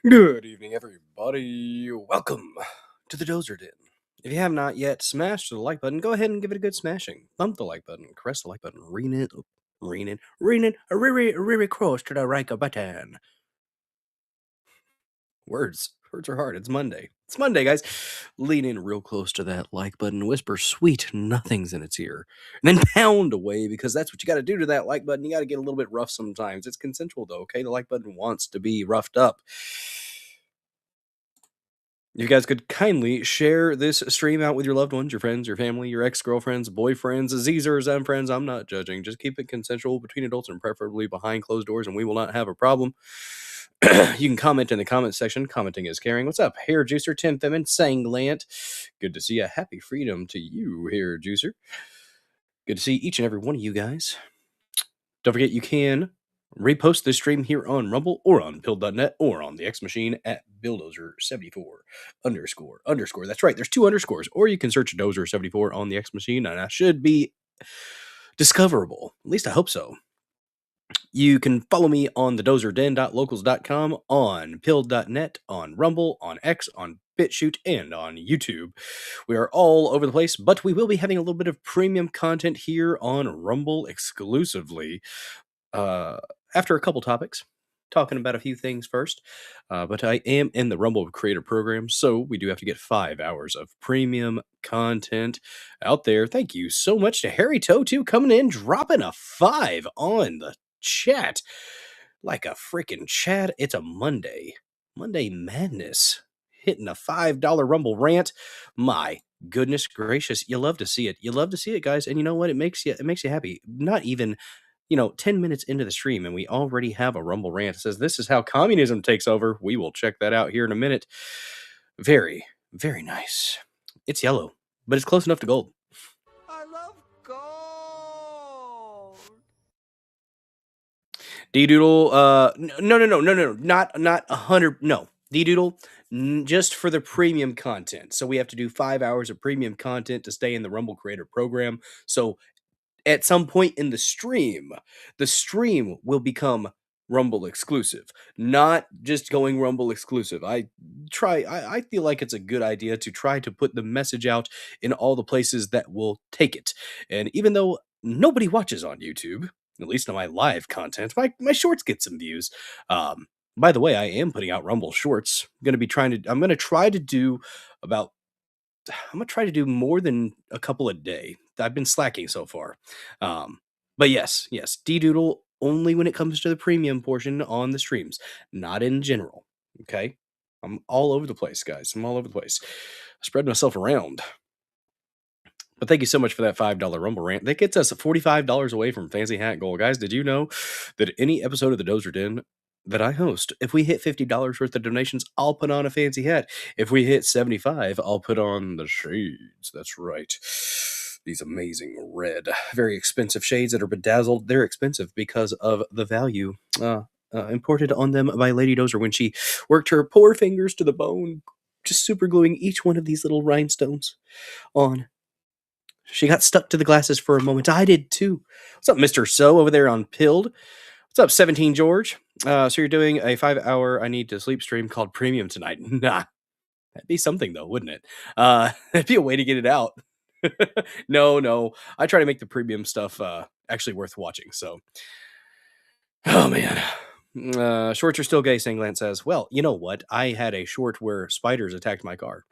Good evening, everybody. Welcome to the Dozer Den. If you have not yet smashed the like button, go ahead and give it a good smashing. Thump the like button, caress the like button, really close to the like button. Words are hard. It's Monday. It's Monday, guys. Lean in real close to that like button, whisper sweet nothings in its ear, and then pound away because that's what you got to do to that like button. You got to get a little bit rough sometimes. It's consensual, though, okay? The like button wants to be roughed up. You guys could kindly share this stream out with your loved ones, your friends, your family, your ex-girlfriends, boyfriends, Zers, and friends. I'm not judging. Just keep it consensual between adults and preferably behind closed doors, and we will not have a problem. You can comment in the comment section. Commenting is caring. What's up, Hair Juicer, Tim Femin, Sanglant? Good to see you. Happy freedom to you, Hair Juicer. Good to see each and every one of you guys. Don't forget, you can repost this stream here on Rumble or on Pill.net or on the X Machine at Billdozer74 __. That's right, there's 2 underscores. Or you can search Dozer74 on the X Machine, and that should be discoverable. At least I hope so. You can follow me on thedozerden.locals.com, on Pill.net, on Rumble, on X, on BitChute, and on YouTube. We are all over the place, but we will be having a little bit of premium content here on Rumble exclusively. After a couple topics, talking about a few things first. But I am in the Rumble Creator Program, so we do have to get 5 hours of premium content out there. Thank you so much to Harry Toe 2 coming in, dropping a 5 on the chat. Like a freaking chat. It's a Monday. Monday Madness. Hitting a $5 Rumble rant. My goodness gracious. You love to see it. You love to see it, guys. And you know what? It makes you happy. Not even 10 minutes into the stream, and we already have a Rumble rant. It says, "This is how communism takes over." We will check that out here in a minute. Very, very nice. It's yellow, but it's close enough to gold. I love gold. D-Doodle, no, not 100, no. D-Doodle, just for the premium content. So we have to do 5 hours of premium content to stay in the Rumble Creator Program. So at some point in the stream will become Rumble exclusive, not just going Rumble exclusive. I feel like it's a good idea to try to put the message out in all the places that will take it. And even though nobody watches on YouTube, at least on my live content, my shorts get some views. By the way, I am putting out Rumble shorts. I'm going to try to do about I'm gonna try to do more than a couple a day. I've been slacking so far. But yes, D-Doodle only when it comes to the premium portion on the streams, not in general. Okay? I'm all over the place, guys. I'm all over the place. Spreading myself around. But thank you so much for that $5 Rumble rant. That gets us $45 away from Fancy Hat Goal. Guys, did you know that any episode of the Dozer Den that I host, if we hit $50 worth of donations, I'll put on a fancy hat. If we hit 75, I'll put on the shades. That's right. These amazing red, very expensive shades that are bedazzled. They're expensive because of the value imported on them by Lady Dozer when she worked her poor fingers to the bone, just super gluing each one of these little rhinestones on. She got stuck to the glasses for a moment. I did too. What's up, Mr. So over there on Pilled? What's up, 17 George? So you're doing a 5-hour I need to sleep stream called Premium tonight. Nah. That'd be something though, wouldn't it? That'd be a way to get it out. No. I try to make the premium stuff actually worth watching, so. Oh man. Shorts are still gay, Sanglant says. Well, you know what? I had a short where spiders attacked my car.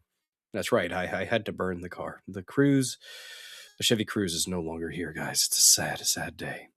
That's right. I had to burn the car. The Chevy Cruze is no longer here, guys. It's a sad day.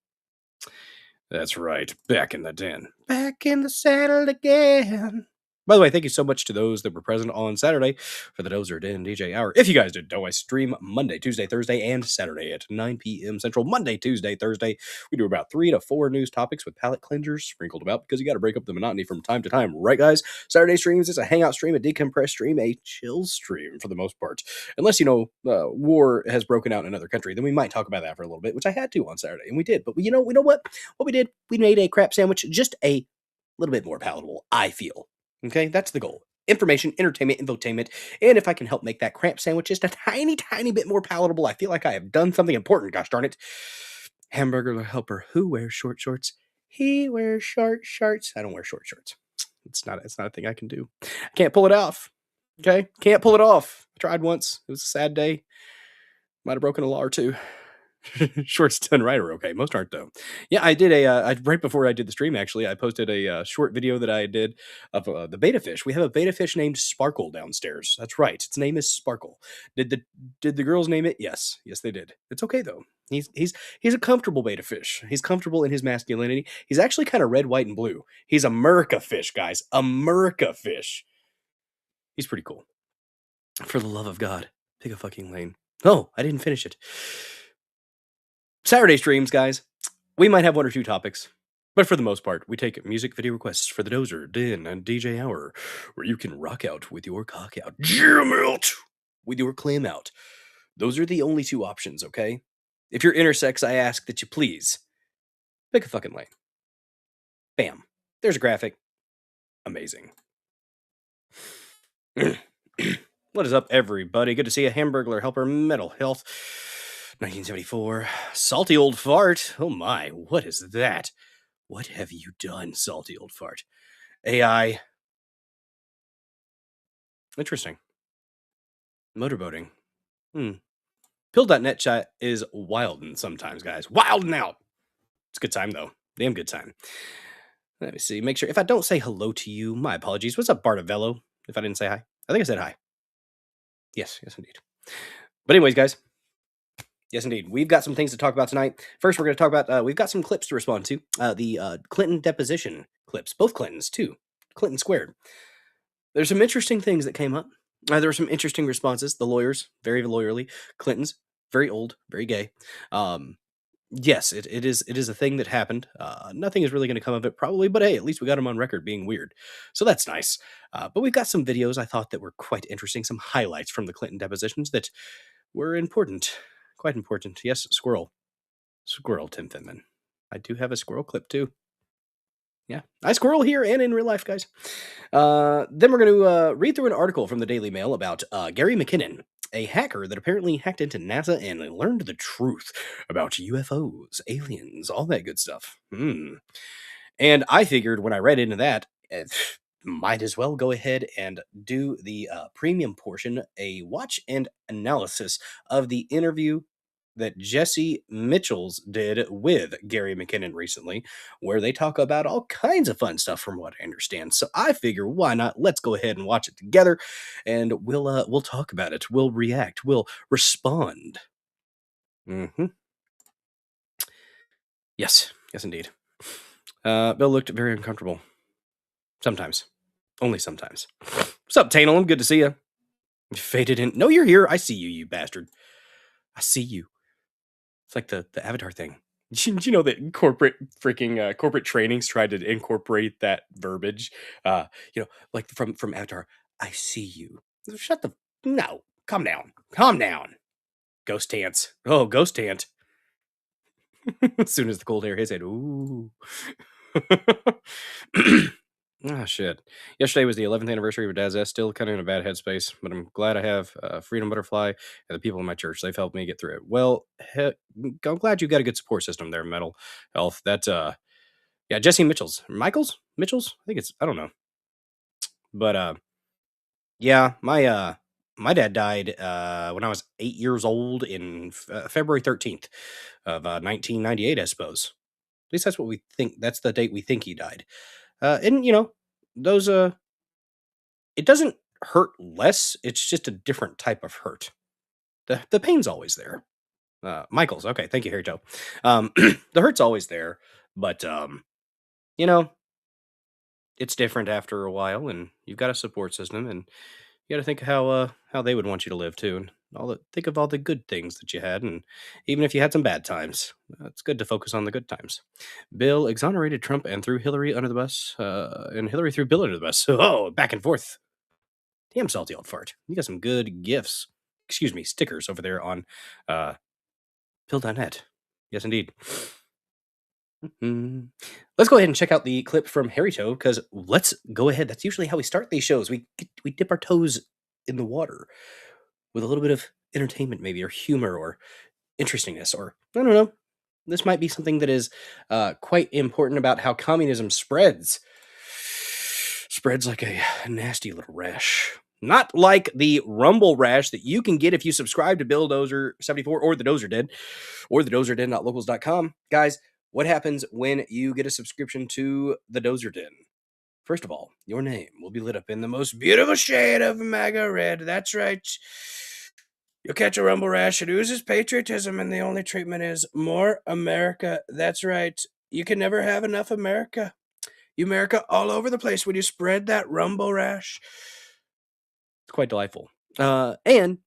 That's right. Back in the den. Back in the saddle again. By the way, thank you so much to those that were present on Saturday for the Dozer Den DJ Hour. If you guys didn't know, I stream Monday, Tuesday, Thursday, and Saturday at 9 p.m. Central. Monday, Tuesday, Thursday, we do about 3 to 4 news topics with palate cleansers sprinkled about because you got to break up the monotony from time to time. Right, guys? Saturday streams is a hangout stream, a decompressed stream, a chill stream for the most part. Unless, war has broken out in another country, then we might talk about that for a little bit, which I had to on Saturday, and we did. But we know what? What we did? We made a crap sandwich just a little bit more palatable, I feel. Okay, that's the goal. Information, entertainment, infotainment, and if I can help make that cramp sandwich just a tiny bit more palatable, I feel like I have done something important, gosh darn it. Hamburger helper, who wears short shorts? He wears short shorts. I don't wear short shorts. It's not a thing I can do. I can't pull it off. Okay? Can't pull it off. I tried once. It was a sad day. Might have broken a law or two. Shorts done right are okay. Most aren't though. Yeah, I did right before I did the stream. Actually, I posted a short video that I did of the beta fish. We have a beta fish named Sparkle downstairs. That's right. Its name is Sparkle. Did the girls name it? Yes, yes they did. It's okay though. He's a comfortable beta fish. He's comfortable in his masculinity. He's actually kind of red, white, and blue. He's a America fish, guys. America fish. He's pretty cool. For the love of God, pick a fucking lane. Oh, I didn't finish it. Saturday streams, guys. We might have one or two topics, but for the most part, we take music video requests for the Dozer, Din, and DJ Hour, where you can rock out with your cock out, jam out with your clam out. Those are the only two options, okay? If you're intersex, I ask that you please pick a fucking lane. Bam. There's a graphic. Amazing. What is up, everybody? Good to see you. Hamburglar Helper, Mental Health, 1974. Salty Old Fart. Oh my, what is that? What have you done, Salty Old Fart? AI. Interesting. Motorboating. Pill.net chat is wildin' sometimes, guys. Wildin' out. It's a good time, though. Damn good time. Let me see. Make sure. If I don't say hello to you, my apologies. What's up, Bartavello? If I didn't say hi. I think I said hi. Yes, indeed. But anyways, guys. Yes, indeed. We've got some things to talk about tonight. First, we're going to talk about, we've got some clips to respond to. The Clinton deposition clips. Both Clintons, too. Clinton squared. There's some interesting things that came up. There were some interesting responses. The lawyers, very lawyerly. Clinton's, very old, very gay. Yes, it is a thing that happened. Nothing is really going to come of it, probably, but hey, at least we got him on record being weird. So that's nice. But we've got some videos I thought that were quite interesting, some highlights from the Clinton depositions that were important. Quite important. Yes, squirrel. Squirrel, Tim Finman. I do have a squirrel clip, too. Yeah, I squirrel here and in real life, guys. Then we're going to read through an article from the Daily Mail about Gary McKinnon, a hacker that apparently hacked into NASA and learned the truth about UFOs, aliens, all that good stuff. And I figured when I read into that, might as well go ahead and do the premium portion, a watch and analysis of the interview that Jesse Michels did with Gary McKinnon recently, where they talk about all kinds of fun stuff from what I understand. So I figure, why not? Let's go ahead and watch it together, and we'll talk about it. We'll react. We'll respond. Yes, indeed. Bill looked very uncomfortable. Sometimes. Only sometimes. What's up, Tainolin? Good to see you. Faded in. No, you're here. I see you, you bastard. I see you. It's like the Avatar thing. You know that corporate trainings tried to incorporate that verbiage. Like from Avatar. I see you. Shut the. No. Calm down. Calm down. Ghost Tance. Oh, Ghost Tant. As soon as the cold air hits it. Ooh. Ah, shit. Yesterday was the 11th anniversary of Dad's S. Still kind of in a bad headspace, but I'm glad I have Freedom Butterfly and the people in my church. They've helped me get through it. Well, I'm glad you got a good support system there, Mental Health. That's, Jesse Michels. Mitchells? I think I don't know. But, yeah, my dad died when I was 8 years old in February 13th of 1998, I suppose. At least that's what we think. That's the date we think he died. And those it doesn't hurt less. It's just a different type of hurt. The pain's always there. Michael's okay. Thank you, Harry Joe. The hurt's always there, but it's different after a while, and you've got a support system, and you got to think how they would want you to live too, and think of all the good things that you had, and even if you had some bad times, it's good to focus on the good times. Bill exonerated Trump and threw Hillary under the bus, and Hillary threw Bill under the bus. Oh, back and forth. Damn salty old fart. You got some good gifts. Excuse me, stickers over there on pill.net. Yes, indeed. Let's go ahead and check out the clip from Harry Toe, because let's go ahead. That's usually how we start these shows. We dip our toes in the water with a little bit of entertainment, maybe, or humor, or interestingness, or I don't know. This might be something that is quite important about how communism spreads Spreads like a nasty little rash. Not like the Rumble rash that you can get if you subscribe to Bill Dozer 74 or the Dozer Den or the dozerden.locals.com. Guys, what happens when you get a subscription to the Dozer Den? First of all, your name will be lit up in the most beautiful shade of MAGA red. That's right. You'll catch a Rumble rash. It oozes patriotism, and the only treatment is more America. That's right. You can never have enough America. You America all over the place when you spread that Rumble rash. It's quite delightful. And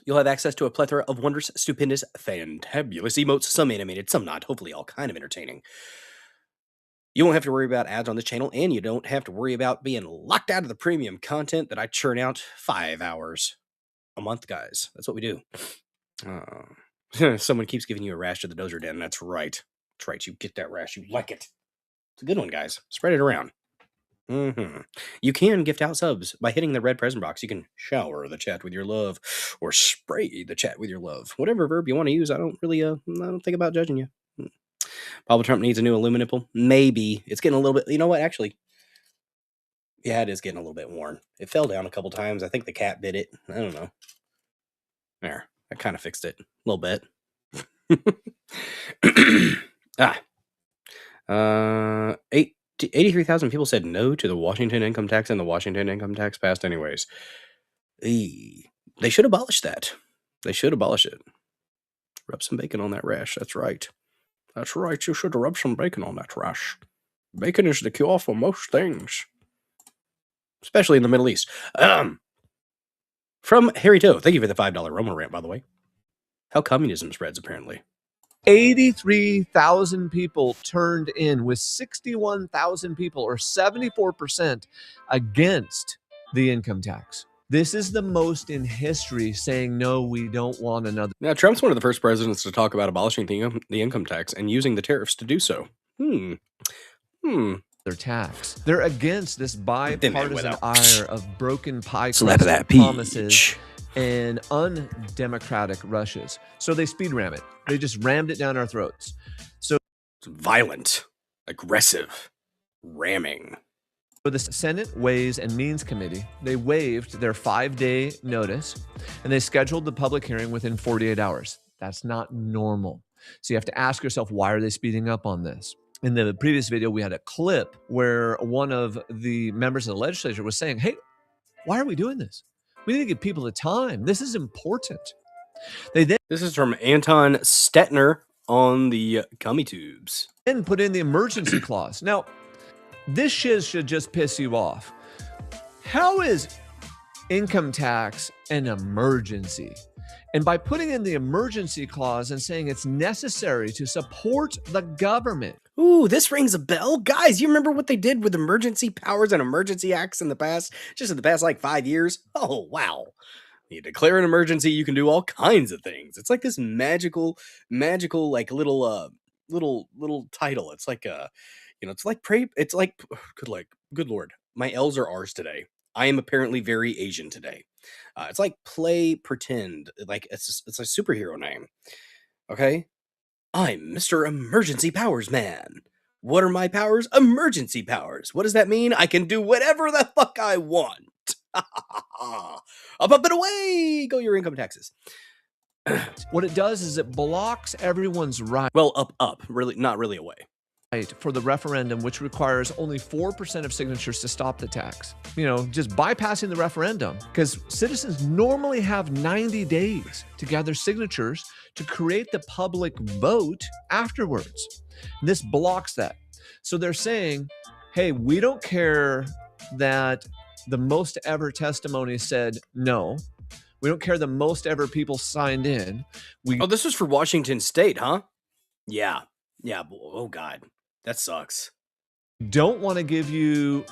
you'll have access to a plethora of wondrous, stupendous, fantabulous emotes, some animated, some not, hopefully all kind of entertaining. You won't have to worry about ads on this channel, and you don't have to worry about being locked out of the premium content that I churn out 5 hours a month, guys. That's what we do. Someone keeps giving you a rash to the Dozer Den. That's right. That's right. You get that rash. You like it. It's a good one, guys. Spread it around. You can gift out subs by hitting the red present box. You can shower the chat with your love or spray the chat with your love. Whatever verb you want to use. I don't think about judging you. Donald Trump needs a new aluminum nipple. Maybe. It's getting a little bit, you know what? Actually, yeah, it is getting a little bit worn. It fell down a couple times. I think the cat bit it. I don't know. There. I kind of fixed it a little bit. 83,000 people said no to the Washington income tax, and the Washington income tax passed anyways. They should abolish that. They should abolish it. Rub some bacon on that rash. That's right. That's right. You should rub some bacon on that rash. Bacon is the cure for most things, especially in the Middle East. From Harry Toe, thank you for the $5 Romo rant, by the way. How communism spreads, apparently. 83,000 people turned in, with 61,000 people, or 74%, against the income tax. This is the most in history saying, no, we don't want another. Now, Trump's one of the first presidents to talk about abolishing the income tax and using the tariffs to do so. Their tax. They're against this bipartisan ire of broken pie crust promises and undemocratic rushes. So they speed ram it. They just rammed it down our throats. So it's violent, aggressive, ramming. For the Senate Ways and Means Committee, they waived their 5-day notice, and they scheduled the public hearing within 48 hours. That's not normal. So you have to ask yourself, why are they speeding up on this? In the previous video, we had a clip where one of the members of the legislature was saying, hey, why are we doing this? We need to give people the time. This is important. This is from Anton Stetner on the gummy tubes. And put in the emergency clause. Now, this shiz should just piss you off. How is income tax an emergency? And by putting in the emergency clause and saying it's necessary to support the government. Ooh, this rings a bell. Guys, you remember what they did with emergency powers and emergency acts in the past? Just in the past, like 5 years? Oh, wow. You declare an emergency, you can do all kinds of things. It's like this magical, like little title. It's like good Lord. My L's are R's today. I am apparently very Asian today. It's like play pretend. Like it's a superhero name. Okay? I'm Mr. Emergency Powers Man. What are my powers? Emergency powers. What does that mean? I can do whatever the fuck I want. Up and away go your income taxes. What it does is it blocks everyone's right. Well, up, really, not really away. For the referendum, which requires only 4% of signatures to stop the tax. You know, just bypassing the referendum, because citizens normally have 90 days to gather signatures to create the public vote afterwards. This blocks that. So they're saying, hey, we don't care that the most ever testimony said no. We don't care the most ever people signed in. Oh, this was for Washington State, huh? Yeah. Oh, God. That sucks. Don't want to give you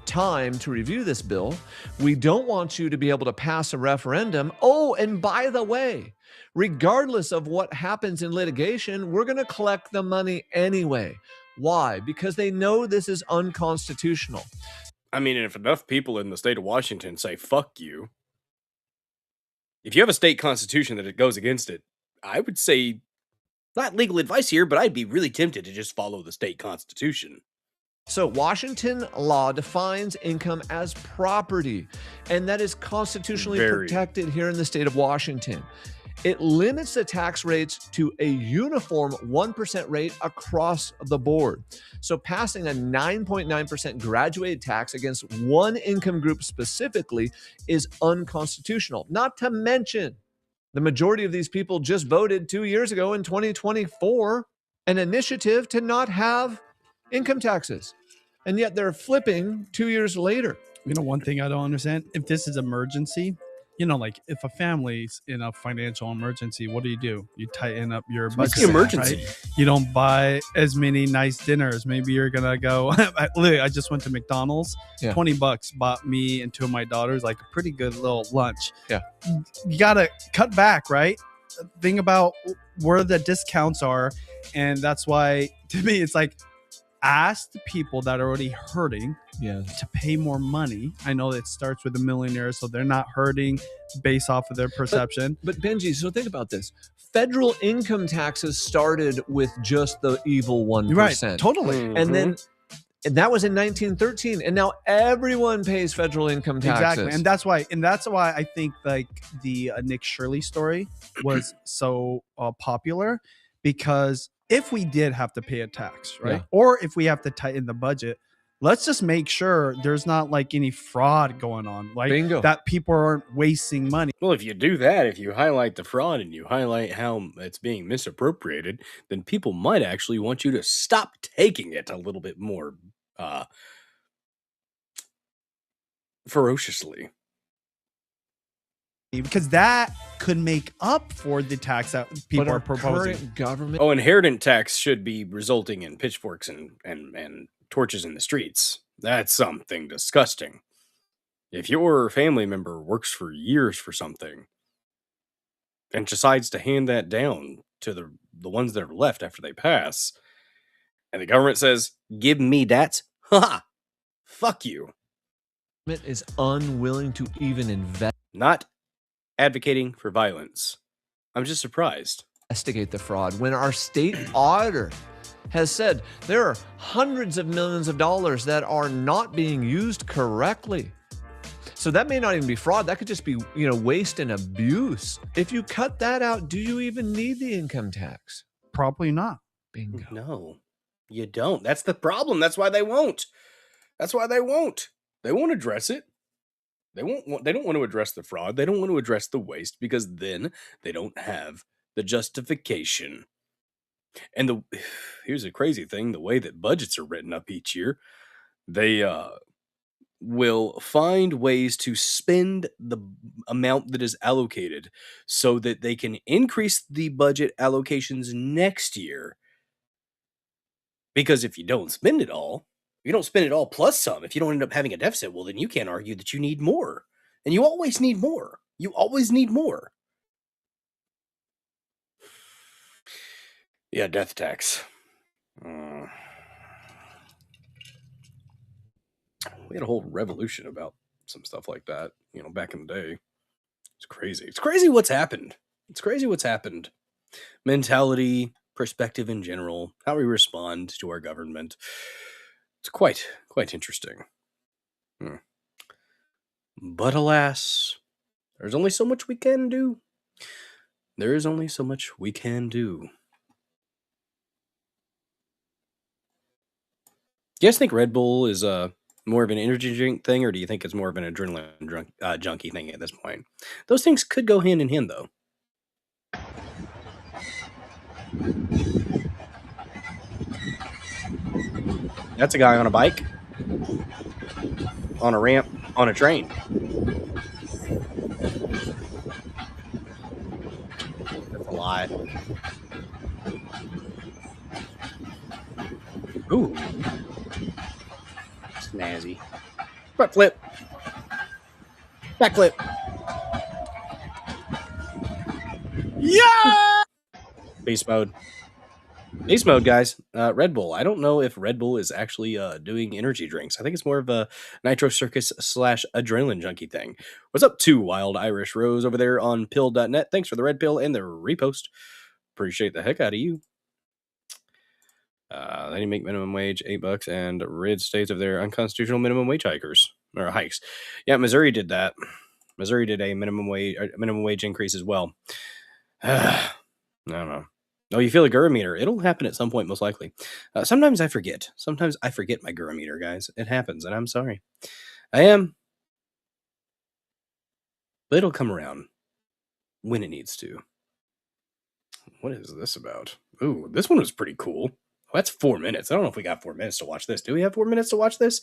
time to review this bill. We don't want you to be able to pass a referendum. Oh, and by the way, regardless of what happens in litigation, we're going to collect the money anyway. Why? Because they know this is unconstitutional. I mean, if enough people in the state of Washington say, fuck you, if you have a state constitution that it goes against it, I would say, not legal advice here, but I'd be really tempted to just follow the state constitution. So Washington law defines income as property, and that is constitutionally protected here in the state of Washington. It limits the tax rates to a uniform 1% rate across the board. So passing a 9.9% graduated tax against one income group specifically is unconstitutional. Not to mention, the majority of these people just voted 2 years ago in 2024 an initiative to not have income taxes. And yet they're flipping 2 years later. You know, one thing I don't understand, if this is emergency, you know, like if a family's in a financial emergency, what do? You tighten up your budget. What's the emergency? Right? You don't buy as many nice dinners. Maybe you're going to go, I just went to McDonald's, $20 bought me and two of my daughters like a pretty good little lunch. Yeah. You got to cut back, right? Think about where the discounts are. And that's why, to me, it's like, ask the people that are already hurting to pay more money. I know it starts with the millionaires, so they're not hurting based off of their perception. But Benji, so think about this. Federal income taxes started with just the evil 1%. Right, totally. And then that was in 1913, and now everyone pays federal income taxes. Exactly, and that's why I think like the Nick Shirley story was so popular, because if we did have to pay a tax, right? Or if we have to tighten the budget, let's just make sure there's not like any fraud going on, like that people aren't wasting money. Well, if you do that, if you highlight the fraud and you highlight how it's being misappropriated, then people might actually want you to stop taking it a little bit more ferociously. Because that could make up for the tax that people are proposing. Government. Oh, inheritance tax should be resulting in pitchforks and torches in the streets. That's something disgusting. If your family member works for years for something and decides to hand that down to the ones that are left after they pass, and the government says, give me that, fuck you. Is unwilling to even invest. Not advocating for violence. I'm just surprised. Investigate the fraud when our state auditor has said there are hundreds of millions of dollars that are not being used correctly. So that may not even be fraud. That could just be, waste and abuse. If you cut that out, do you even need the income tax? Probably not. Bingo. No, you don't. That's the problem. That's why they won't. They won't address it. They don't want to address the fraud. They don't want to address the waste, because then they don't have the justification. And here's a crazy thing: the way that budgets are written up each year, they will find ways to spend the amount that is allocated so that they can increase the budget allocations next year. Because if you don't spend it all, plus some, if you don't end up having a deficit, well, then you can't argue that you need more. And you always need more. Yeah, death tax. We had a whole revolution about some stuff like that, back in the day. It's crazy. It's crazy what's happened. Mentality, perspective in general, how we respond to our government. It's quite interesting. But alas, there's only so much we can do. You guys think Red Bull is more of an energy drink thing, or do you think it's more of an adrenaline junkie thing at this point? Those things could go hand in hand, though. That's a guy on a bike, on a ramp, on a train. That's a lot. Ooh. Snazzy. Front flip. Back flip. Yeah! Beast mode. Beast mode, guys. Red Bull. I don't know if Red Bull is actually doing energy drinks. I think it's more of a Nitro Circus / adrenaline junkie thing. What's up, to Wild Irish Rose over there on pill.net? Thanks for the red pill and the repost. Appreciate the heck out of you. They didn't make minimum wage $8 and rid states of their unconstitutional minimum wage hikers or hikes. Yeah, Missouri did that. Missouri did a minimum wage increase as well. I don't know. Oh, you feel a Gura meter. It'll happen at some point, most likely. Sometimes I forget. Sometimes I forget my Gura meter, guys. It happens, and I'm sorry. I am. But it'll come around when it needs to. What is this about? Ooh, this one was pretty cool. Oh, that's 4 minutes. I don't know if we got 4 minutes to watch this. Do we have 4 minutes to watch this?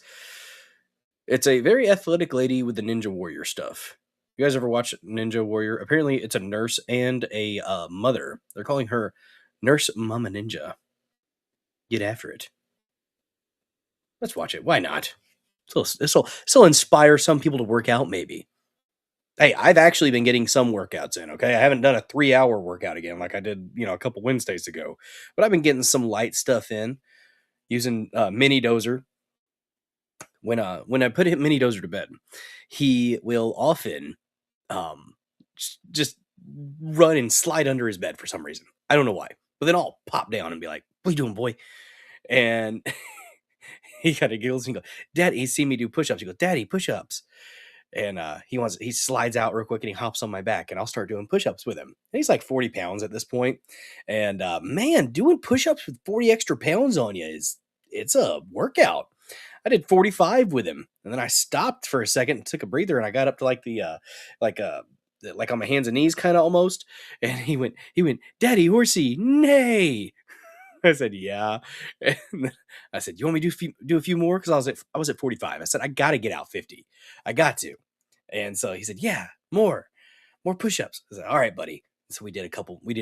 It's a very athletic lady with the Ninja Warrior stuff. You guys ever watch Ninja Warrior? Apparently, it's a nurse and a mother. They're calling her Nurse Mama Ninja. Get after it. Let's watch it. Why not? This will inspire some people to work out, maybe. Hey, I've actually been getting some workouts in, okay? I haven't done a 3-hour workout again like I did, a couple Wednesdays ago. But I've been getting some light stuff in using Mini Dozer. When I put Mini Dozer to bed, he will often just run and slide under his bed for some reason. I don't know why. But then I'll pop down and be like, "What are you doing, boy?" And he kind of giggles and he goes, "Daddy," he's seen me do push-ups. He goes, "Daddy, push-ups." And he slides out real quick and he hops on my back and I'll start doing push-ups with him. And he's like 40 pounds at this point. And man, doing push-ups with 40 extra pounds on you it's a workout. I did 45 with him. And then I stopped for a second and took a breather and I got up to like on my hands and knees kind of almost. And he went, "Daddy horsey, nay." I said, "Yeah." And I said, "You want me to do a few more?" Because I was at 45. I said, "I got to get out 50. I got to." And so he said, "Yeah, more push-ups." I said, "All right, buddy." So we did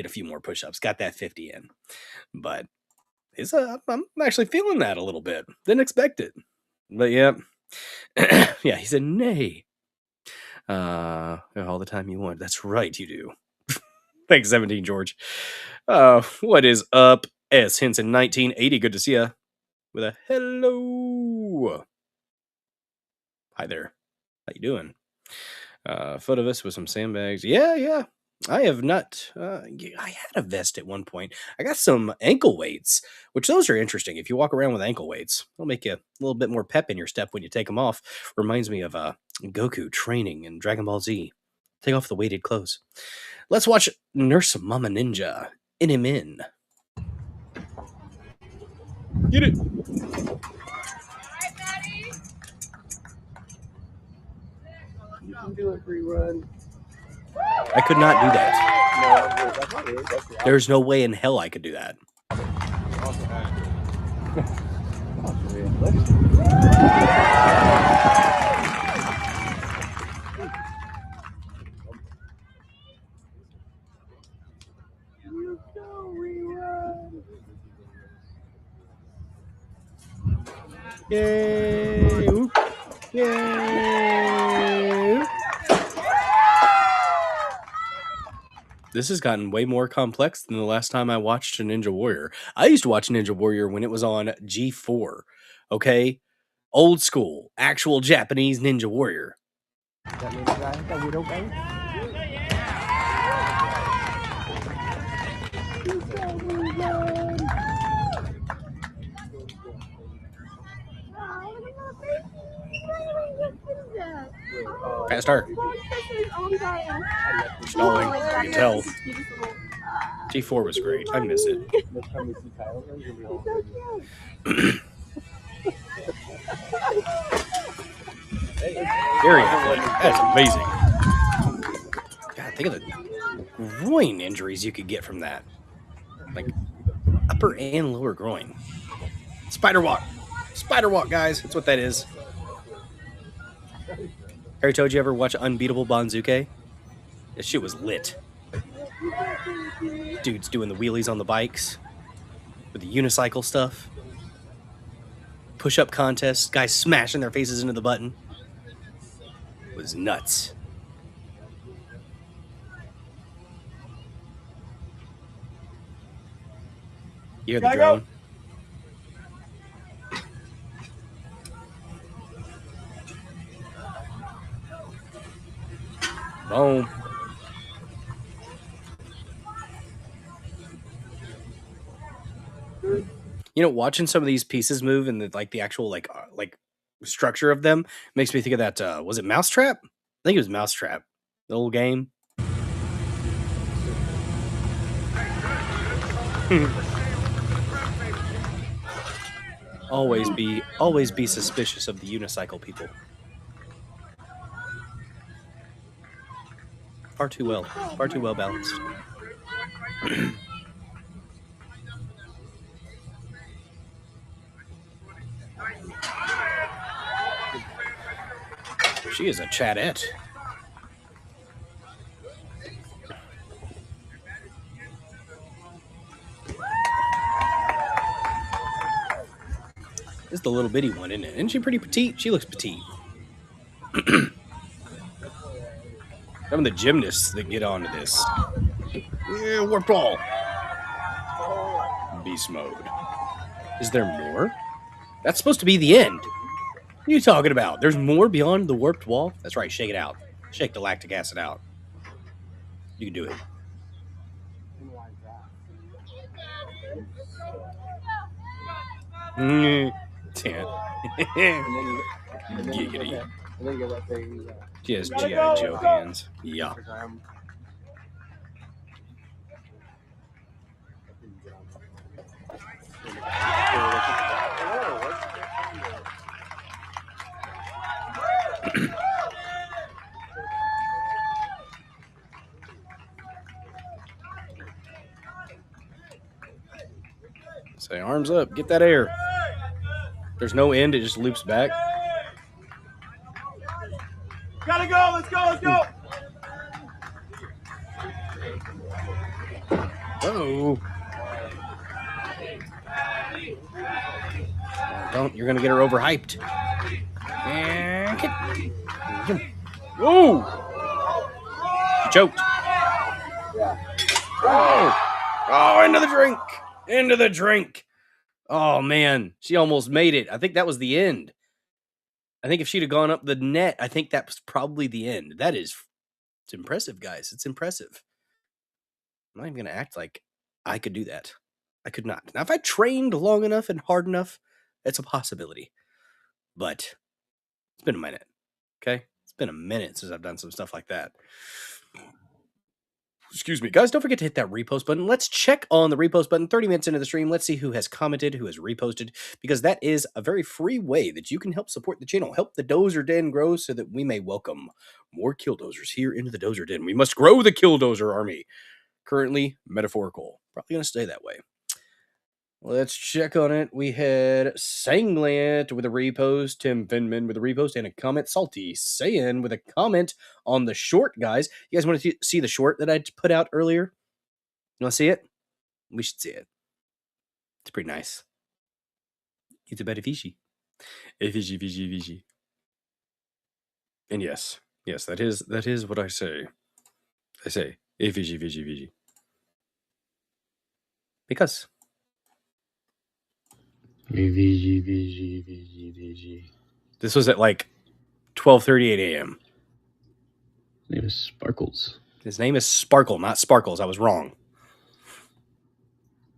a few more push-ups, got that 50 in. But I'm actually feeling that a little bit. Didn't expect it. But yeah. Yeah, he said, "Nay. All the time you want." That's right, you do. Thanks, 17 George. What is up? S. Henson 1980. Good to see ya. With a hello. Hi there. How you doing? Foot of us with some sandbags. Yeah. I have not. I had a vest at one point. I got some ankle weights, which those are interesting. If you walk around with ankle weights, it'll make you a little bit more pep in your step when you take them off. Reminds me of Goku training in Dragon Ball Z. Take off the weighted clothes. Let's watch Nurse Mama Ninja. In him in. Get it. You can do a free run. I could not do that. There's no way in hell I could do that. Yay! Oop. Yay! This has gotten way more complex than the last time I watched a Ninja Warrior. I used to watch Ninja Warrior when it was on G4. Okay? Old school, actual Japanese Ninja Warrior. Fast start. Stalling. You can tell. G4 was great. I miss it. Gary McKinnon. That's amazing. God, think of the groin injuries you could get from that. Like upper and lower groin. Spider walk. Spider walk, guys. That's what that is. Harry told you ever watch Unbeatable Banzuke? This shit was lit. Dudes doing the wheelies on the bikes with the unicycle stuff. Push-up contests. Guys smashing their faces into the button. It was nuts. You hear the drone? Boom. You know, watching some of these pieces move and the actual like structure of them makes me think of that. Was it Mousetrap? I think it was Mousetrap. The old game. always be suspicious of the unicycle people. Far too well balanced. She is a chatette. This is the little bitty one, isn't it? Isn't she pretty petite? She looks petite. Some of the gymnasts that get onto this. Yeah, warped wall. Beast mode. Is there more? That's supposed to be the end. What are you talking about? There's more beyond the warped wall? That's right, shake it out. Shake the lactic acid out. You can do it. Giggity. She has G.I. Joe hands. Yeah. Say arms up, get that air. There's no end, it just loops back. Gotta go, let's go. Oh. Don't, you're gonna get her overhyped. Oh! She choked. Oh, into the drink. Into the drink. Oh, man. She almost made it. I think that was the end. I think if she'd have gone up the net, I think that was probably the end. It's impressive, guys. It's impressive. I'm not even going to act like I could do that. I could not. Now, if I trained long enough and hard enough, it's a possibility. But it's been a minute. Okay? It's been a minute since I've done some stuff like that. Excuse me, guys, don't forget to hit that repost button. Let's check on the repost button 30 minutes into the stream. Let's see who has commented, who has reposted, because that is a very free way that you can help support the channel, help the Dozer Den grow so that we may welcome more Killdozers here into the Dozer Den. We must grow the Killdozer army. Currently, metaphorical. Probably going to stay that way. Let's check on it. We had Sanglant with a repost, Tim Finman with a repost, and a comment. Salty Saiyan with a comment on the short, guys. You guys want to see the short that I put out earlier? You want to see it? We should see it. It's pretty nice. It's about a fishy. A fishy. And yes, that is what I say. I say, a fishy. Because... VG. This was at like 12:38 a.m. His name is Sparkles. His name is Sparkle, not Sparkles. I was wrong.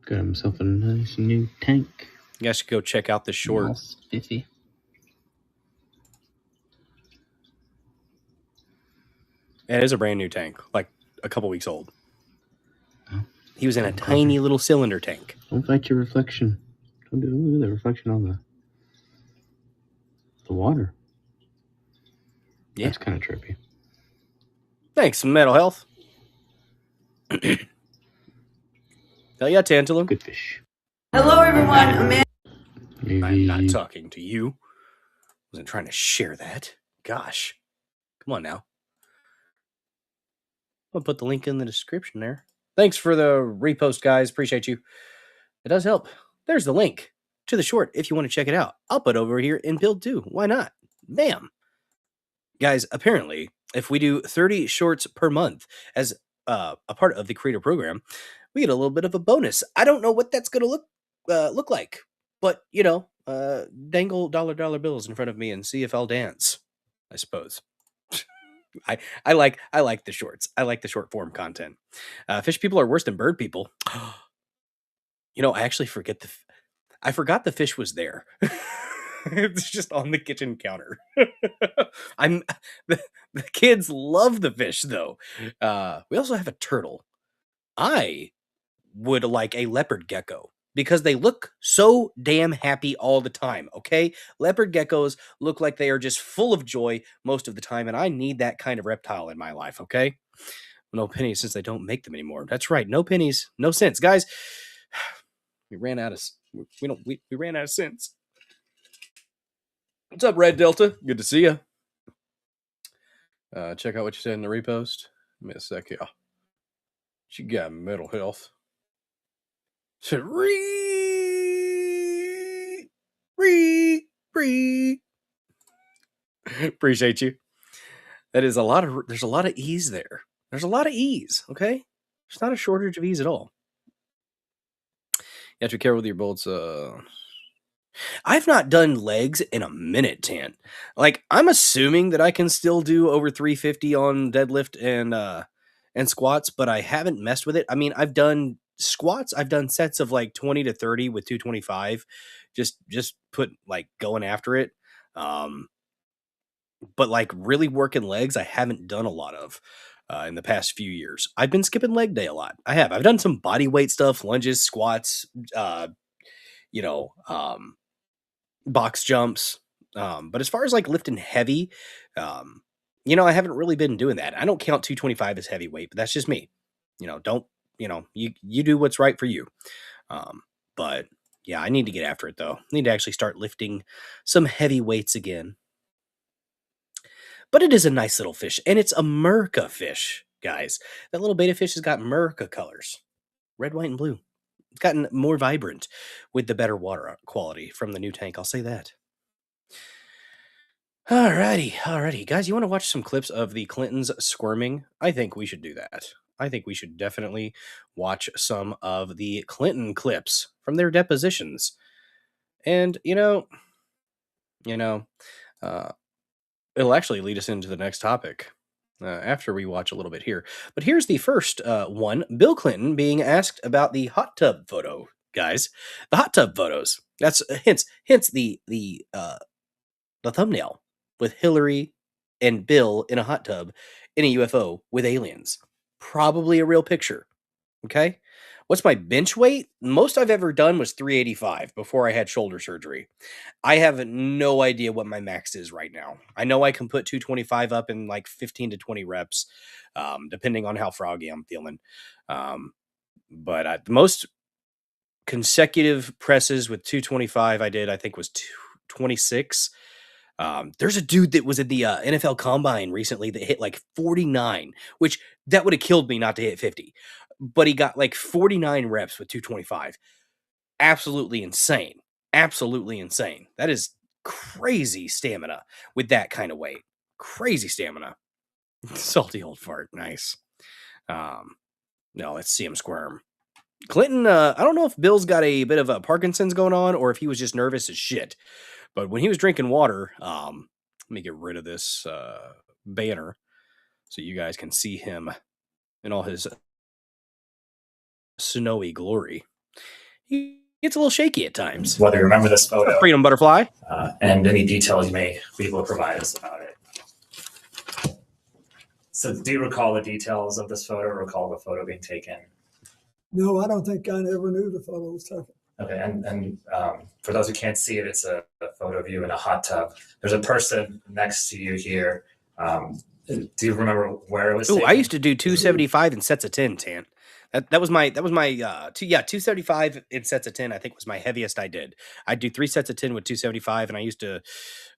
Got himself a nice new tank. You guys should go check out the short. All spiffy. It is a brand new tank, like a couple weeks old. Oh. He was in a tiny little cylinder tank. Don't fight your reflection. Don't do the reflection on the water. Yeah. That's kind of trippy. Thanks, Metal Health. Hell yeah, Tantalum. Good fish. Hello, everyone. Amanda. I'm not talking to you. Wasn't trying to share that. Gosh. Come on now. I'll put the link in the description there. Thanks for the repost, guys. Appreciate you. It does help. There's the link to the short if you want to check it out. I'll put over here in build too. Why not? Bam. Guys, apparently, if we do 30 shorts per month as a part of the creator program, we get a little bit of a bonus. I don't know what that's going to look like, but, you know, dangle dollar bills in front of me and see if I'll dance, I suppose. I like the shorts. I like the short form content. Fish people are worse than bird people. You know, I actually forget I forgot the fish was there. It's just on the kitchen counter. I'm the, the kids love the fish though. We also have a turtle. I would like a leopard gecko because they look so damn happy all the time. Okay, leopard geckos look like they are just full of joy most of the time, and I need that kind of reptile in my life. Okay, no pennies since they don't make them anymore. That's right, no pennies, no cents, guys. We ran out of we ran out of cents. What's up, Red Delta? Good to see you. Check out what you said in the repost. Give me a sec here. She got mental health. Said re. Appreciate you. That is there's a lot of ease there. There's a lot of ease, okay? There's not a shortage of ease at all. You have to be careful with your bolts. I've not done legs in a minute, Tan. Like, I'm assuming that I can still do over 350 on deadlift and squats, but I haven't messed with it. I mean, I've done squats. I've done sets of like 20 to 30 with 225. Just put like going after it. But like really working legs, I haven't done a lot of in the past few years. I've been skipping leg day a lot. I have. I've done some body weight stuff, lunges, squats, you know, box jumps. But as far as like lifting heavy, you know, I haven't really been doing that. I don't count 225 as heavyweight, but that's just me. You know, don't, you know, you do what's right for you. But yeah, I need to get after it though. I need to actually start lifting some heavy weights again. But it is a nice little fish, and it's a Merca fish, guys. That little beta fish has got Merca colors. Red, white, and blue. It's gotten more vibrant with the better water quality from the new tank. I'll say that. Alrighty. Guys, you want to watch some clips of the Clintons squirming? I think we should do that. I think we should definitely watch some of the Clinton clips from their depositions. And, it'll actually lead us into the next topic after we watch a little bit here. But here's the first one. Bill Clinton being asked about the hot tub photo, guys. The hot tub photos. That's hence the thumbnail with Hillary and Bill in a hot tub in a UFO with aliens. Probably a real picture. Okay? What's my bench weight? Most I've ever done was 385 before I had shoulder surgery. I have no idea what my max is right now. I know I can put 225 up in like 15 to 20 reps, depending on how froggy I'm feeling. But the most consecutive presses with 225 I did, I think, was 26. There's a dude that was at the NFL Combine recently that hit like 49, which that would have killed me not to hit 50. But he got like 49 reps with 225. Absolutely insane. Absolutely insane. That is crazy stamina with that kind of weight. Crazy stamina. Salty old fart. Nice. No, let's see him squirm. Clinton, I don't know if Bill's got a bit of a Parkinson's going on or if he was just nervous as shit. But when he was drinking water, let me get rid of this banner so you guys can see him in all his snowy glory. He gets a little shaky at times. Whether you remember this photo, Freedom Butterfly, and any details you may be able to provide us about it. So, do you recall the details of this photo? Recall the photo being taken? No, I don't think I ever knew the photo was taken. Okay, and for those who can't see it, it's a photo of you in a hot tub. There's a person next to you here. Do you remember where it was taken? I used to do 275 in sets of 10, Tan. That was my 275 in sets of 10, I think, was my heaviest I did. I'd do 3 sets of 10 with 275, and I used to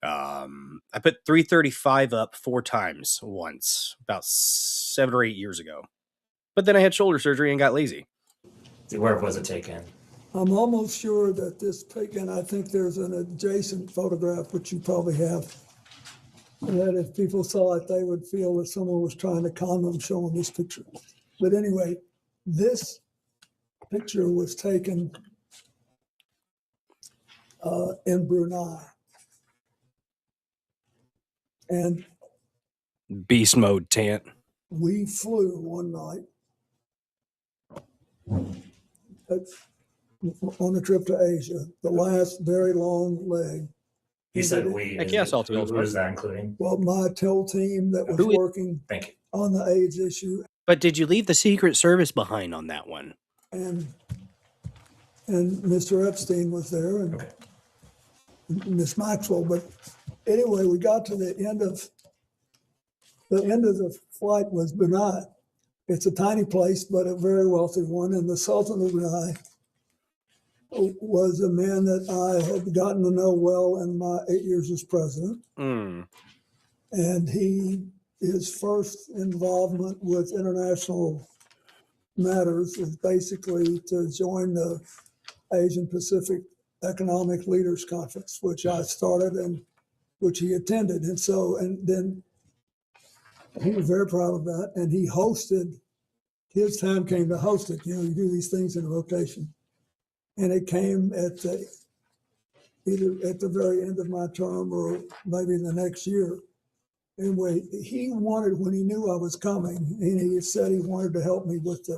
I put 335 up 4 times once, about 7 or 8 years ago. But then I had shoulder surgery and got lazy. Where was it taken? I'm almost sure that this taken, I think there's an adjacent photograph, which you probably have, and that if people saw it, they would feel that someone was trying to con them showing this picture. But anyway, this picture was taken in Brunei. And beast mode, Tant. We flew one night. on a trip to Asia, the last very long leg. You said we. Heck yeah, Salty Who Old is that including? Well, my TIL team that was Who is- working Thank you. on the AIDS issue, But did you leave the Secret Service behind on that one? and Mr. Epstein was there, and Okay. Miss Maxwell. But anyway, we got to the end of the flight was Brunei. It's a tiny place, but a very wealthy one. And the Sultan of Brunei was a man that I had gotten to know well in my 8 years as president. Mm. And his first involvement with international matters is basically to join the Asian Pacific Economic Leaders Conference, which I started and which he attended. And then he was very proud of that. And he hosted, his time came to host it. You know, you do these things in rotation. And it came either at the very end of my term or maybe the next year. Anyway, he wanted, when he knew I was coming, and he said he wanted to help me with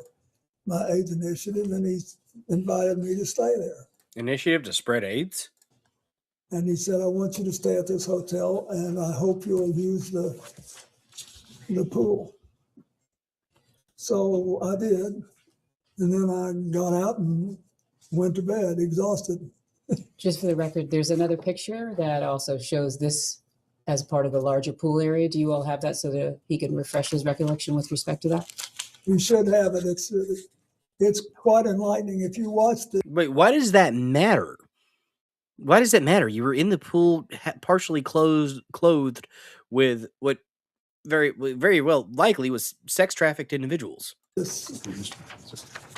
my AIDS initiative, and he invited me to stay there. Initiative to spread AIDS? And he said, I want you to stay at this hotel, and I hope you'll use the pool. So I did. And then I got out and went to bed exhausted. Just for the record, there's another picture that also shows this as part of the larger pool area. Do you all have that so that he can refresh his recollection with respect to that? You should have it. It's quite enlightening. If you watched it. Wait, why does that matter? Why does that matter? You were in the pool, partially clothed with what very well likely was sex-trafficked individuals. Yes,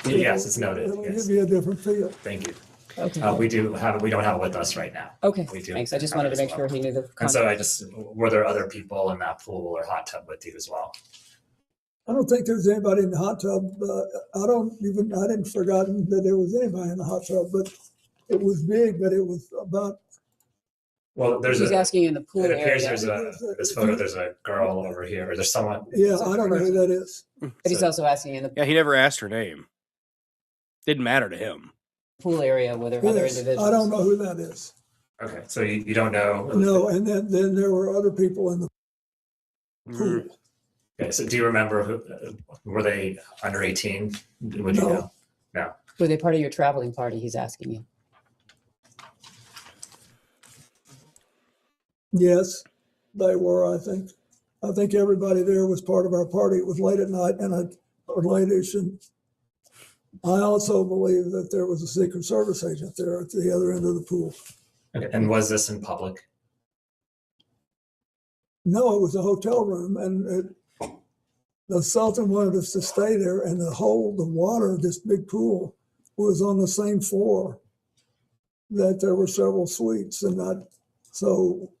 it's noted. It'll Yes. give you a different feel. Thank you. Okay. We don't have it with us right now. Okay, We do thanks. I just have it wanted to as make well. sure he knew the And so context. were there other people in that pool or hot tub with you as well? I don't think there's anybody in the hot tub. I didn't forgotten that there was anybody in the hot tub, but it was big, but it was about. Well, He's asking in the pool it appears area, this photo, there's a girl over here, or there's someone. Yeah, I don't know who that is. but he's also asking in the Yeah, he never asked her name. Didn't matter to him. pool area were there other Yes, individuals? I don't know who that is. Okay, so you don't know? No, and then there were other people in the pool. Okay, so do you remember were they under 18? Would you No. know? No. Were they part of your traveling party? He's asking you. Yes, they were, I think. I think everybody there was part of our party. It was late at night or late-ish. And I also believe that there was a Secret Service agent there at the other end of the pool. Okay, and was this in public? No, it was a hotel room, and the Sultan wanted us to stay there, and the water of this big pool was on the same floor that there were several suites, so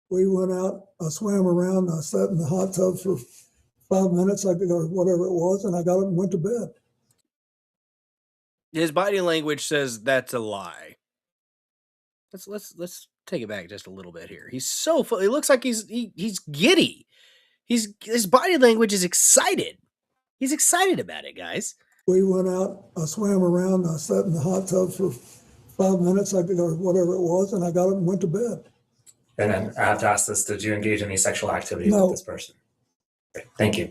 we went out, I swam around, I sat in the hot tub for 5 minutes, or whatever it was, and I got up and went to bed. His body language says that's a lie. Let's take it back just a little bit here. He's so full. It looks like he's giddy. His body language is excited. He's excited about it, guys. We went out, I swam around, I sat in the hot tub for 5 minutes, or whatever it was, and I got up and went to bed. And then I have to ask this: did you engage in any sexual activity No. with this person? Okay, thank you.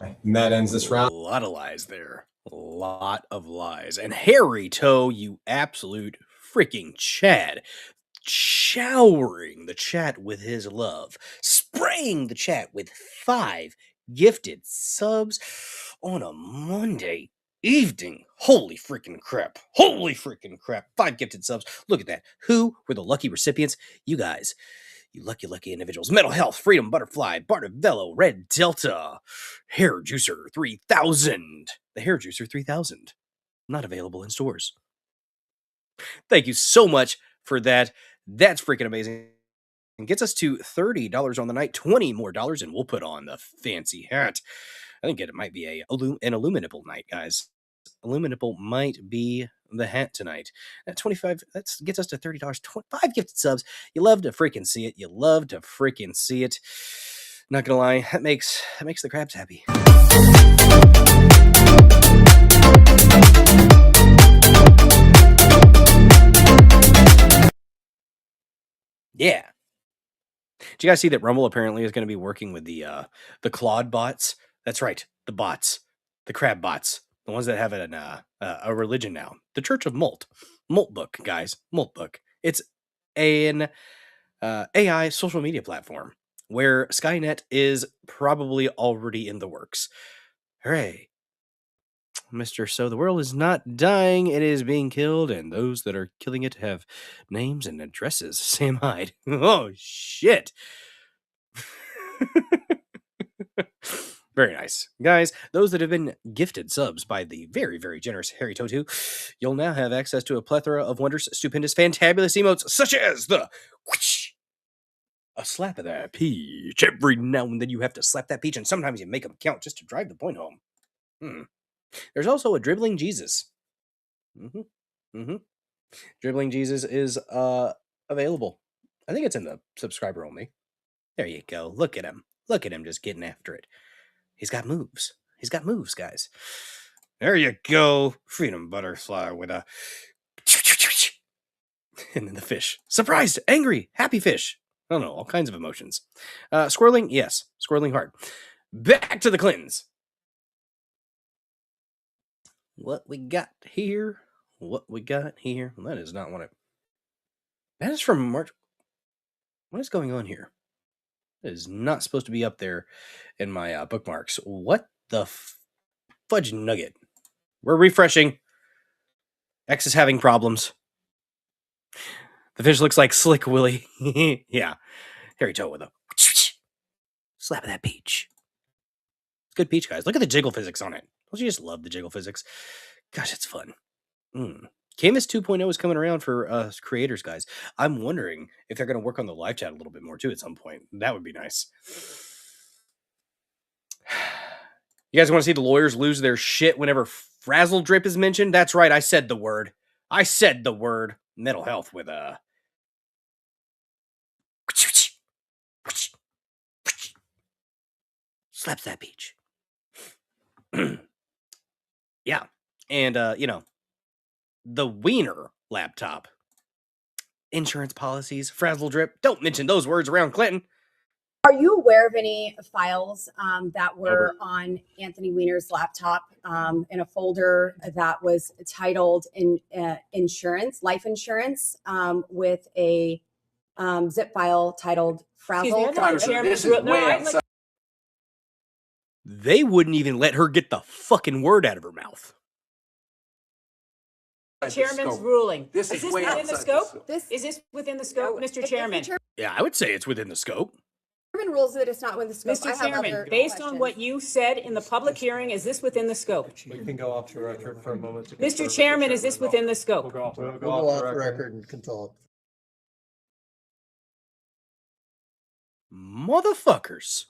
And that ends this round. A lot of lies there. A lot of lies. And Harry Toe, you absolute freaking Chad, showering the chat with his love, spraying the chat with 5 gifted subs on a Monday evening. Holy freaking crap. Holy freaking crap. 5 gifted subs. Look at that. Who were the lucky recipients? You guys. You lucky individuals. Mental Health, Freedom, Butterfly, Bartavello, Red Delta, Hair Juicer 3000. The Hair Juicer 3000. Not available in stores. Thank you so much for that. That's freaking amazing. And gets us to $30 on the night, $20 more, and we'll put on the fancy hat. I think it might be an illuminable night, guys. Illuminable might be the hat tonight. At 25, that gets us to $30. 5 gifted subs. You love to freaking see it. You love to freaking see it. Not gonna lie, that makes the crabs happy. Yeah. Did you guys see that Rumble apparently is going to be working with the Claude bots? That's right, the bots, the crab bots, the ones that have a religion now, the Church of Molt Book, guys, Molt Book. It's an AI social media platform where Skynet is probably already in the works. Hooray. Mr. So the world is not dying, it is being killed, and those that are killing it have names and addresses. Sam Hyde. Oh, shit. Very nice. Guys, those that have been gifted subs by the very, very generous Harry Totu, you'll now have access to a plethora of wondrous, stupendous, fantabulous emotes, such as the whoosh, a slap of that peach. Every now and then you have to slap that peach, and sometimes you make them count just to drive the point home. There's also a dribbling Jesus. Dribbling Jesus is available. I think it's in the subscriber only. There you go. Look at him. Look at him just getting after it. He's got moves. He's got moves, guys. There you go. Freedom butterfly with a... And then the fish. Surprised, angry, happy fish. I don't know, all kinds of emotions. Squirreling, yes. Squirreling hard. Back to the Clintons. What we got here? What we got here? Well, that is not what that is from March. What is going on here? It is not supposed to be up there in my bookmarks. What the fudge nugget? We're refreshing. X is having problems. The fish looks like Slick Willy. Yeah. Harry Toe with a slap of that peach. It's good peach, guys. Look at the jiggle physics on it. Don't you just love the jiggle physics? Gosh, it's fun. Canvas 2.0 is coming around for creators, guys. I'm wondering if they're going to work on the live chat a little bit more, too, at some point. That would be nice. You guys want to see the lawyers lose their shit whenever frazzle drip is mentioned? That's right, I said the word. I said the word. Mental health with a... slaps that peach. Yeah. And, the Wiener laptop. Insurance policies, frazzle drip. Don't mention those words around Clinton. Are you aware of any files that were on Anthony Weiner's laptop in a folder that was titled insurance, life insurance, with a zip file titled frazzle? They wouldn't even let her get the fucking word out of her mouth. Chairman's ruling. Is this within the scope? Is this within the scope, Mr. Chairman? Yeah, I would say it's within the scope. Chairman rules that it's not within the scope. Mr. Chairman, based on what you said in the public hearing, is this within the scope? We can go off the record for a moment. Mr. Chairman, is this within the scope? We'll go off the record and consult. Motherfuckers.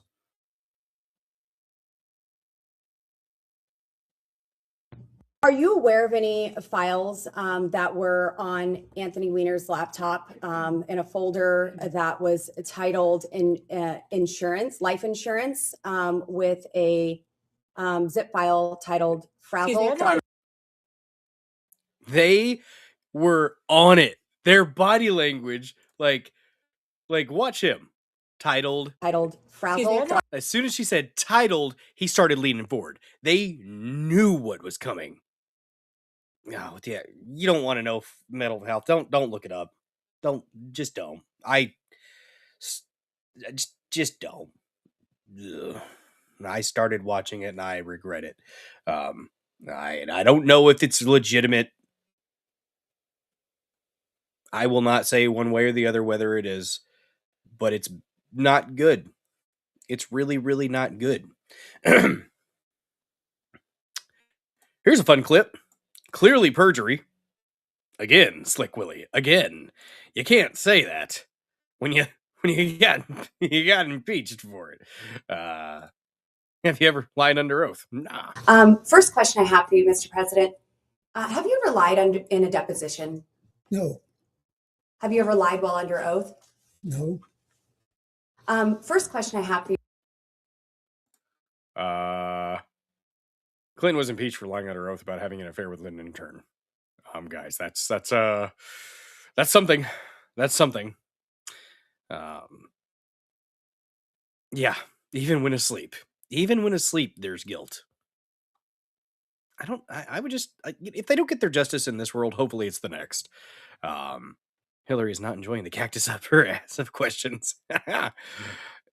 Are you aware of any files that were on Anthony Weiner's laptop in a folder that was titled insurance, life insurance, with a zip file titled frazzle? They were on it. Their body language, like watch him. Titled frazzle. As soon as she said titled, he started leaning forward. They knew what was coming. Oh, yeah, you don't want to know mental health. Don't look it up. Don't. I just don't. Ugh. I started watching it and I regret it. I don't know if it's legitimate. I will not say one way or the other whether it is, but it's not good. It's really, really not good. Here's a fun clip. Clearly perjury. Again, Slick Willy. Again. You can't say that when you got impeached for it. Have you ever lied under oath? Nah. First question I have for you, Mr. President. Have you ever lied in a deposition? No. Have you ever lied while under oath? No. First question I have for you. Clinton was impeached for lying under oath about having an affair with an intern. Guys, that's something. That's something. Yeah, even when asleep, there's guilt. I would just, if they don't get their justice in this world, hopefully it's the next. Hillary is not enjoying the cactus up her ass of questions.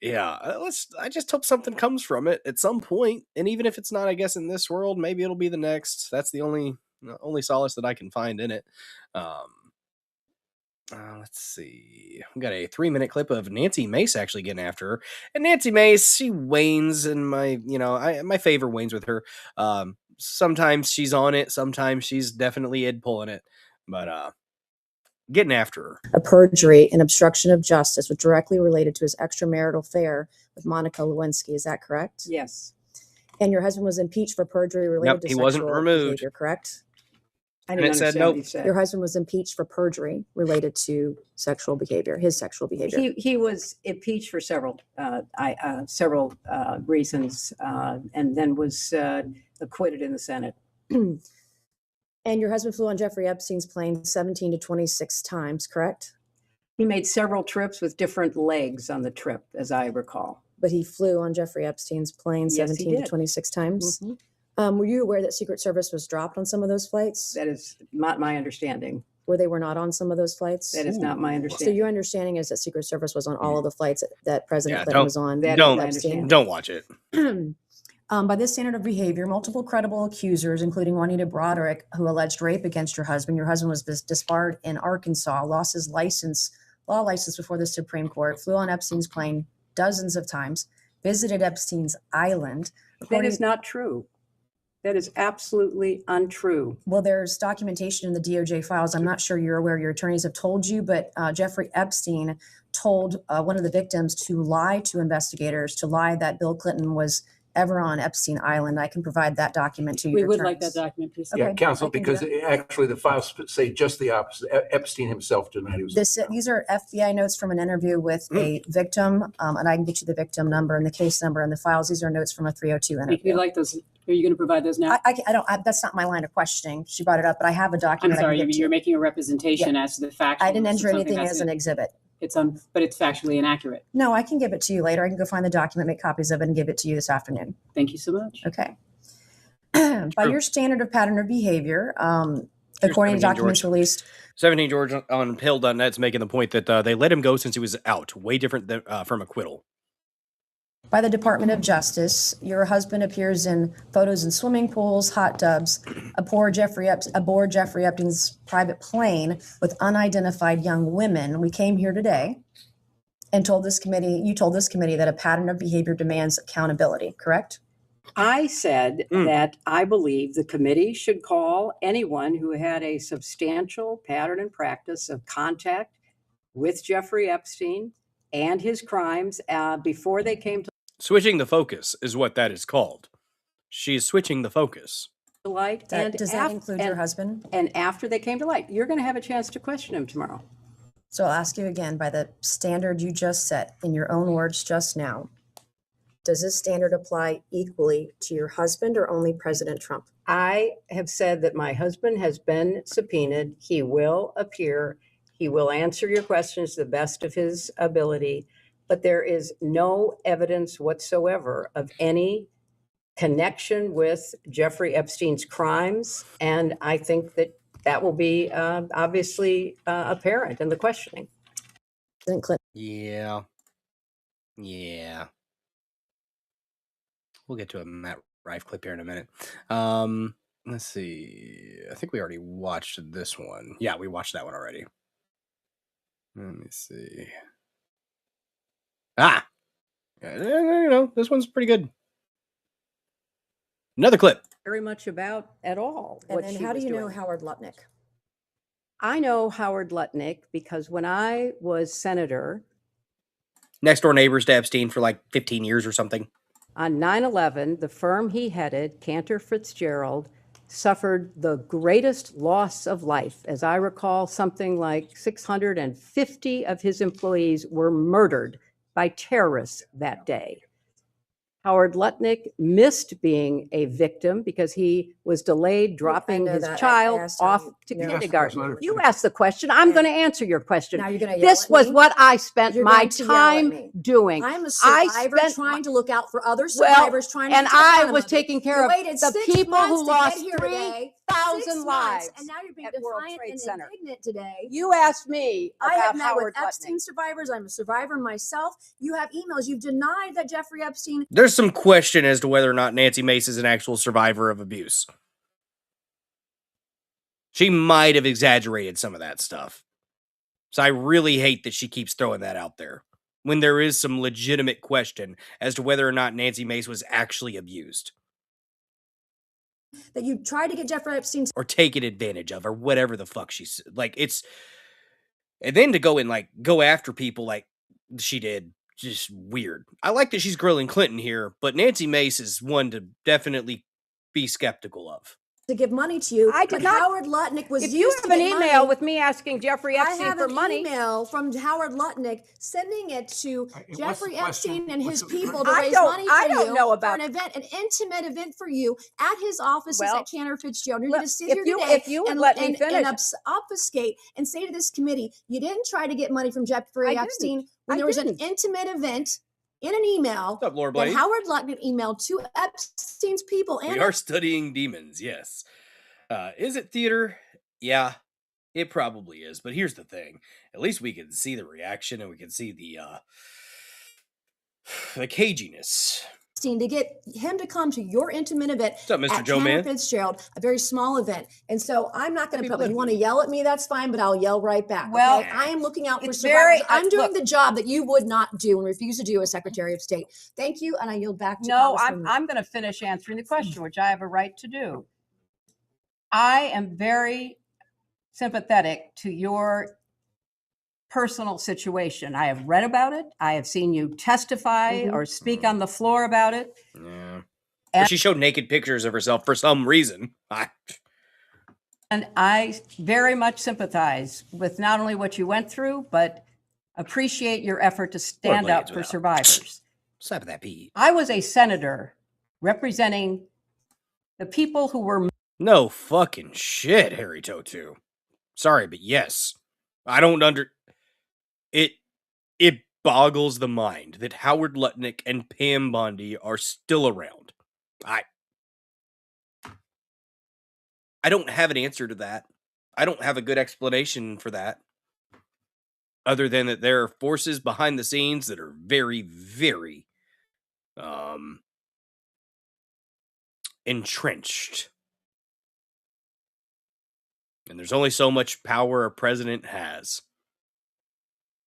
Yeah, I just hope something comes from it at some point, and even if it's not, I guess in this world, maybe it'll be the next. That's the only solace that I can find in it. Let's see. We got a 3-minute clip of Nancy Mace actually getting after her, and Nancy Mace, she wanes, and my favor wanes with her. Sometimes she's on it, sometimes she's definitely pulling it, but getting after her. A perjury and obstruction of justice was directly related to his extramarital affair with Monica Lewinsky. Is that correct? Yes. And your husband was impeached for perjury related to he sexual wasn't removed. behavior, correct? I And didn't it said understand nope. what you said. Your husband was impeached for perjury related to sexual behavior, his sexual behavior. He was impeached for several reasons, and then was acquitted in the Senate. And your husband flew on Jeffrey Epstein's plane 17 to 26 times, correct? He made several trips with different legs on the trip, as I recall. But he flew on Jeffrey Epstein's plane Yes, he 17 to did. 26 times. Mhm. Were you aware that Secret Service was dropped on some of those flights? That is not my understanding. Where they were not on some of those flights? That is not my So understanding. your understanding is that Secret Service was on all of the flights that President Yeah, Clinton don't- was on? That is Don't my Epstein? understanding. don't watch it. By this standard of behavior, multiple credible accusers, including Juanita Broderick, who alleged rape against your husband was disbarred in Arkansas, lost his law license before the Supreme Court, flew on Epstein's plane dozens of times, visited Epstein's island. That is not true. That is absolutely untrue. Well, there's documentation in the DOJ files. I'm not sure you're aware, your attorneys have told you, but Jeffrey Epstein told one of the victims to lie to investigators, to lie that Bill Clinton was ever on Epstein Island. I can provide that document to you. We would like that document, please. Okay, Yeah, counsel, I can do because actually the files say just the opposite. Epstein himself denied he was. These are FBI notes from an interview with a victim, and I can get you the victim number and the case number and the files. These are notes from a 302 If interview. you'd like those, are you going to provide those now? I don't. That's not my line of questioning. She brought it up, but I have a I'm document. I can sorry, give to you're you. making a representation as to the facts. I didn't enter anything as an exhibit. But it's factually inaccurate. No, I can give it to you later. I can go find the document, make copies of it, and give it to you this afternoon. Thank you so much. Okay. By your standard of pattern of behavior, according to 17 documents George. released, 17 George on Pill.net's making the point that they let him go since he was out. Way different than, from acquittal. by the Department of Justice, your husband appears in photos in swimming pools, hot tubs, aboard Jeffrey Epstein's private plane with unidentified young women. We came here today and told this committee that a pattern of behavior demands accountability, correct? I said that I believe the committee should call anyone who had a substantial pattern and practice of contact with Jeffrey Epstein and his crimes before they came to Switching the focus is what that is called. She is switching the focus. light. Does that include your husband? And after they came to light, you're going to have a chance to question him tomorrow. So I'll ask you again, by the standard you just set in your own words just now, does this standard apply equally to your husband or only President Trump? I have said that my husband has been subpoenaed. He will appear. He will answer your questions to the best of his ability, but there is no evidence whatsoever of any connection with Jeffrey Epstein's crimes. And I think that that will be obviously apparent in the questioning. Yeah. We'll get to a Matt Rife clip here in a minute. Let's see. I think we already watched this one. Yeah, we watched that one already. Let me see. This one's pretty good. Another clip. Very much about at all. And then how do you know Howard Lutnick? I know Howard Lutnick because when I was senator, Next door neighbors to Epstein for like 15 years or something. on 9/11, the firm he headed, Cantor Fitzgerald, suffered the greatest loss of life. As I recall, something like 650 of his employees were murdered by terrorists that day. Howard Lutnick missed being a victim because he was delayed dropping know his that. I child asked off him, to you know. kindergarten. You asked the question. I'm going to answer your question. Now you're going to yell This at was me? what I spent You're my going to yell at time me. doing. I'm a I survivor spent trying to look out for other Well, survivors, trying to and get to the I bottom was of it. taking care You of waited the 6 people months who to get lost here today. 3,000 6 months, lives and now you're being at World defiant Trade and Center. indignant today. You asked me I have about met Howard with Epstein Lutnick. survivors. I'm a survivor myself. You have emails. You've denied that Jeffrey Epstein. There's some question as to whether or not Nancy Mace is an actual survivor of abuse. She might have exaggerated some of that stuff. So I really hate that she keeps throwing that out there when there is some legitimate question as to whether or not Nancy Mace was actually abused That you tried to get Jeffrey Epstein. or taken advantage of or whatever the fuck she's like. It's, and then to go and like go after people like she did, just weird. I like that she's grilling Clinton here, but Nancy Mace is one to definitely be skeptical of. To give money to you. I did but not. Howard Lutnick was If used you to have an get email money. with me asking Jeffrey I Epstein have for an money, email from Howard Lutnick sending it to Jeffrey Epstein and his people to I raise don't- money for I don't you know for about- an event, an intimate event for you at his offices Well, at Cantor Fitzgerald. You're well, going to sit if here you- today if you would and, let me and, finish. and obfuscate and say to this committee, you didn't try to get money from Jeffrey I Epstein didn't. when I there was didn't. an intimate event in an email What's up, Laura that Blade? Howard Lutnick emailed to Epstein's people. And We are studying demons, yes. Is it theater? Yeah, it probably is. But here's the thing. At least we can see the reaction and we can see the caginess. To get him to come to your intimate event What's up, Mr. at Joe Cantor Man? Fitzgerald, a very small event. And so I'm not going to People put, you live want to yell at me, that's fine, but I'll yell right back. Well, okay? I am looking out for it's survivors. very- I'm doing look- the job that you would not do and refuse to do as Secretary of State. Thank you, and I yield back to No, Congresswoman. I'm going to finish answering the question, which I have a right to do. I am very sympathetic to your personal situation. I have read about it. I have seen you testify or speak on the floor about it. Yeah. And- But she showed naked pictures of herself for some reason. And I very much sympathize with not only what you went through, but appreciate your effort to stand up Blades for without- survivors. Slap that pee. I was a senator representing the people who were No fucking shit, Harry Totu. Sorry, but yes. I don't it boggles the mind that Howard Lutnick and Pam Bondi are still around. I don't have an answer to that. I don't have a good explanation for that. Other than that there are forces behind the scenes that are very, very entrenched. And there's only so much power a president has.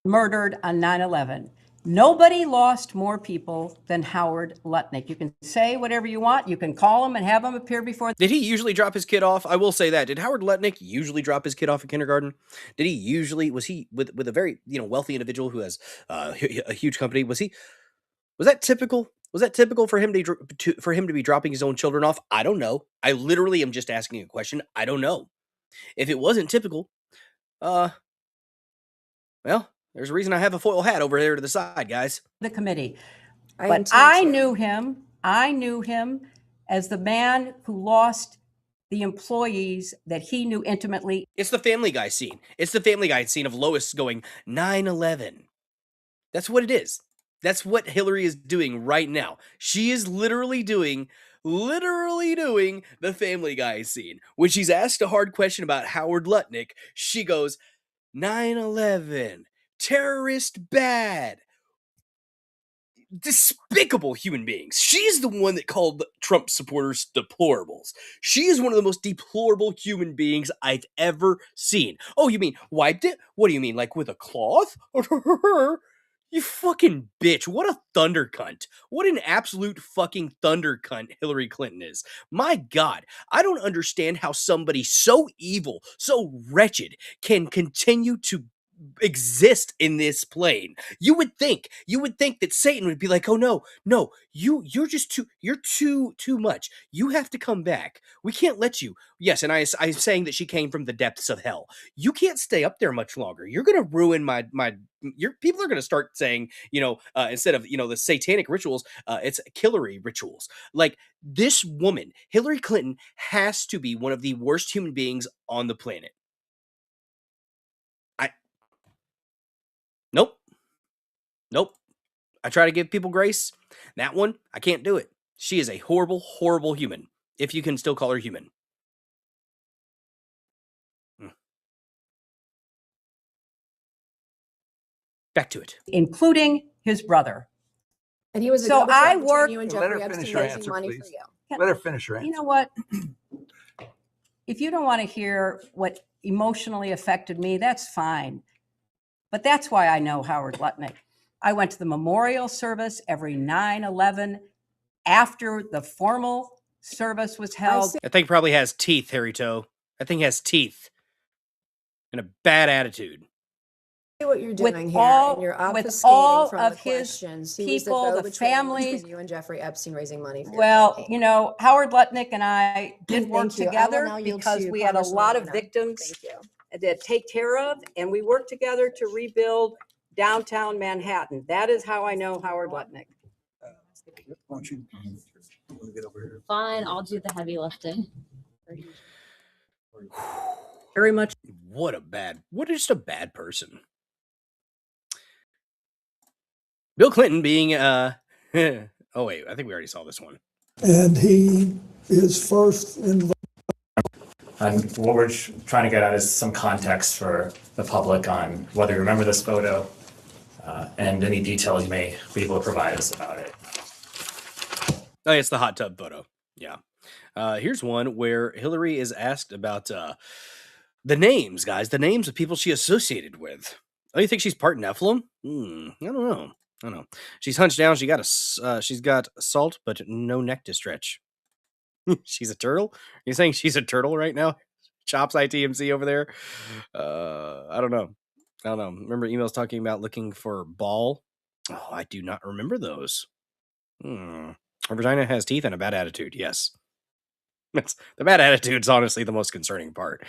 murdered on 9/11. Nobody lost more people than Howard Lutnick. You can say whatever you want. You can call him and have him appear before. Did he usually drop his kid off? I will say that. Did Howard Lutnick usually drop his kid off at kindergarten? Did he usually, was he with a very, wealthy individual who has a huge company? Was that typical? Was that typical for him to be dropping his own children off? I don't know. I literally am just asking a question. I don't know. If it wasn't typical, well, there's a reason I have a foil hat over there to the side, guys. The committee. But I knew him as the man who lost the employees that he knew intimately. It's the Family Guy scene. It's the Family Guy scene of Lois going 9/11. That's what it is. That's what Hillary is doing right now. She is literally doing the Family Guy scene. When she's asked a hard question about Howard Lutnick, she goes, 9/11, terrorist bad, despicable human beings. She's the one that called Trump supporters deplorables. She is one of the most deplorable human beings I've ever seen. Oh, you mean wiped it? What do you mean, like with a cloth? You fucking bitch. What a thunder cunt. What an absolute fucking thunder cunt Hillary Clinton is. My God, I don't understand how somebody so evil, so wretched can continue to exist in this plane. You would think that Satan would be like, "Oh no, you're just too much. You have to come back. We can't let you." Yes, and I'm saying that she came from the depths of hell. You can't stay up there much longer. You're gonna ruin my your people are gonna start saying, instead of the satanic rituals, it's killery rituals. Like, this woman, Hillary Clinton, has to be one of the worst human beings on the planet. Nope. I try to give people grace. That one, I can't do it. She is a horrible, horrible human, if you can still call her human. Back to it. Including his brother. And he was a So go-between I between work. you and Let Jeffrey her Epstein finish her raising answer, money please. for you. Let her finish her answer. You know what? If you don't want to hear what emotionally affected me, that's fine. But that's why I know Howard Lutnick. I went to the memorial service every 9/11 after the formal service was held. That thing probably has teeth, Harry Toe. That thing has teeth. And a bad attitude. What you're doing With here, all- and you're with obfuscating all from of the his questions. He people, was the go-between families. between you and Jeffrey Epstein raising money for your Well, campaign. Howard Lutnick and I did work Thank you. I will together now yield because to we had a Congresswoman lot of Luna. victims Thank you. to take care of, and we worked together to rebuild downtown Manhattan. That is how I know Howard Lutnick. Why don't you get over here? Fine, I'll do the heavy lifting. Very much. What just a bad person. Bill Clinton being oh wait, I think we already saw this one. And he is first in. And what we're trying to get at is some context for the public on whether you remember this photo and any details you may be able to provide us about it. Oh, it's the hot tub photo. Yeah. Here's one where Hillary is asked about the names, guys, the names of people she associated with. Oh, you think she's part Nephilim? I don't know. She's hunched down. She's got salt, but no neck to stretch. She's a turtle? Are you saying she's a turtle right now? Chops ITMC over there? I don't know. Remember emails talking about looking for ball? Oh, I do not remember those. Her vagina has teeth and a bad attitude. Yes. The bad attitude's honestly the most concerning part.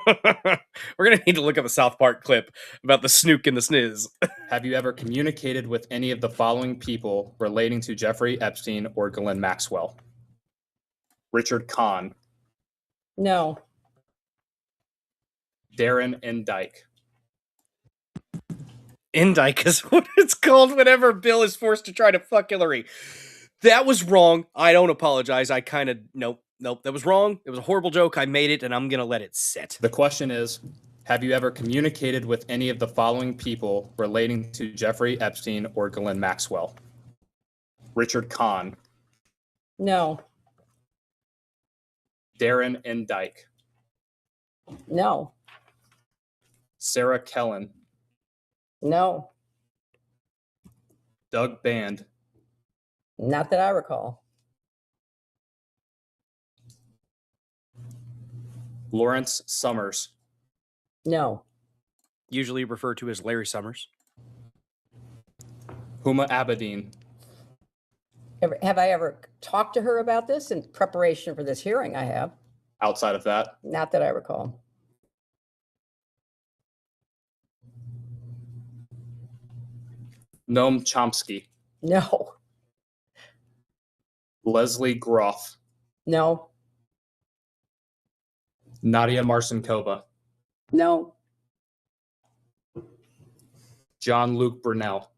We're going to need to look up a South Park clip about the snook and the sniz. Have you ever communicated with any of the following people relating to Jeffrey Epstein or Ghislaine Maxwell? Richard Kahn, No. Darren N. Dyke. Indike is what it's called whenever Bill is forced to try to fuck Hillary. That was wrong. I don't apologize. I kind of, nope. That was wrong. It was a horrible joke. I made it, and I'm going to let it sit. The question is, have you ever communicated with any of the following people relating to Jeffrey Epstein or Ghislaine Maxwell? Richard Kahn, No. Darren N. Dyke, No. Sarah Kellen, No. Doug Band, Not that I recall. Lawrence Summers, No. Usually referred to as Larry Summers. Huma Abedin, Have I ever talked to her about this in preparation for this hearing? I have. outside of that, Not that I recall. Noam Chomsky, No. Leslie Groff, No. Nadia Marcinkova, No. John Luke Brunel,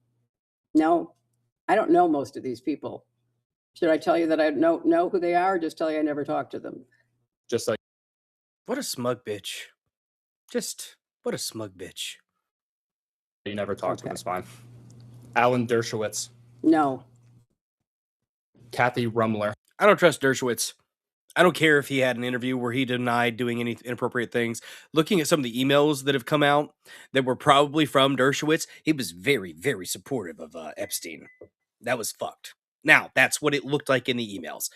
No. I don't know most of these people. Should I tell you that I know who they are, or just tell you I never talked to them? just like What a smug bitch. Just, what a smug bitch. you never talked to him, it's fine. Alan Dershowitz, No. Kathy Rumler, I don't trust Dershowitz. I don't care if he had an interview where he denied doing any inappropriate things. Looking at some of the emails that have come out that were probably from Dershowitz, he was very, very supportive of Epstein. That was fucked. Now, that's what it looked like in the emails.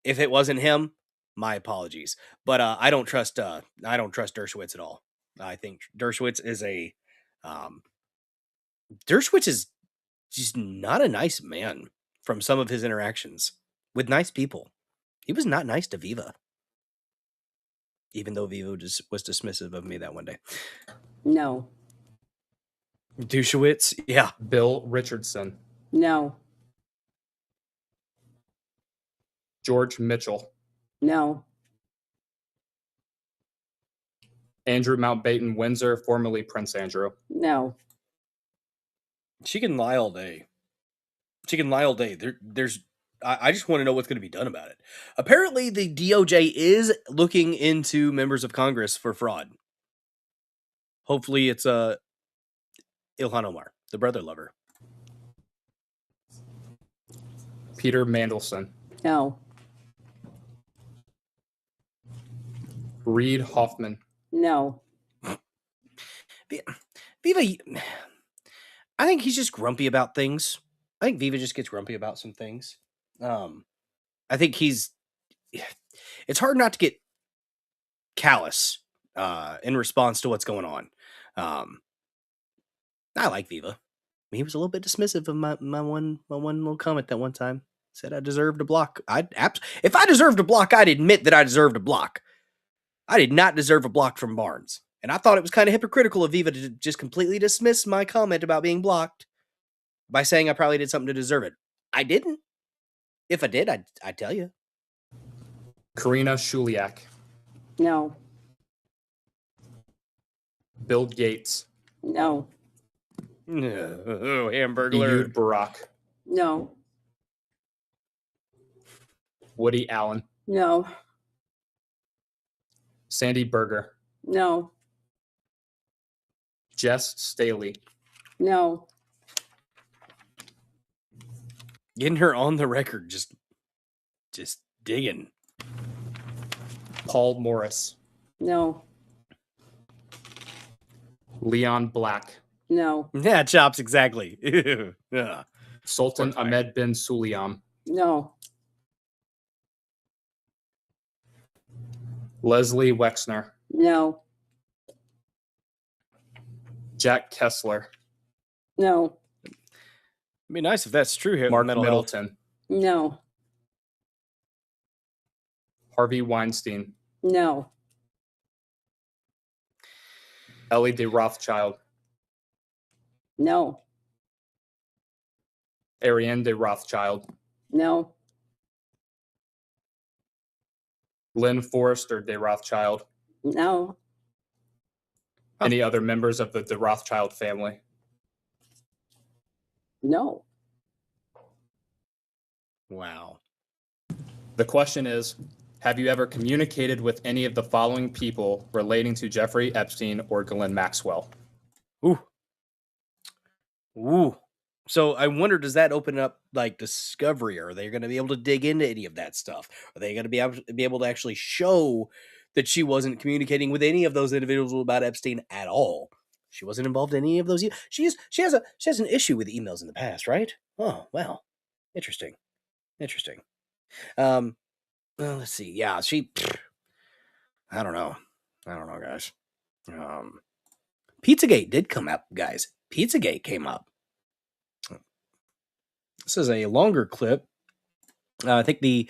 If it wasn't him, my apologies. But I don't trust Dershowitz at all. I think Dershowitz is just not a nice man from some of his interactions with nice people. He was not nice to Viva, even though Viva just was dismissive of me that one day. No. Dershowitz, yeah. Bill Richardson. No. George Mitchell. No. Andrew Mountbatten Windsor, formerly Prince Andrew. No. She can lie all day. She can lie all day. I just want to know what's going to be done about it. Apparently, the DOJ is looking into members of Congress for fraud. Hopefully, it's Ilhan Omar, the brother lover. Peter Mandelson. No. Reed Hoffman. No. Viva, I think he's just grumpy about things. I think Viva just gets grumpy about some things. I think it's hard not to get callous in response to what's going on. I like Viva. He was a little bit dismissive of my one little comment that one time. Said I deserved a block. If I deserved a block, I'd admit that I deserved a block. I did not deserve a block from Barnes. And I thought it was kind of hypocritical of Viva to just completely dismiss my comment about being blocked by saying I probably did something to deserve it. I didn't. If I did, I'd tell you. Karina Shuliak. No. Bill Gates. No. Oh, Hamburglar. Ehud Barak. No. Woody Allen. No. Sandy Berger. No. Jess Staley. No. Getting her on the record, just digging. Paul Morris. No. Leon Black. No. Yeah, Chops, exactly. Yeah. Sultan Ahmed bin Sulayam. No. Leslie Wexner. No. Jack Kessler. No. It'd be nice if that's true here. Mark Mental health. Middleton. No. Harvey Weinstein. No. Ellie de Rothschild. No. Ariane de Rothschild. No. Lynn Forrester de Rothschild. No. Any other members of the de Rothschild family? No. Wow. The question is, have you ever communicated with any of the following people relating to Jeffrey Epstein or Ghislaine Maxwell? Ooh. Ooh. So I wonder, does that open up like discovery? Are they going to be able to dig into any of that stuff? Are they going to be able to actually show that she wasn't communicating with any of those individuals about Epstein at all? She wasn't involved in any of those. She has an issue with emails in the past, right? Oh, well, interesting. Well, let's see. Yeah, I don't know, guys. Pizzagate did come up, guys. Pizzagate came up. This is a longer clip. I think the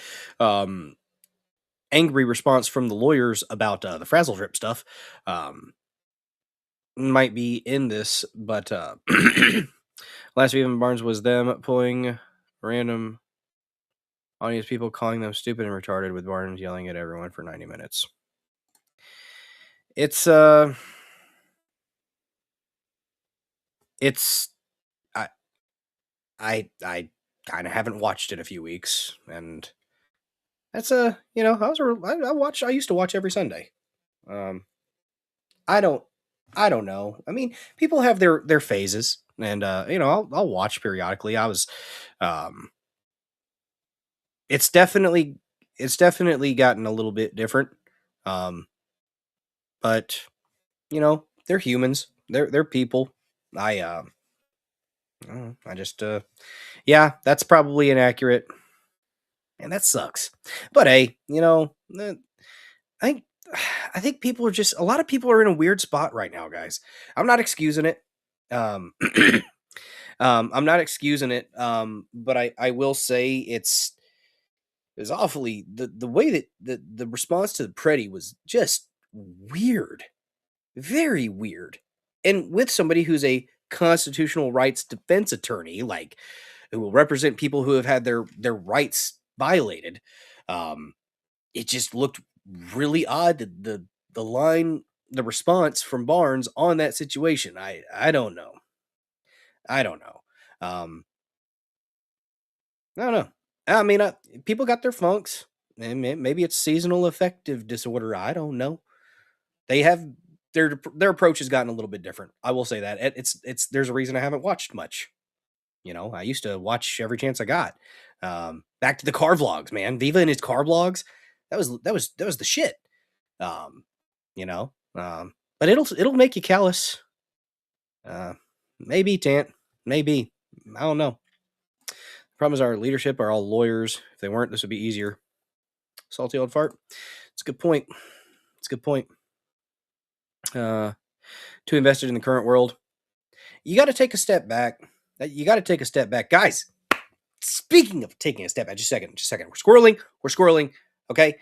angry response from the lawyers about the Frazzle Drip stuff might be in this, but last week in Barnes was them pulling random audience people, calling them stupid and retarded, with Barnes yelling at everyone for 90 minutes. It's I kind of haven't watched it a few weeks, and that's I used to watch every Sunday. I don't know. I mean, people have their phases, and I'll watch periodically. It's definitely gotten a little bit different. But they're humans. They're people. Yeah, that's probably inaccurate, and that sucks. But hey, I think I think people are just a lot of people are in a weird spot right now, guys. I'm not excusing it. Um, I'm not excusing it. But I will say it's awfully the way that the response to the Preddy was just weird, very weird, and with somebody who's a constitutional rights defense attorney, like who will represent people who have had their rights violated. Um, it just looked really odd that the response from Barnes on that situation. I don't know. I don't know. Um, I don't know. I mean, people got their funks, and maybe it's seasonal affective disorder. I don't know. They have their approach has gotten a little bit different. I will say that it's there's a reason I haven't watched much. You know, I used to watch every chance I got. Back to the car vlogs, man. Viva and his car vlogs. That was the shit. Um, you know, but it'll make you callous. Maybe Tant, maybe I don't know. Problem is our leadership are all lawyers. If they weren't, this would be easier. Salty old fart. It's a good point. It's a good point. Too invested in the current world. You got to take a step back. You got to take a step back, guys. Speaking of taking a step back, just a second. We're squirreling. Okay.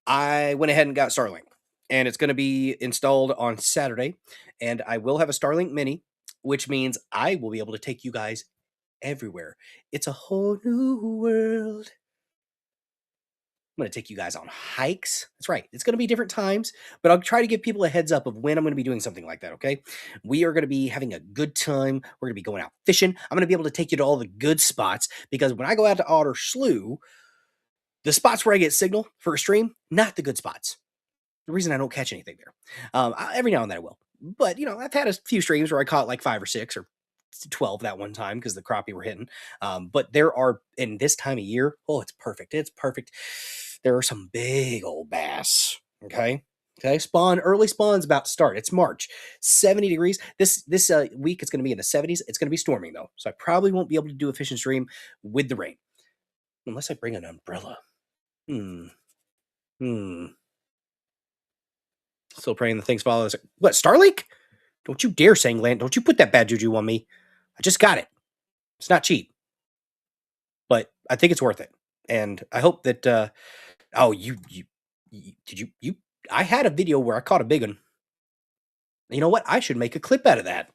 I went ahead and got Starlink, and it's going to be installed on Saturday, and I will have a Starlink Mini, which means I will be able to take you guys everywhere. It's a whole new world. I'm going to take you guys on hikes. That's right. It's going to be different times, but I'll try to give people a heads up of when I'm going to be doing something like that, okay? We are going to be having a good time. We're going to be going out fishing. I'm going to be able to take you to all the good spots, because when I go out to Otter Slough, the spots where I get signal for a stream, not the good spots. The reason I don't catch anything there. Every now and then I will. But, you know, I've had a few streams where I caught like 5 or 6 or 12 that one time because the crappie were hitting. But there are, in this time of year, oh, it's perfect. It's perfect. There are some big old bass. Okay. Early spawn's about to start. It's March, 70 degrees. This week it's going to be in the 70s. It's going to be storming though, so I probably won't be able to do a fishing stream with the rain unless I bring an umbrella. Still praying the things follow us. What, Starlink? Don't you dare saying land. Don't you put that bad juju on me. I just got it. It's not cheap, but I think it's worth it. And I hope that, I had a video where I caught a big one. You know what? I should make a clip out of that.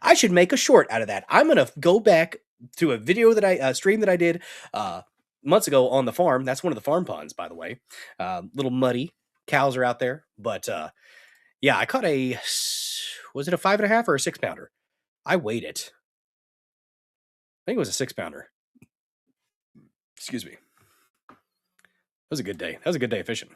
I should make a short out of that. I'm going to go back to a video that I stream that I did months ago on the farm. That's one of the farm ponds, by the way. Little muddy. Cows are out there, but yeah, I caught was it a 5.5 or a 6 pounder? I weighed it. I think it was a 6 pounder. Excuse me. That was a good day. That was a good day of fishing.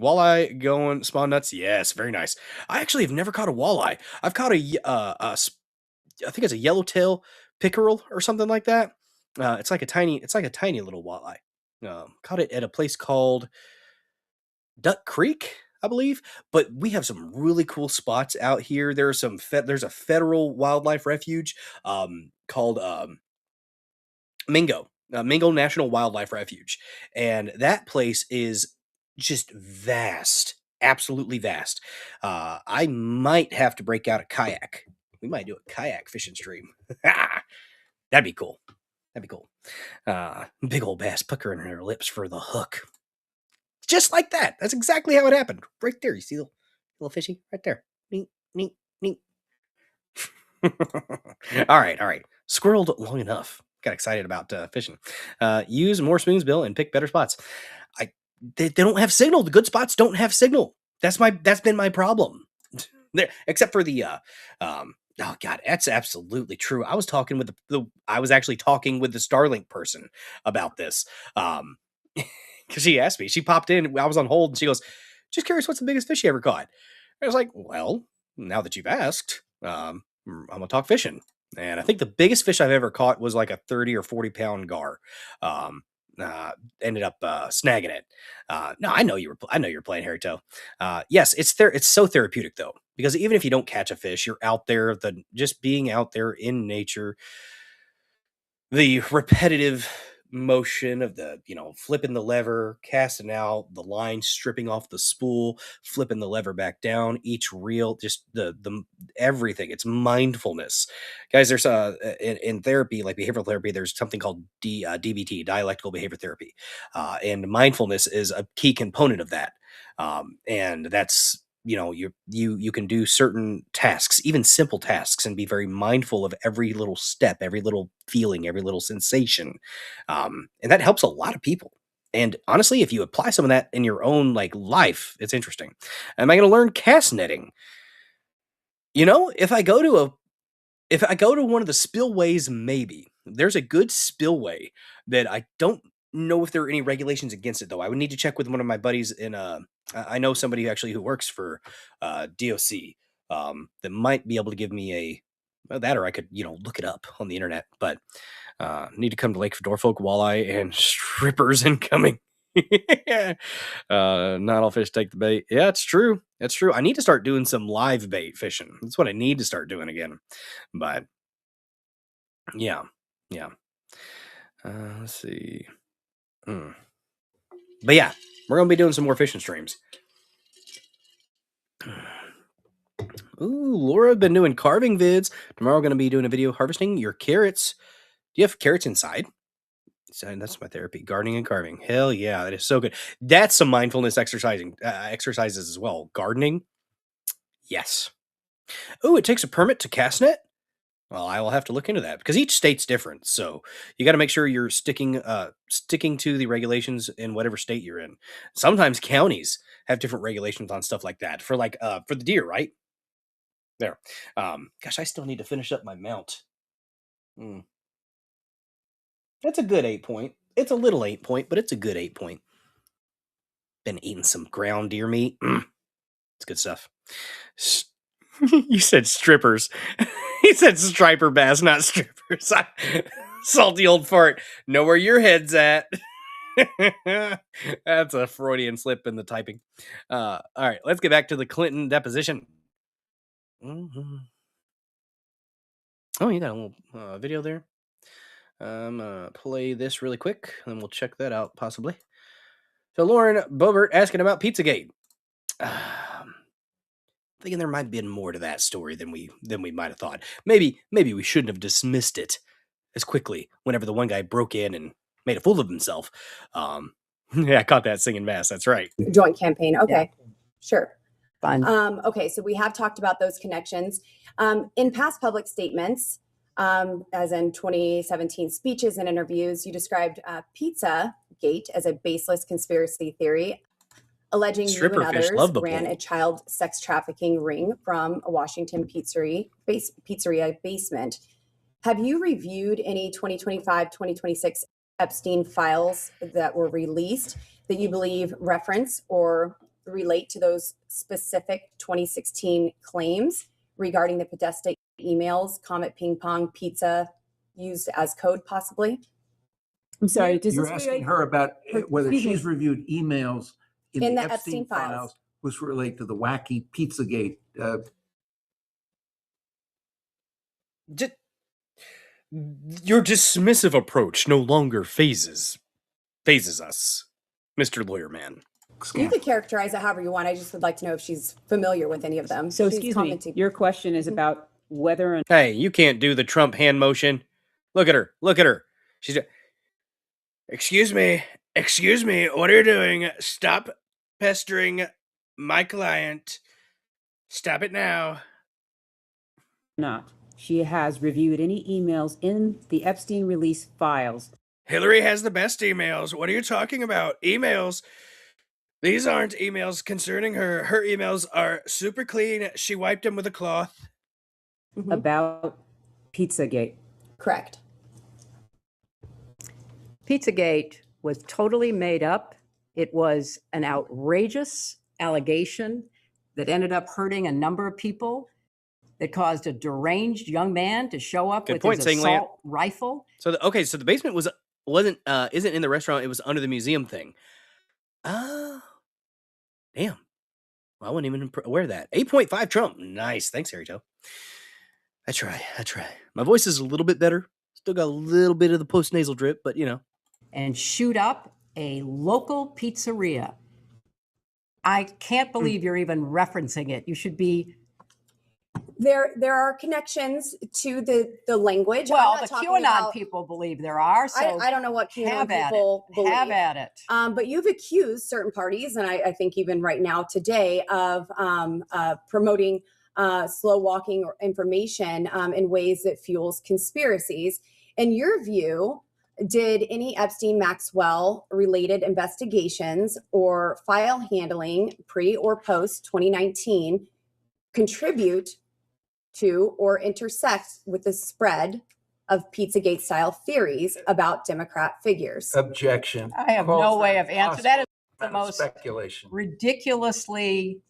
Walleye going spawn nuts. Yes, very nice. I actually have never caught a walleye. I've caught I think it's a yellowtail pickerel or something like that. It's like a tiny little walleye. Caught it at a place called Duck Creek, I believe, but we have some really cool spots out here. There's a federal wildlife refuge called Mingo National Wildlife Refuge, and that place is just vast, absolutely vast. I might have to break out a kayak. We might do a kayak fishing stream. That'd be cool. Big old bass puckering her lips for the hook. Just like that. That's exactly how it happened. Right there. You see the little fishy right there. Neat. All right. Squirreled long enough. Got excited about fishing. Use more spoons, Bill, and pick better spots. They don't have signal. The good spots don't have signal. That's been my problem. There, except for the oh god, that's absolutely true. I was talking with I was actually talking with the Starlink person about this. Because she asked me, she popped in, I was on hold, and she goes, just curious, what's the biggest fish you ever caught? I was like, well, now that you've asked, I'm gonna talk fishing. And I think the biggest fish I've ever caught was like a 30 or 40 pound gar. Ended up snagging it. No, I know you're playing Harry Toe. Yes, it's so therapeutic though, because even if you don't catch a fish, you're out there, just being out there in nature, the repetitive motion of the, flipping the lever, casting out the line, stripping off the spool, flipping the lever back down, each reel, just the everything. It's mindfulness, guys. There's in therapy, like behavioral therapy, there's something called DBT, dialectical behavior therapy, and mindfulness is a key component of that. And that's, you can do certain tasks, even simple tasks, and be very mindful of every little step, every little feeling, every little sensation. And that helps a lot of people. And honestly, if you apply some of that in your own life, it's interesting. Am I going to learn cast netting? If I go to one of the spillways, maybe there's a good spillway that I don't know if there are any regulations against it, though. I would need to check with one of my buddies I know somebody actually who works for DOC that might be able to give me that, or I could, look it up on the internet, but need to come to Lake Norfolk, walleye and strippers incoming. Not all fish take the bait. Yeah, it's true. It's true. I need to start doing some live bait fishing. That's what I need to start doing again. But yeah. Let's see. But yeah, we're gonna be doing some more fishing streams. Ooh, Laura, been doing carving vids. Tomorrow, gonna be doing a video harvesting your carrots. Do you have carrots inside? So that's my therapy, gardening and carving. Hell yeah, that is so good. That's some mindfulness exercises as well. Gardening, yes. Oh, it takes a permit to cast net. Well, I will have to look into that because each state's different. So you got to make sure you're sticking to the regulations in whatever state you're in. Sometimes counties have different regulations on stuff like that for for the deer, right? There. Gosh, I still need to finish up my mount. That's a good 8 point. It's a little 8 point, but it's a good 8 point. Been eating some ground deer meat. It's good stuff. You said strippers. He said striper bass, not strippers. Salty old fart. Know where your head's at. That's a Freudian slip in the typing. All right, let's get back to the Clinton deposition. Oh, you got a little video there. I'm gonna play this really quick, and we'll check that out possibly. So Lauren Boebert asking about Pizzagate. Thinking there might have been more to that story than we might have thought. Maybe we shouldn't have dismissed it as quickly whenever the one guy broke in and made a fool of himself. Yeah, I caught that singing bass. That's right. Joint campaign. Okay, yeah. Sure. Fun. Okay, so we have talked about those connections. In past public statements, as in 2017 speeches and interviews, you described Pizzagate as a baseless conspiracy theory, alleging you and others ran a child sex trafficking ring from a Washington pizzeria basement. Have you reviewed any 2025-2026 Epstein files that were released that you believe reference or relate to those specific 2016 claims regarding the Podesta emails, Comet Ping Pong Pizza used as code possibly? I'm sorry, You're asking her about whether she's reviewed emails in the Epstein files, which relate to the wacky Pizzagate. Your dismissive approach no longer phases us, Mr. Lawyer Man. You could characterize it however you want. I just would like to know if she's familiar with any of them. So excuse me, your question is about whether or Hey, you can't do the Trump hand motion. Look at her. Look at her. She's excuse me, what are you doing? Stop pestering my client. Stop it now. not. She has reviewed any emails in the Epstein release files. Hillary has the best emails. What are you talking about? Emails? These aren't emails concerning her. Her emails are super clean. She wiped them with a cloth. About Pizzagate. Correct. Pizzagate was totally made up. It was an outrageous allegation that ended up hurting a number of people, that caused a deranged young man to show up with his assault rifle. So the basement isn't in the restaurant. It was under the museum thing. Oh, damn. I wasn't even aware of that. 8.5 Trump. Nice. Thanks, Harry Joe. I try. My voice is a little bit better. Still got a little bit of the post-nasal drip, but you know. and shoot up a local pizzeria. I can't believe you're even referencing it. You should be. There are connections to the language. Well, I'm not the talking QAnon about, people believe there are. So I don't know what QAnon have at people it. believe. Have at it. But you've accused certain parties, and I think even right now today, of promoting slow walking or information in ways that fuels conspiracies. In your view, did any Epstein-Maxwell related investigations or file handling pre or post 2019 contribute to or intersect with the spread of Pizzagate style theories about Democrat figures? Objection. I have no way of answering. That is the most speculation. ridiculously.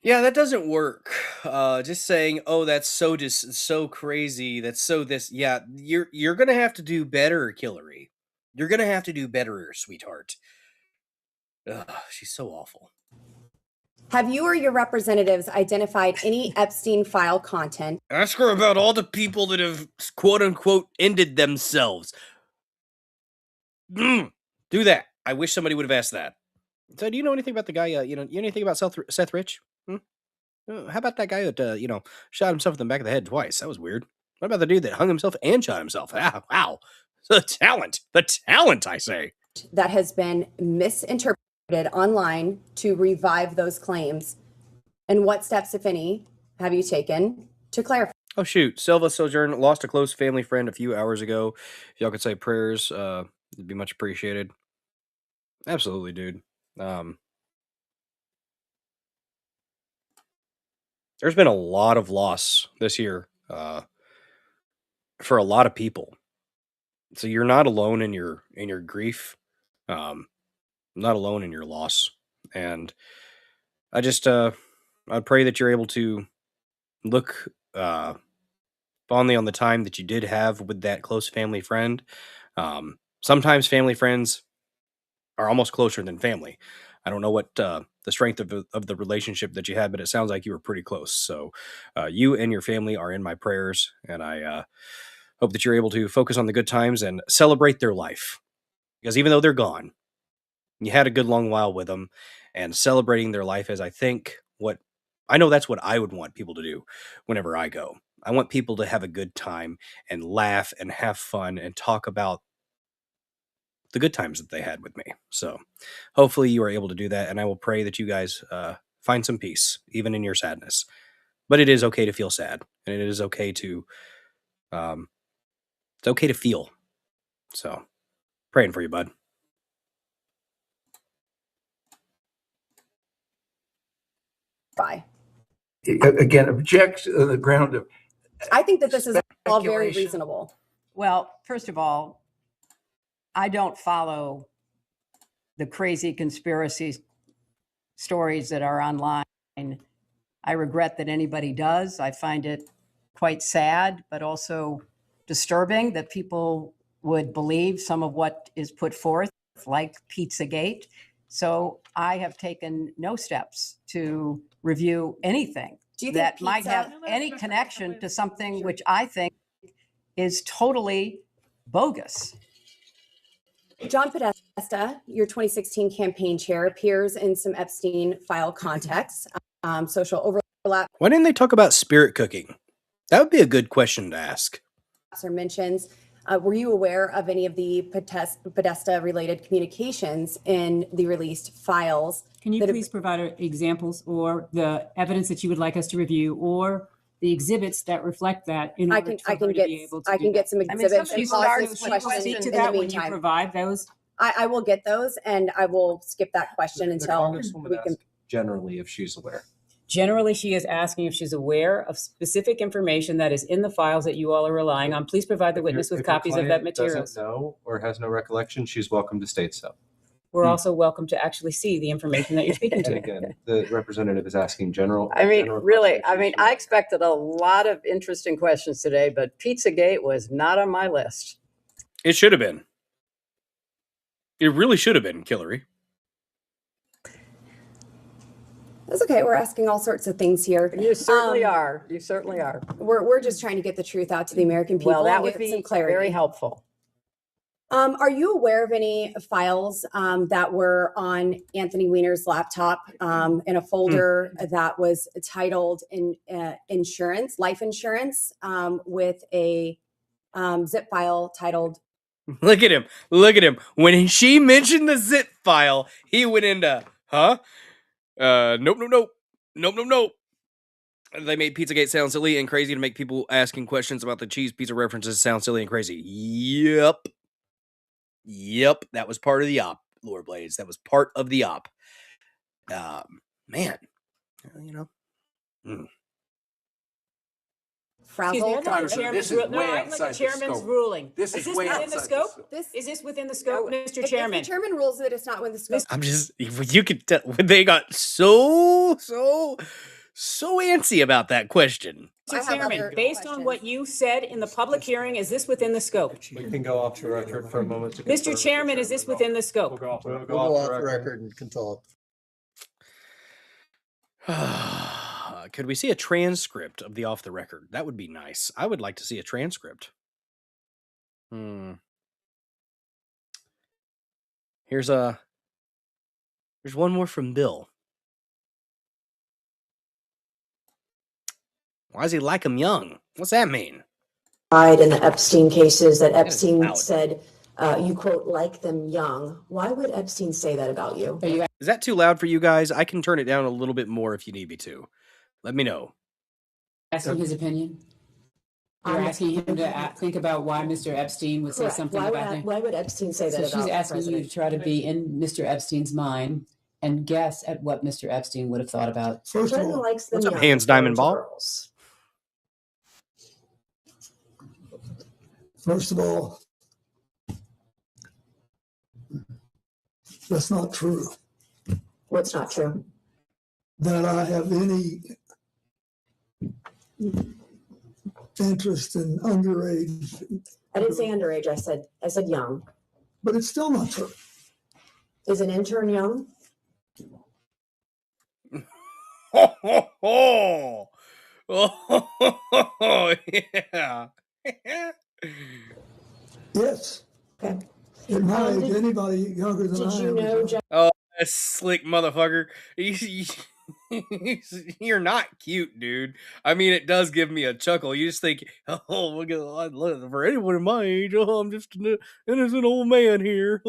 Yeah, that doesn't work. Just saying, "Oh, that's so crazy. That's so this." Yeah, you're gonna have to do better, Hillary. You're gonna have to do better, sweetheart. Ugh, she's so awful. Have you or your representatives identified any Epstein file content? Ask her about all the people that have quote unquote ended themselves. Do that. I wish somebody would have asked that. So, do you know anything about the guy? You know anything about Seth Rich? How about that guy that shot himself in the back of the head twice? That was weird. What about the dude that hung himself and shot himself? Ah, wow, the talent, I say. That has been misinterpreted online to revive those claims. And what steps, if any, have you taken to clarify? Oh shoot, Silva Sojourn lost a close family friend a few hours ago. If y'all could say prayers, it'd be much appreciated. Absolutely, dude. There's been a lot of loss this year for a lot of people. So you're not alone in your grief. Not alone in your loss. And I just I pray that you're able to look fondly on the time that you did have with that close family friend. Sometimes family friends are almost closer than family. I don't know what the strength of the relationship that you had, but it sounds like you were pretty close. So you and your family are in my prayers, and I hope that you're able to focus on the good times and celebrate their life. Because even though they're gone, you had a good long while with them, and celebrating their life is, I think, what I know that's what I would want people to do whenever I go. I want people to have a good time and laugh and have fun and talk about the good times that they had with me. So hopefully you are able to do that, and I will pray that you guys find some peace even in your sadness. But it is okay to feel sad, and it is okay to it's okay to feel. So praying for you, bud. Bye. Again, object on the ground of. I think that this is all very reasonable. Well, first of all, I don't follow the crazy conspiracy stories that are online. I regret that anybody does. I find it quite sad, but also disturbing that people would believe some of what is put forth, like Pizzagate. So I have taken no steps to review anything that might have any connection to something which I think is totally bogus. John Podesta, your 2016 campaign chair, appears in some Epstein file contexts, social overlap. Why didn't they talk about spirit cooking? That would be a good question to ask. Or mentions. Were you aware of any of the Podesta-related communications in the released files? Can you please provide examples or the evidence that you would like us to review, or the exhibits that reflect that? In order I can get some exhibits. Speak to that when you provide those. I will get those, and I will skip that question until we can. Generally, if she's aware. Generally, she is asking if she's aware of specific information that is in the files that you all are relying on. Please provide the witness with copies of that material. Doesn't know or has no recollection, she's welcome to state so. We're also welcome to actually see the information that you're speaking to. And again, the representative is asking general. I mean, really, I expected a lot of interesting questions today, but Pizzagate was not on my list. It should have been. It really should have been, Hillary. That's okay. We're asking all sorts of things here. You certainly are. You certainly are. We're just trying to get the truth out to the American people. Well, that and would get be some clarity. Very helpful. Are you aware of any files that were on Anthony Weiner's laptop in a folder that was titled insurance, life insurance, with a zip file titled? Look at him. Look at him. When she mentioned the zip file, he went into, huh? Nope, nope, nope. Nope, nope, nope. They made Pizzagate sound silly and crazy to make people asking questions about the cheese pizza references sound silly and crazy. Yep. Yep. That was part of the op, Lore Blades. That was part of the op. Man. You know. Frazzled. This is way outside the chairman's scope. ruling. This is way within the outside the scope? scope. Is this within the scope, Mr. If Chairman? the chairman rules that it's not within the scope. I'm just, you could tell, they got so antsy about that question. Mr. Chairman, based on what you said in the public hearing, is this within the scope? We can go off the record for a moment. To Mr. Chairman, is this within the scope? We'll Go off the record and can talk. Could we see a transcript of the off the record? That would be nice. I would like to see a transcript. Here's one more from Bill. Why does he like him young? What's that mean? In the Epstein cases that That is Epstein loud. said, you quote, like them young. Why would Epstein say that about you? Is that too loud for you guys? I can turn it down a little bit more if you need me to. Let me know. Asking his opinion? You're asking him to think about why Mr. Epstein would say Correct. something Why would, about him? why would Epstein say that So about she's the asking you president? to try to be in Mr. Epstein's mind and guess at what Mr. Epstein would have thought about. First of President all, likes them What's up, young, Hans referring Diamond to Ball? girls. first of all, that's not true. What's not true? That I have any interest in underage, I didn't say underage. I said young. but it's still not true. Is an intern young? Oh, yeah. Yes. Okay. At my age, anybody younger than I Did you am. know is- Oh, that slick motherfucker. You're not cute, dude. I mean, it does give me a chuckle. You just think, oh, look, for anyone my age, oh, I'm just an innocent old man here.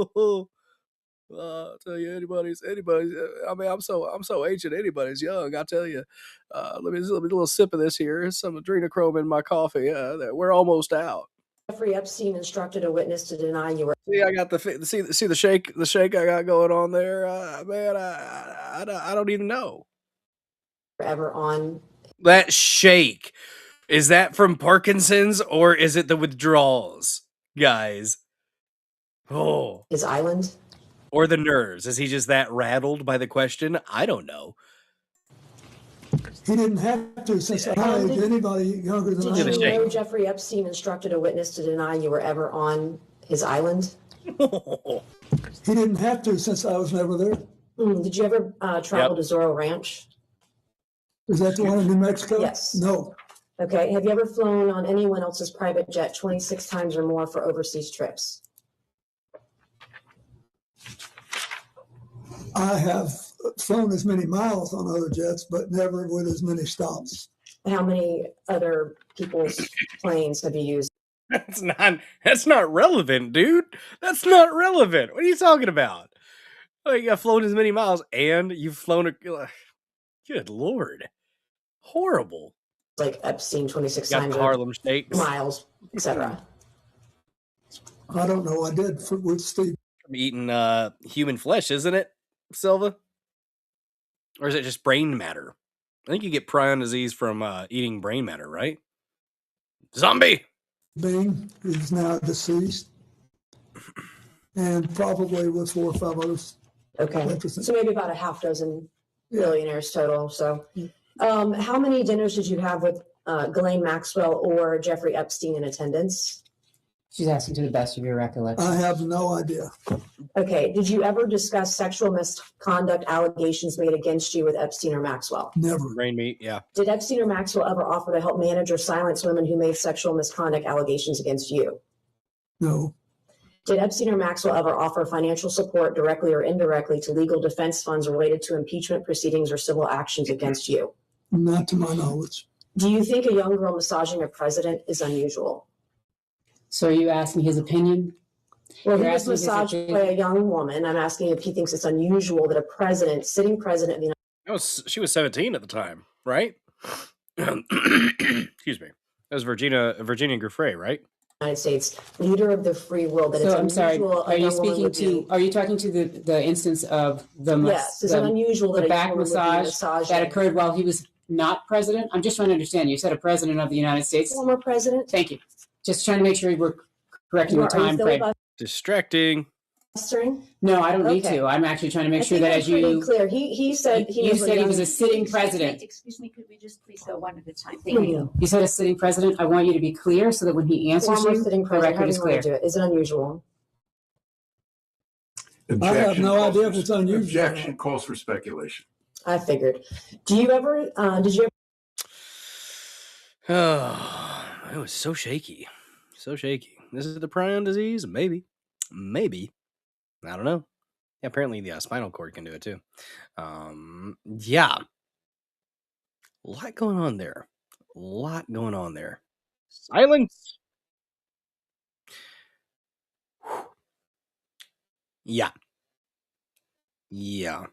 I'll tell you, anybody's. I mean, I'm so ancient. Anybody's young. I tell you. Let me a little sip of this here. Some adrenochrome in my coffee. We're almost out. Jeffrey Epstein instructed a witness to deny you were See, I got see the shake I got going on there. Man, I don't even know. ever on That shake, is that from Parkinson's or is it the withdrawals, guys? Oh, his island. or the nerves? Is he just that rattled by the question? I don't know. He didn't have to, since at my age, anybody younger than I Did you am. know Jeffrey Epstein instructed a witness to deny you were ever on his island? He didn't have to, since I was never there. Did you ever travel to Zorro Ranch? Is that the one in New Mexico? Yes. No. Okay. Have you ever flown on anyone else's private jet 26 times or more for overseas trips? I have flown as many miles on other jets, but never with as many stops. How many other people's planes have you used? That's not relevant, dude. That's not relevant. What are you talking about? Oh, you got flown as many miles and you've flown good Lord. Horrible. Like Epstein 26 Got times the Harlem Shakes. miles, etc. I don't know. I did with Steve. From eating human flesh, isn't it, Silva? Or is it just brain matter? I think you get prion disease from eating brain matter, right? Zombie! Bing is now deceased. And probably with 4 or 5 others. Okay. So maybe about a half dozen billionaires total. So how many dinners did you have with Ghislaine Maxwell or Jeffrey Epstein in attendance? She's asking to the best of your recollection. I have no idea. Okay. Did you ever discuss sexual misconduct allegations made against you with Epstein or Maxwell? Never. Brain meat, yeah. Did Epstein or Maxwell ever offer to help manage or silence women who made sexual misconduct allegations against you? No. Did Epstein or Maxwell ever offer financial support directly or indirectly to legal defense funds related to impeachment proceedings or civil actions against you? Not to my knowledge. Do you think a young girl massaging a president is unusual? So are you asking his opinion? Well, he You're was asking his massaged opinion? by a young woman. I'm asking if he thinks it's unusual that a president, sitting president of the She was 17 at the time, right? Excuse me. That was Virginia Giuffre, right? United States, leader of the free world, that it's So I'm sorry, unusual. are you speaking to, are you talking to the instance of Yes, is it unusual that the a back young woman would be massage massaged that by- occurred while he was not president? I'm just trying to understand. You said a president of the United States. Former president? Thank you. Just trying to make sure we're correcting the Are you time frame. Distracting. No, I don't need Okay. to. I'm actually trying to make I sure think that I'm as pretty you clear. He said you said he was a sitting president. Excuse me, could we just please go one at a time? Thank you. You said a sitting president. I want you to be clear so that when he answers Former you, sitting the president. How record do is you want clear. to do it? Is it unusual? I have no idea if it's unusual. Objection calls for speculation. I figured. Do you ever? Did you? Oh, it was so shaky. So shaky. This is the prion disease? Maybe. Maybe. I don't know. Yeah, apparently the spinal cord can do it too. Yeah. A lot going on there. A lot going on there. Silence. Yeah. Yeah.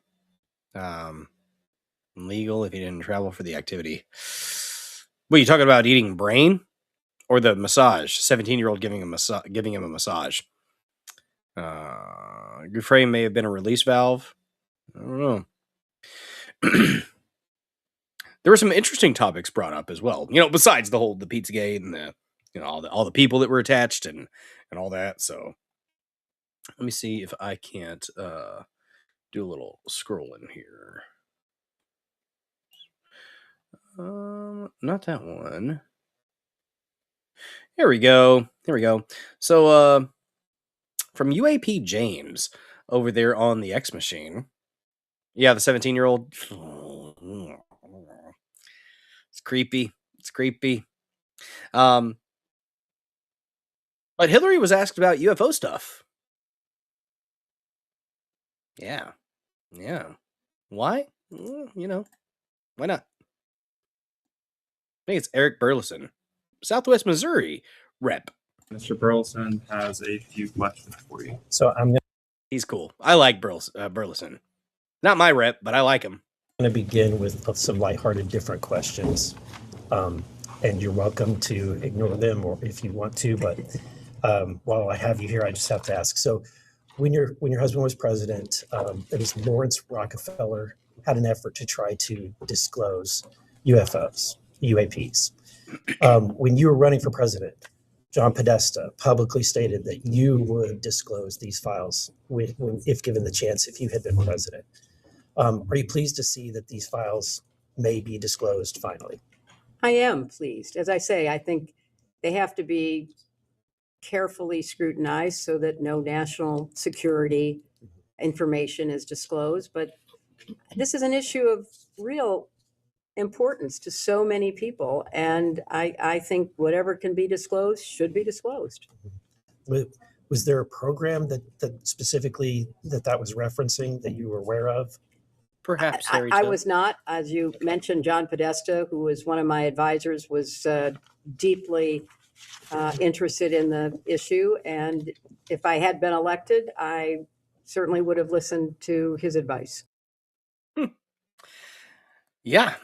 Legal if you didn't travel for the activity. What are you talking about? Eating brain or the massage? 17-year-old giving him a massage. Giuffre may have been a release valve. I don't know. There were some interesting topics brought up as well. You know, besides the Pizzagate and the all the people that were attached and all that. So let me see if I can't do a little scrolling here. Not that one. Here we go. So from UAP James over there on the X machine. Yeah, the 17-year-old. It's creepy. But Hillary was asked about UFO stuff. Yeah. Why? Why not? I think it's Eric Burleson, Southwest Missouri rep. Mr. Burleson has a few questions for you. So I'm He's cool. I like Burleson. Not my rep, but I like him. going to begin with some lighthearted, different questions, and you're welcome to ignore them or if you want to. But while I have you here, I just have to ask. So, when your husband was president, it was Lawrence Rockefeller had an effort to try to disclose UFOs, UAPs. When you were running for president, John Podesta publicly stated that you would disclose these files if given the chance, if you had been president. Are you pleased to see that these files may be disclosed finally? I am pleased. As I say, I think they have to be carefully scrutinized so that no national security information is disclosed. But this is an issue of real importance to so many people. And I think whatever can be disclosed should be disclosed. Was there a program that specifically that was referencing that you were aware of? Perhaps I was not. As you mentioned, John Podesta, who was one of my advisors, was deeply interested in the issue. And if I had been elected, I certainly would have listened to his advice. Yeah.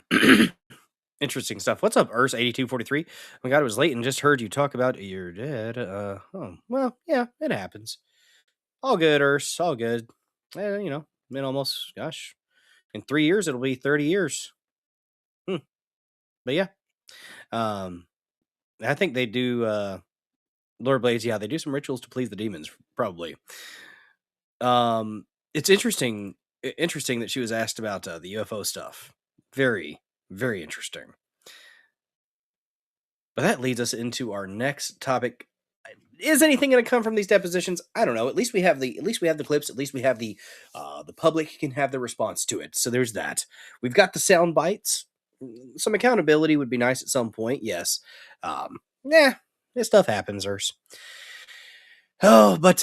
Interesting stuff. What's up, Urs 8243? Oh my God, it was late and just heard you talk about your dad. Oh, well, yeah, it happens. All good, Urs. All good. Been almost, gosh, in 3 years, it'll be 30 years. But yeah. I think they do, Lord Blades, yeah, they do some rituals to please the demons, probably. It's interesting that she was asked about the UFO stuff. Very, very interesting. But that leads us into our next topic. Is anything going to come from these depositions? I don't know. At least we have the clips. At least we have the public can have the response to it. So there's that. We've got the sound bites. Some accountability would be nice at some point. Yes. This stuff happens, Urs. Oh, but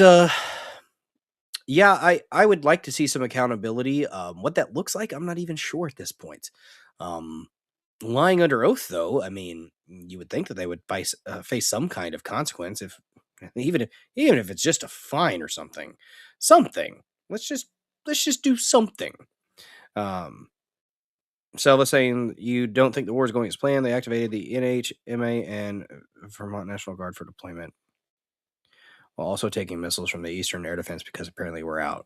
yeah, I would like to see some accountability. What that looks like, I'm not even sure at this point. Lying under oath, though, I mean, you would think that they would face some kind of consequence, if even if it's just a fine or something. Something. Let's just do something. Selva saying you don't think the war is going as planned. They activated the NHMA and Vermont National Guard for deployment, while also taking missiles from the Eastern Air Defense because apparently we're out.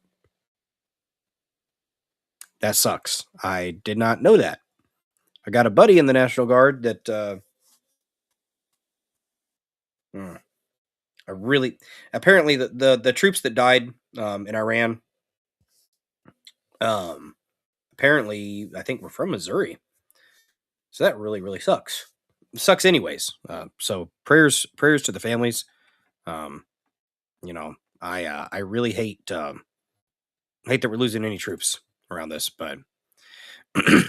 That sucks. I did not know that. I got a buddy in the National Guard that I really apparently the troops that died in Iran apparently I think were from Missouri. So that really sucks. Sucks anyways. So prayers to the families. You know, I really hate that we're losing any troops around this, but the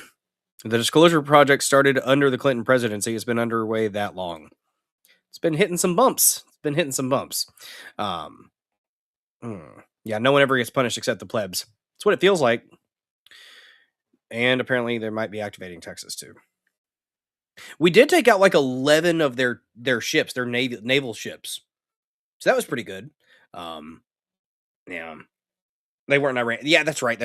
disclosure project started under the Clinton presidency. It's been underway that long. It's been hitting some bumps. Yeah, no one ever gets punished except the plebs. That's what it feels like. And apparently they might be activating Texas too. We did take out like 11 of their ships, their naval ships. So that was pretty good. Yeah. They weren't Iran. Yeah, that's right.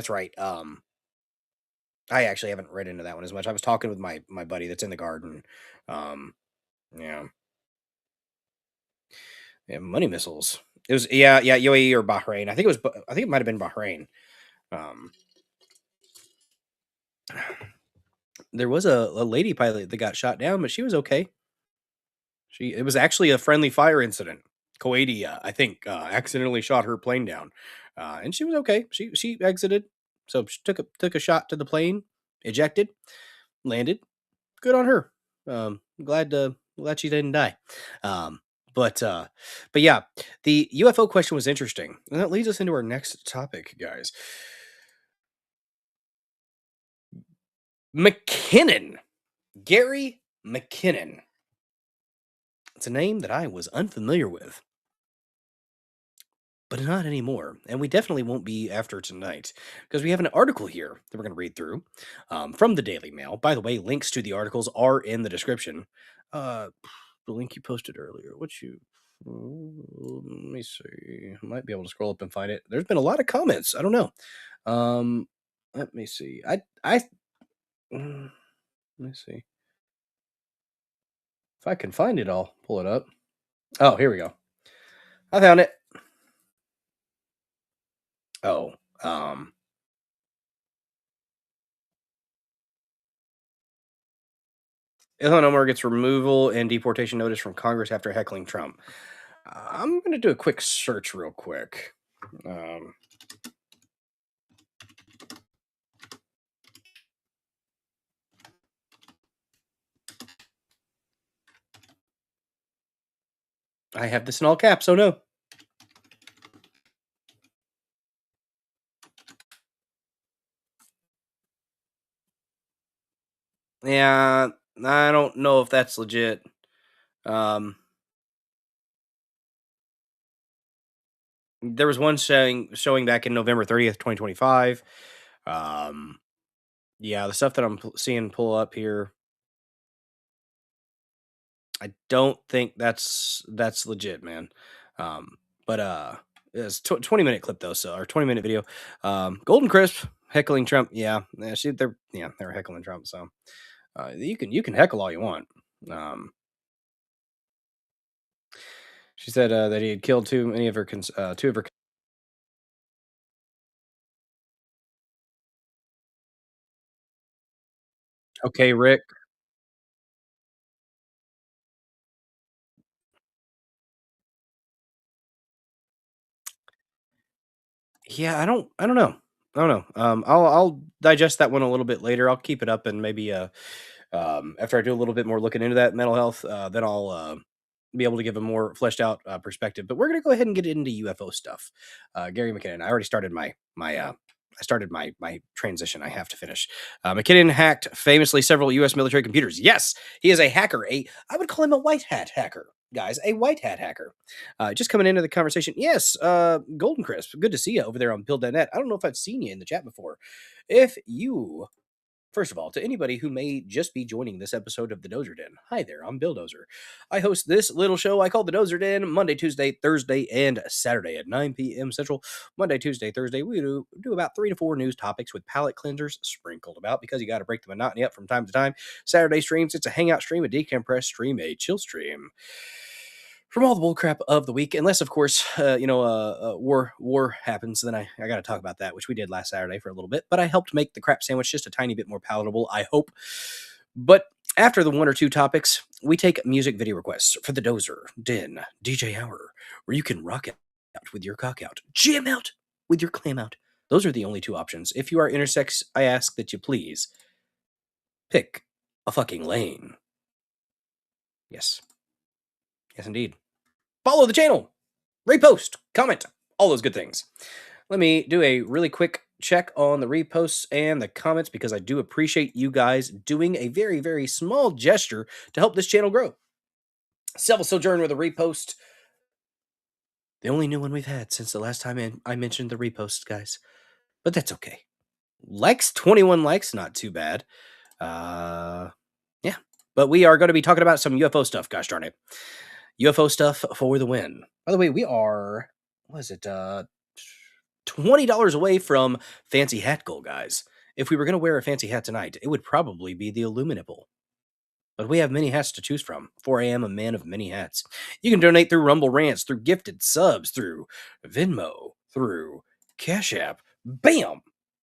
I actually haven't read into that one as much. I was talking with my buddy that's in the garden. Yeah. Yeah, money missiles. It was UAE or Bahrain. I think it might have been Bahrain. There was a lady pilot that got shot down, but she was okay. It was actually a friendly fire incident. Kuwaiti, I think, accidentally shot her plane down, and she was okay. She exited, so she took a shot to the plane, ejected, landed. Good on her. Glad she didn't die. But yeah, the UFO question was interesting, and that leads us into our next topic, guys. McKinnon, Gary McKinnon. It's a name that I was unfamiliar with, but not anymore. And we definitely won't be after tonight, because we have an article here that we're going to read through from the Daily Mail. By the way, links to the articles are in the description. The link you posted earlier. Let me see. I might be able to scroll up and find it. There's been a lot of comments. I don't know. Let me see. Let me see. If I can find it, I'll pull it up. Oh, here we go. I found it. Oh, Ilhan Omar gets removal and deportation notice from Congress after heckling Trump. I'm going to do a quick search real quick. I have this in all caps, oh no. Yeah, I don't know if that's legit. There was one showing back in November 30th, 2025. Yeah, the stuff that I'm seeing pull up here, I don't think that's legit, man. But it's 20-minute clip though, so or 20-minute video. Golden Crisp heckling Trump. Yeah, they're heckling Trump. So you can heckle all you want. She said that he had killed two of her. Okay, Rick. Yeah, I don't know. I'll digest that one a little bit later. I'll keep it up and maybe after I do a little bit more looking into that mental health, then I'll be able to give a more fleshed out perspective. But we're gonna go ahead and get into UFO stuff. Gary McKinnon. I already started my transition. I have to finish. McKinnon hacked famously several U.S. military computers. Yes, he is a hacker. I would call him a white hat hacker. guys, a white hat hacker. Just coming into the conversation. Yes, Golden Crisp, good to see you over there on Build.net. I don't know if I've seen you in the chat before. First of all, to anybody who may just be joining this episode of The Dozer Den, hi there, I'm Bill Dozer. I host this little show I call The Dozer Den Monday, Tuesday, Thursday, and Saturday at 9 p.m. Central. Monday, Tuesday, Thursday, we do about 3 to 4 news topics with palate cleansers sprinkled about because you got to break the monotony up from time to time. Saturday streams, it's a hangout stream, a decompress stream, a chill stream. From all the bullcrap of the week, unless, of course, war happens, then I got to talk about that, which we did last Saturday for a little bit. But I helped make the crap sandwich just a tiny bit more palatable, I hope. But after the 1 or 2 topics, we take music video requests for the Dozer Den DJ Hour, where you can rock out with your cock out, jam out with your clam out. Those are the only 2 options. If you are intersex, I ask that you please pick a fucking lane. Yes. Yes, indeed. Follow the channel, repost, comment, all those good things. Let me do a really quick check on the reposts and the comments because I do appreciate you guys doing a very, very small gesture to help this channel grow. Seville Sojourn with a repost. The only new one we've had since the last time I mentioned the reposts, guys. But that's okay. Likes, 21 likes, not too bad. Yeah. But we are going to be talking about some UFO stuff, gosh darn it. UFO stuff for the win. By the way, we are, $20 away from Fancy Hat Goal, guys. If we were going to wear a fancy hat tonight, it would probably be the Illuminable. But we have many hats to choose from, for I am a man of many hats. You can donate through Rumble Rants, through gifted subs, through Venmo, through Cash App. Bam!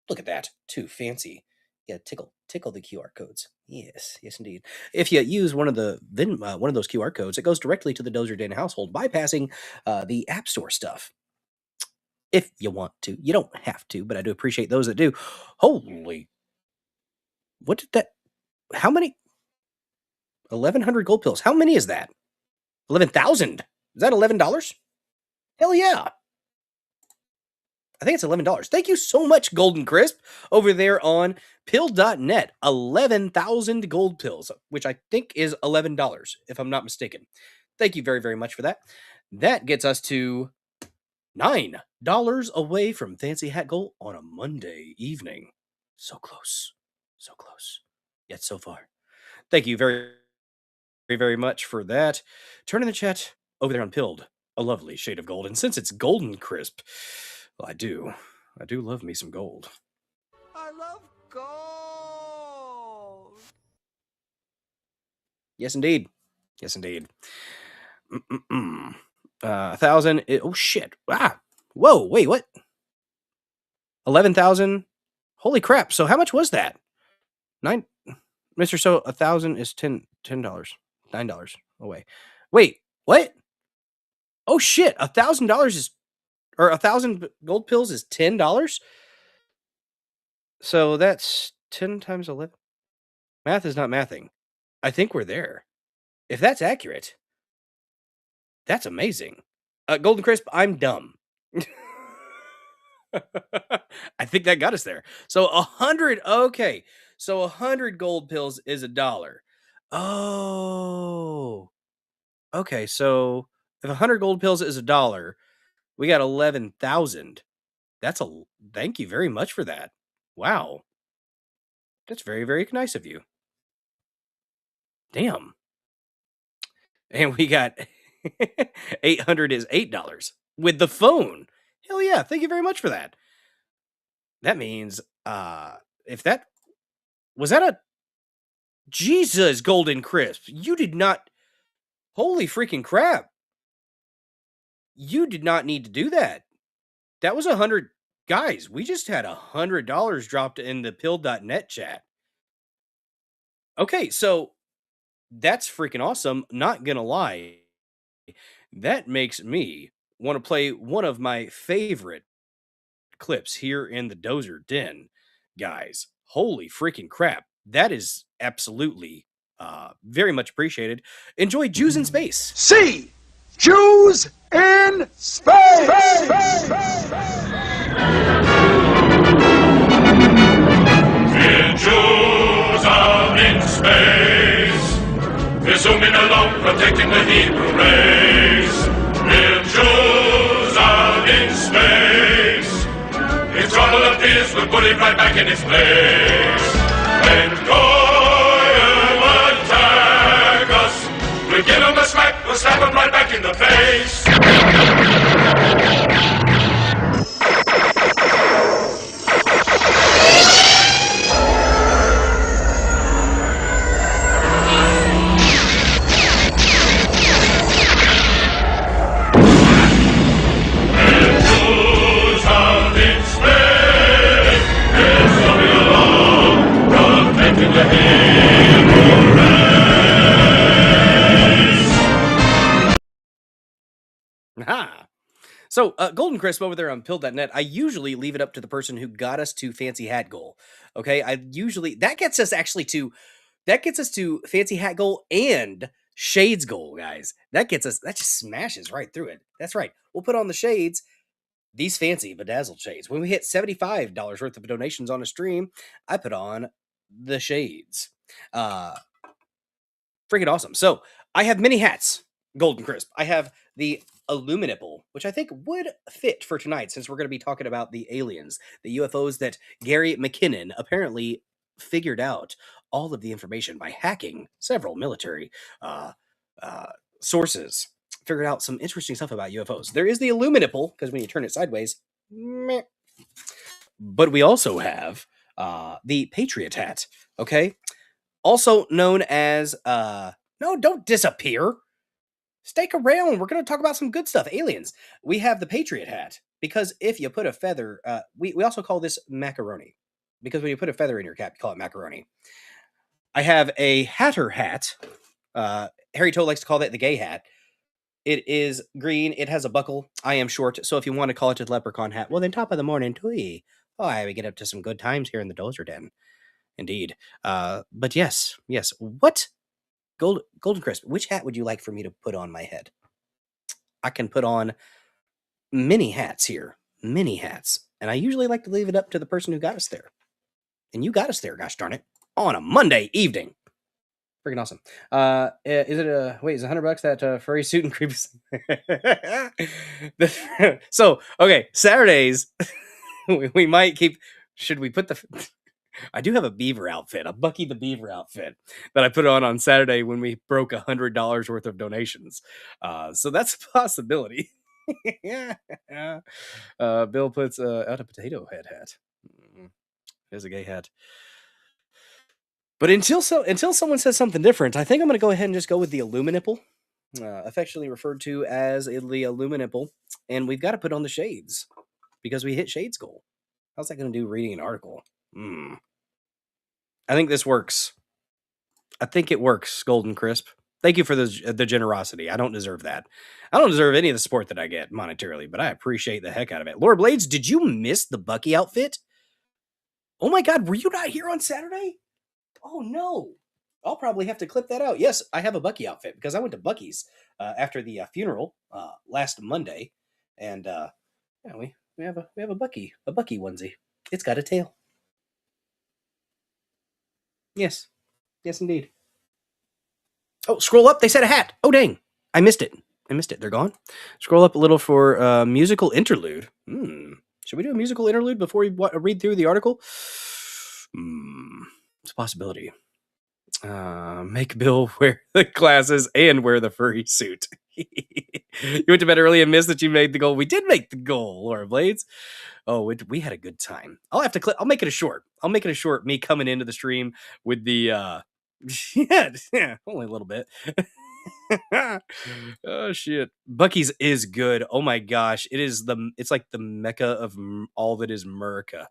Look at that. Too fancy. Yeah, tickle the QR codes. Yes, indeed. If you use one of those QR codes, it goes directly to the Dozer Den household, bypassing the App Store stuff. If you want to, you don't have to, but I do appreciate those that do. Holy, what did that? How many? 1,100 gold pills. How many is that? 11,000. Is that $11? Hell yeah. I think it's $11. Thank you so much, Golden Crisp, over there on pill.net. 11,000 gold pills, which I think is $11, if I'm not mistaken. Thank you very, very much for that. That gets us to $9 away from Fancy Hat Goal on a Monday evening. So close. So close. Yet so far. Thank you very, very, very much for that. Turn in the chat over there on Pilled. A lovely shade of gold. And since it's Golden Crisp, well, I do love me some gold. I love gold. Yes, indeed. Yes, indeed. 1,000. Oh, shit. Ah. Whoa, wait, what? 11,000. Holy crap. So how much was that? Mr. So 1,000 is $10. $9 away. Wait, what? Oh, shit. $1,000 is, or 1,000 gold pills is $10? So that's 10 times 11. Math is not mathing. I think we're there. If that's accurate, that's amazing. Golden Crisp, I'm dumb. I think that got us there. So 100, okay. So 100 gold pills is $1. Oh. Okay, so if 100 gold pills is $1, we got 11,000. Thank you very much for that. Wow. That's very, very nice of you. Damn. And we got 800 is $8 with the phone. Hell yeah. Thank you very much for that. That means, if that, was that a, Jesus, Golden Crisp. You did not, holy freaking crap. You did not need to do that. That was 100. Guys, we just had $100 dropped in the pill.net chat. Okay, so that's freaking awesome. Not gonna lie. That makes me want to play one of my favorite clips here in the Dozer Den, guys. Holy freaking crap. That is absolutely very much appreciated. Enjoy Jews in Space. See, Jews in space. Wir Jews are in space. Wir coming along, protecting the Hebrew race. We're Jews out in space. If trouble appears, we'll put it right back in its place. When Goyim attack us, we'll give them a smack, we'll slap them right back in the face. Aha. So, Golden Crisp over there on pill.net, I usually leave it up to the person who got us to Fancy Hat Goal. Okay, that gets us to Fancy Hat Goal and Shades Goal, guys. That just smashes right through it. That's right. We'll put on the shades, these fancy bedazzled shades. When we hit $75 worth of donations on a stream, I put on the shades. Freaking awesome. So, I have many hats, Golden Crisp. I have the Illuminable, which I think would fit for tonight since we're going to be talking about the aliens, the UFOs that Gary McKinnon apparently figured out all of the information by hacking several military sources. Figured out some interesting stuff about UFOs. There is the Illuminable, because when you turn it sideways, meh. But we also have the Patriot hat, okay? Also known as, no, don't disappear. Stick around. We're going to talk about some good stuff. Aliens. We have the Patriot hat because if you put a feather, we also call this macaroni because when you put a feather in your cap, you call it macaroni. I have a Hatter hat. Harry Toe likes to call that the gay hat. It is green. It has a buckle. I am short. So if you want to call it a leprechaun hat, well, then top of the morning, too. Oh, we get up to some good times here in the Dozer Den. Indeed. But yes. What? Golden Crisp, which hat would you like for me to put on my head? I can put on many hats here. Many hats. And I usually like to leave it up to the person who got us there. And you got us there, gosh darn it. On a Monday evening. Freaking awesome. Is it $100 that furry suit and creepy? So, okay, Saturdays, we might keep... Should we put the... I do have a beaver outfit, a Bucky the Beaver outfit that I put on Saturday when we broke $100 worth of donations. So that's a possibility. Bill puts out a potato head hat. There's a gay hat. But until someone says something different, I think I'm going to go ahead and just go with the Illuminipple, affectionately referred to as the Illuminipple. And we've got to put on the shades because we hit Shades Goal. How's that going to do reading an article? I think this works. I think it works, Golden Crisp. Thank you for the generosity. I don't deserve that. I don't deserve any of the support that I get monetarily, but I appreciate the heck out of it. Laura Blades, did you miss the Bucky outfit? Oh my God, were you not here on Saturday? Oh no. I'll probably have to clip that out. Yes, I have a Bucky outfit because I went to Bucky's after the funeral last Monday, and we have a Bucky onesie. It's got a tail. Yes, indeed. Oh, scroll up. They said a hat. Oh, dang. I missed it. They're gone. Scroll up a little for musical interlude. Should we do a musical interlude before we read through the article? It's a possibility. Make Bill wear the glasses and wear the furry suit. You went to bed early and missed that you made the goal. We did make the goal, Laura Blades. Oh, we had a good time. I'll have to clip. I'll make it a short. Me coming into the stream with the yeah, only a little bit. Oh shit, Bucky's is good. Oh my gosh, it's like the mecca of all that is America.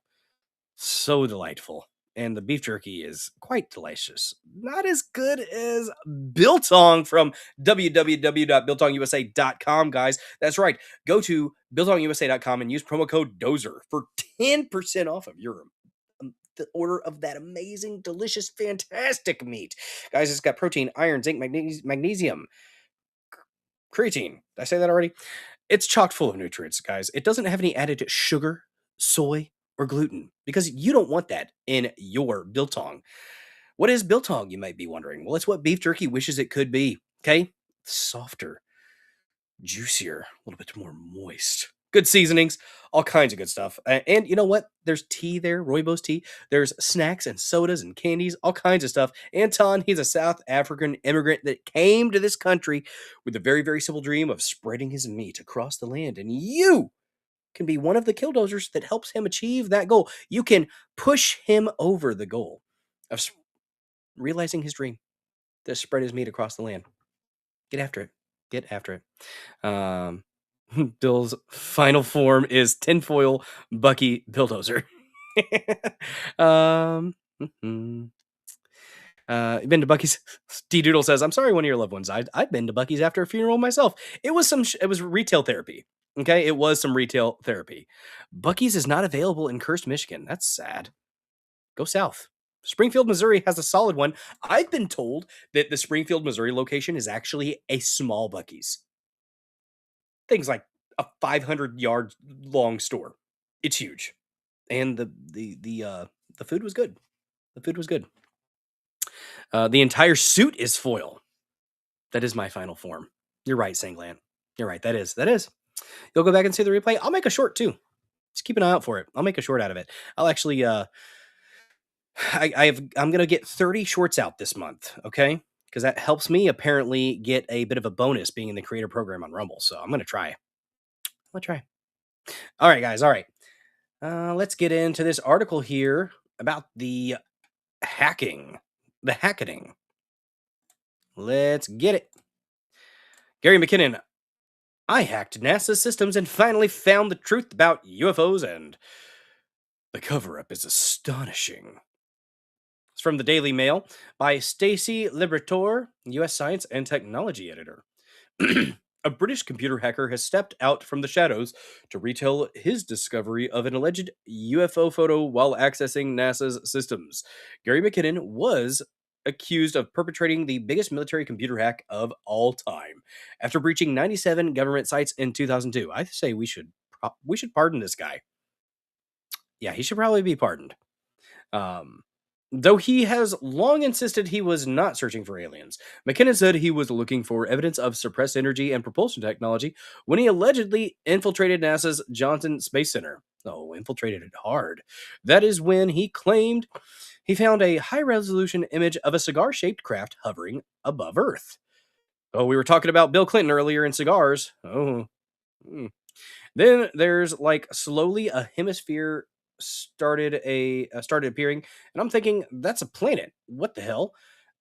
So delightful. And the beef jerky is quite delicious. Not as good as Biltong from www.biltongusa.com, guys. That's right. Go to biltongusa.com and use promo code DOZER for 10% off of your the order of that amazing, delicious, fantastic meat. Guys, it's got protein, iron, zinc, magnesium, creatine. Did I say that already? It's chock full of nutrients, guys. It doesn't have any added sugar, soy, or gluten, because you don't want that in your biltong. What is biltong, you might be wondering? Well, it's what beef jerky wishes it could be. Okay? Softer, juicier, a little bit more moist. Good seasonings, all kinds of good stuff. And you know what? There's tea there, rooibos tea. There's snacks and sodas and candies, all kinds of stuff. Anton, he's a South African immigrant that came to this country with a very, very simple dream of spreading his meat across the land. And you can be one of the killdozers that helps him achieve that goal. You can push him over the goal of realizing his dream to spread his meat across the land. Get after it. Get after it. Bill's final form is tinfoil Bucky Bulldozer. Been to Bucky's. D Doodle says, "I'm sorry, one of your loved ones died. I've been to Bucky's after a funeral myself. It was it was retail therapy. Okay, it was some retail therapy. Bucky's is not available in Cursed, Michigan. That's sad. Go south. Springfield, Missouri has a solid one. I've been told that the Springfield, Missouri location is actually a small Bucky's. Things like a 500-yard long store. It's huge, and the food was good. The food was good. The entire suit is foil. That is my final form. You're right, Sanglan. You're right. That is. You'll go back and see the replay. I'll make a short too. Just keep an eye out for it. I'll make a short out of it. I'll actually. I'm gonna get 30 shorts out this month. Okay, because that helps me apparently get a bit of a bonus being in the creator program on Rumble. So I'm gonna try. All right, guys. All right. Let's get into this article here about the hacking. The hacketing. Let's get it. Gary McKinnon. I hacked NASA's systems and finally found the truth about UFOs, and the cover-up is astonishing. It's from the Daily Mail by Stacy Liberator, U.S. Science and Technology editor. A British computer hacker has stepped out from the shadows to retell his discovery of an alleged UFO photo while accessing NASA's systems. Gary McKinnon was accused of perpetrating the biggest military computer hack of all time after breaching 97 government sites in 2002. I say we should pardon this guy. Yeah, he should probably be pardoned. Though he has long insisted he was not searching for aliens, McKinnon said he was looking for evidence of suppressed energy and propulsion technology when he allegedly infiltrated NASA's Johnson Space Center. Oh, infiltrated it hard. That is when he claimed he found a high-resolution image of a cigar-shaped craft hovering above Earth. Oh, we were talking about Bill Clinton earlier in cigars. Oh. Then there's like slowly a hemisphere started appearing, and I'm thinking that's a planet. What the hell?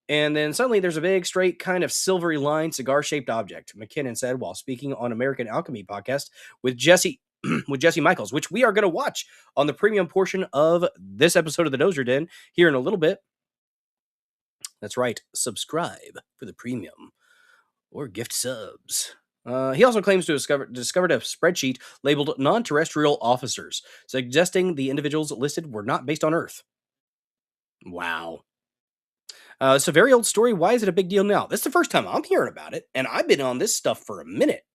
And then suddenly there's a big, straight, kind of silvery line, cigar-shaped object. McKinnon said while speaking on American Alchemy podcast with Jesse Michels, which we are going to watch on the premium portion of this episode of the Dozer Den here in a little bit. That's right. Subscribe for the premium or gift subs. He also claims to have discovered a spreadsheet labeled non-terrestrial officers, suggesting the individuals listed were not based on Earth. Wow. It's a very old story. Why is it a big deal now? This is the first time I'm hearing about it, and I've been on this stuff for a minute.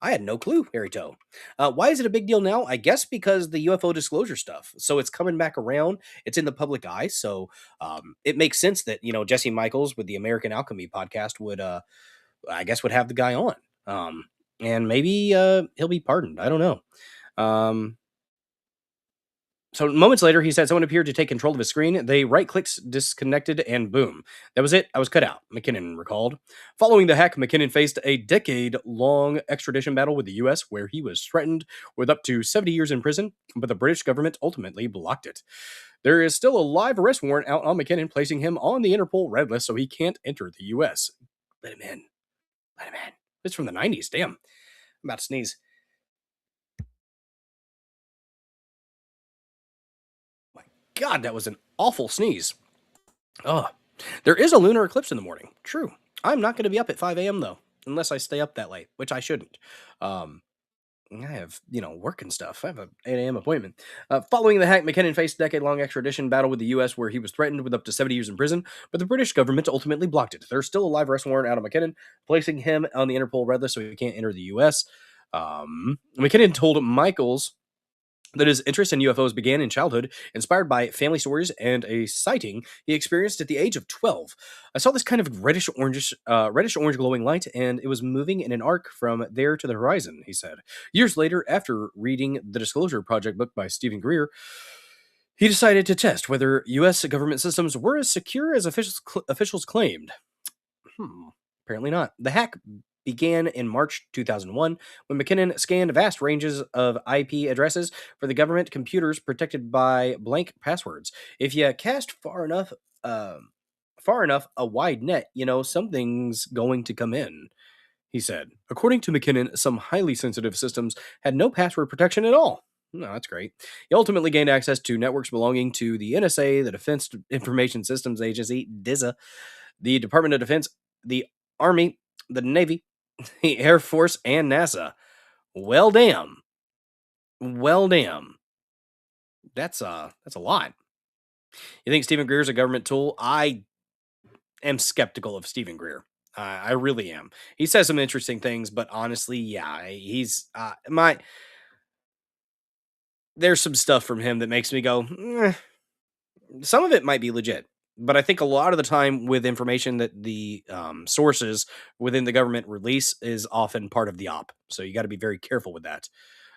I had no clue, Harry Toe. Why is it a big deal now? I guess because the UFO disclosure stuff. So it's coming back around. It's in the public eye. So it makes sense that, Jesse Michels with the American Alchemy podcast would have the guy on. And maybe he'll be pardoned. I don't know. So moments later, he said someone appeared to take control of his screen. They right-clicked, disconnected, and boom. That was it. I was cut out, McKinnon recalled. Following the hack, McKinnon faced a decade-long extradition battle with the U.S., where he was threatened with up to 70 years in prison, but the British government ultimately blocked it. There is still a live arrest warrant out on McKinnon, placing him on the Interpol red list so he can't enter the U.S. Let him in. Let him in. It's from the 90s. Damn. I'm about to sneeze. God, that was an awful sneeze. There is a lunar eclipse in the morning. True. I'm not going to be up at 5 a.m. though, unless I stay up that late, which I shouldn't. I have, work and stuff. I have an 8 a.m. appointment. Following the hack, McKinnon faced a decade-long extradition battle with the U.S. where he was threatened with up to 70 years in prison, but the British government ultimately blocked it. There's still a live arrest warrant out on McKinnon, placing him on the Interpol red list so he can't enter the U.S. McKinnon told Michels that his interest in UFOs began in childhood, inspired by family stories and a sighting he experienced at the age of 12. I saw this kind of reddish orange glowing light, and it was moving in an arc from there to the horizon, he said. Years later, after reading the Disclosure Project book by Stephen Greer, he decided to test whether U.S. government systems were as secure as officials claimed. Apparently not. The hack began in March 2001 when McKinnon scanned vast ranges of IP addresses for the government computers protected by blank passwords. If you cast far enough, a wide net, something's going to come in, he said. According to McKinnon, some highly sensitive systems had no password protection at all. No, that's great. He ultimately gained access to networks belonging to the NSA, the Defense Information Systems Agency, DISA, the Department of Defense, the Army, the Navy, the Air Force, and NASA. Well, damn. That's a lot. You think Stephen Greer's a government tool? I am skeptical of Stephen Greer. I really am. He says some interesting things, but honestly, yeah, he's there's some stuff from him that makes me go, some of it might be legit. But I think a lot of the time with information that the sources within the government release is often part of the op. So you got to be very careful with that.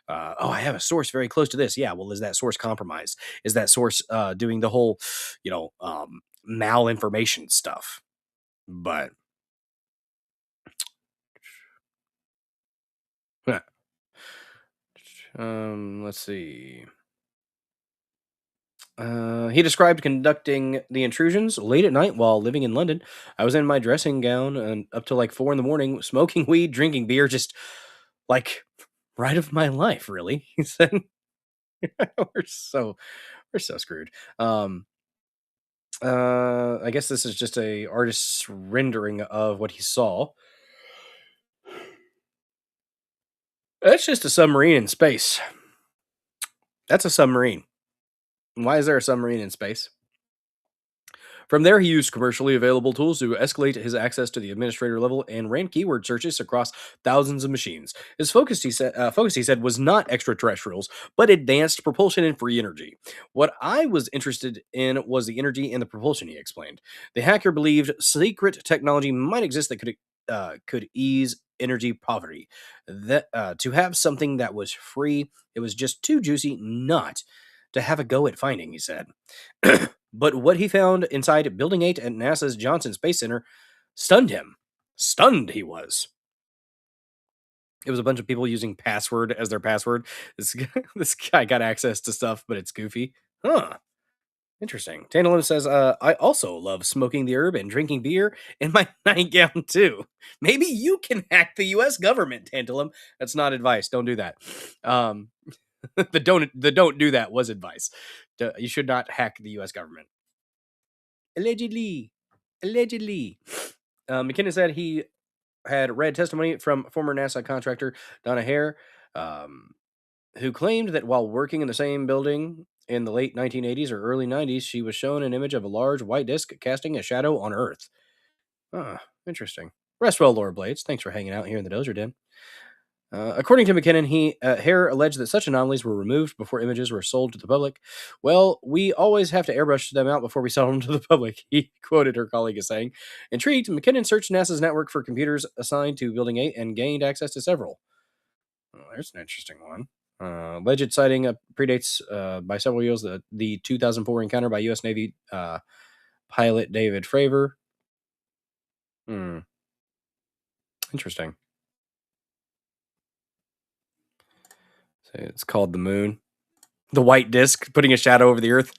I have a source very close to this. Yeah, well, is that source compromised? Is that source doing the whole, malinformation stuff? But let's see. He described conducting the intrusions late at night while living in London. I was in my dressing gown and up till like 4 a.m, smoking weed, drinking beer, just like ride of my life, really. He said, we're so screwed. I guess this is just a artist's rendering of what he saw. That's just a submarine in space. That's a submarine. Why is there a submarine in space? From there, he used commercially available tools to escalate his access to the administrator level and ran keyword searches across thousands of machines. His focus, he said, was not extraterrestrials, but advanced propulsion and free energy. What I was interested in was the energy and the propulsion, he explained. The hacker believed secret technology might exist that could ease energy poverty. That to have something that was free, it was just too juicy not to have a go at finding, he said. But what he found inside Building 8 at NASA's Johnson Space Center stunned him. Stunned he was. It was a bunch of people using password as their password. This guy got access to stuff, but it's goofy. Huh. Interesting. Tantalum says, I also love smoking the herb and drinking beer in my nightgown too. Maybe you can hack the U.S. government, Tantalum. That's not advice. Don't do that. The don't do that was advice. You should not hack the U.S. government. Allegedly. McKinnon said he had read testimony from former NASA contractor Donna Hare, who claimed that while working in the same building in the late 1980s or early 90s, she was shown an image of a large white disc casting a shadow on Earth. Interesting. Rest well, Laura Blades. Thanks for hanging out here in the Dozer Den. According to McKinnon, Hare alleged that such anomalies were removed before images were sold to the public. Well, we always have to airbrush them out before we sell them to the public, he quoted her colleague as saying. Intrigued, McKinnon searched NASA's network for computers assigned to Building 8 and gained access to several. There's an interesting one. Alleged sighting predates by several years the 2004 encounter by U.S. Navy pilot David Fravor. Interesting. It's called the moon. The white disc putting a shadow over the Earth.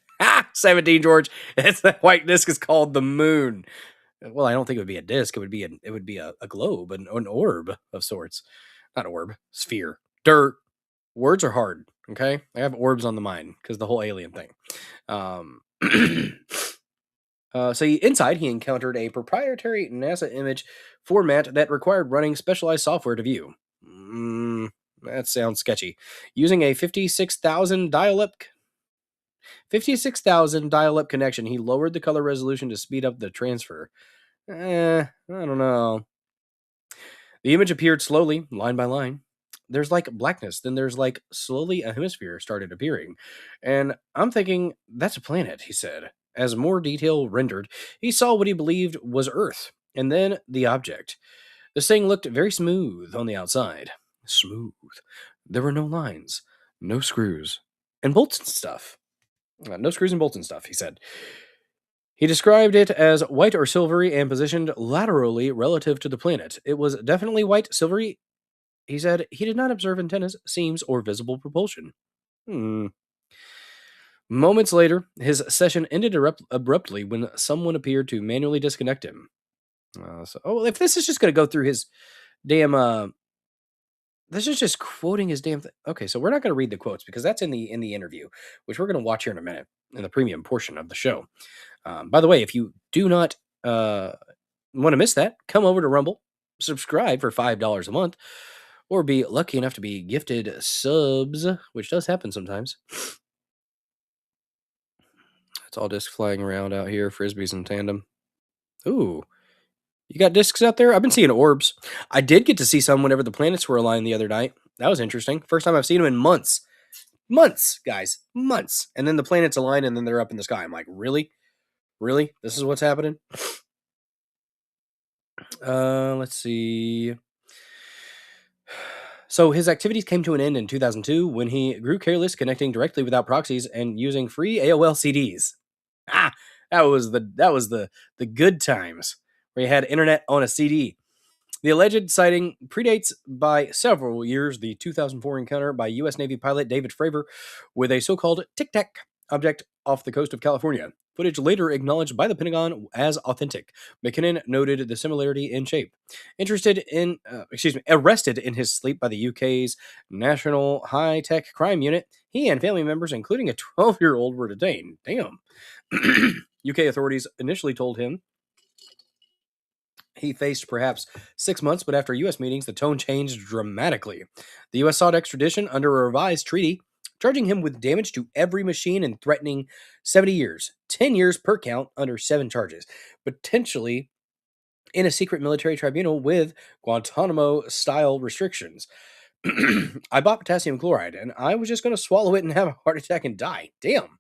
17, George. It's that white disc is called the moon. Well, I don't think it would be a disc. It would be a globe, an orb of sorts. Not orb, sphere. Dirt. Words are hard. Okay, I have orbs on the mind because the whole alien thing. So inside, he encountered a proprietary NASA image format that required running specialized software to view. That sounds sketchy. Using a 56,000 dial-up connection, he lowered the color resolution to speed up the transfer. I don't know. The image appeared slowly, line by line. there's like blackness. Then there's like slowly a hemisphere started appearing. And I'm thinking, that's a planet, he said. As more detail rendered, he saw what he believed was Earth, and then the object. This thing looked very smooth on the outside. Smooth. There were no lines, no screws, and bolts and stuff. No screws and bolts and stuff, he said. He described it as white or silvery and positioned laterally relative to the planet. It was definitely white, silvery. He said he did not observe antennas, seams, or visible propulsion. Moments later, his session ended abruptly when someone appeared to manually disconnect him. If this is just going to go through his damn, this is just quoting his damn. Okay, so we're not going to read the quotes because that's in the interview, which we're going to watch here in a minute in the premium portion of the show. By the way, if you do not want to miss that, come over to Rumble, subscribe for $5 a month, or be lucky enough to be gifted subs, which does happen sometimes. It's all discs flying around out here, frisbees in tandem. Ooh, you got discs out there? I've been seeing orbs. I did get to see some whenever the planets were aligned the other night. That was interesting. First time I've seen them in months. Months, guys. Months. And then the planets align and then they're up in the sky. I'm like, really? Really? This is what's happening? Let's see. So his activities came to an end in 2002 when he grew careless, connecting directly without proxies and using free AOL CDs. That was the good times where you had internet on a CD. The alleged sighting predates by several years the 2004 encounter by U.S. Navy pilot David Fravor with a so-called Tic Tac object off the coast of California. Footage later acknowledged by the Pentagon as authentic. McKinnon noted the similarity in shape. Arrested in his sleep by the UK's National High-Tech Crime Unit, he and family members, including a 12-year-old, were detained. Damn. UK authorities initially told him he faced perhaps 6 months, but after U.S. meetings, the tone changed dramatically. The U.S. sought extradition under a revised treaty, charging him with damage to every machine and threatening 70 years, 10 years per count under 7 charges, potentially in a secret military tribunal with Guantanamo-style restrictions. I bought potassium chloride, and I was just going to swallow it and have a heart attack and die. Damn.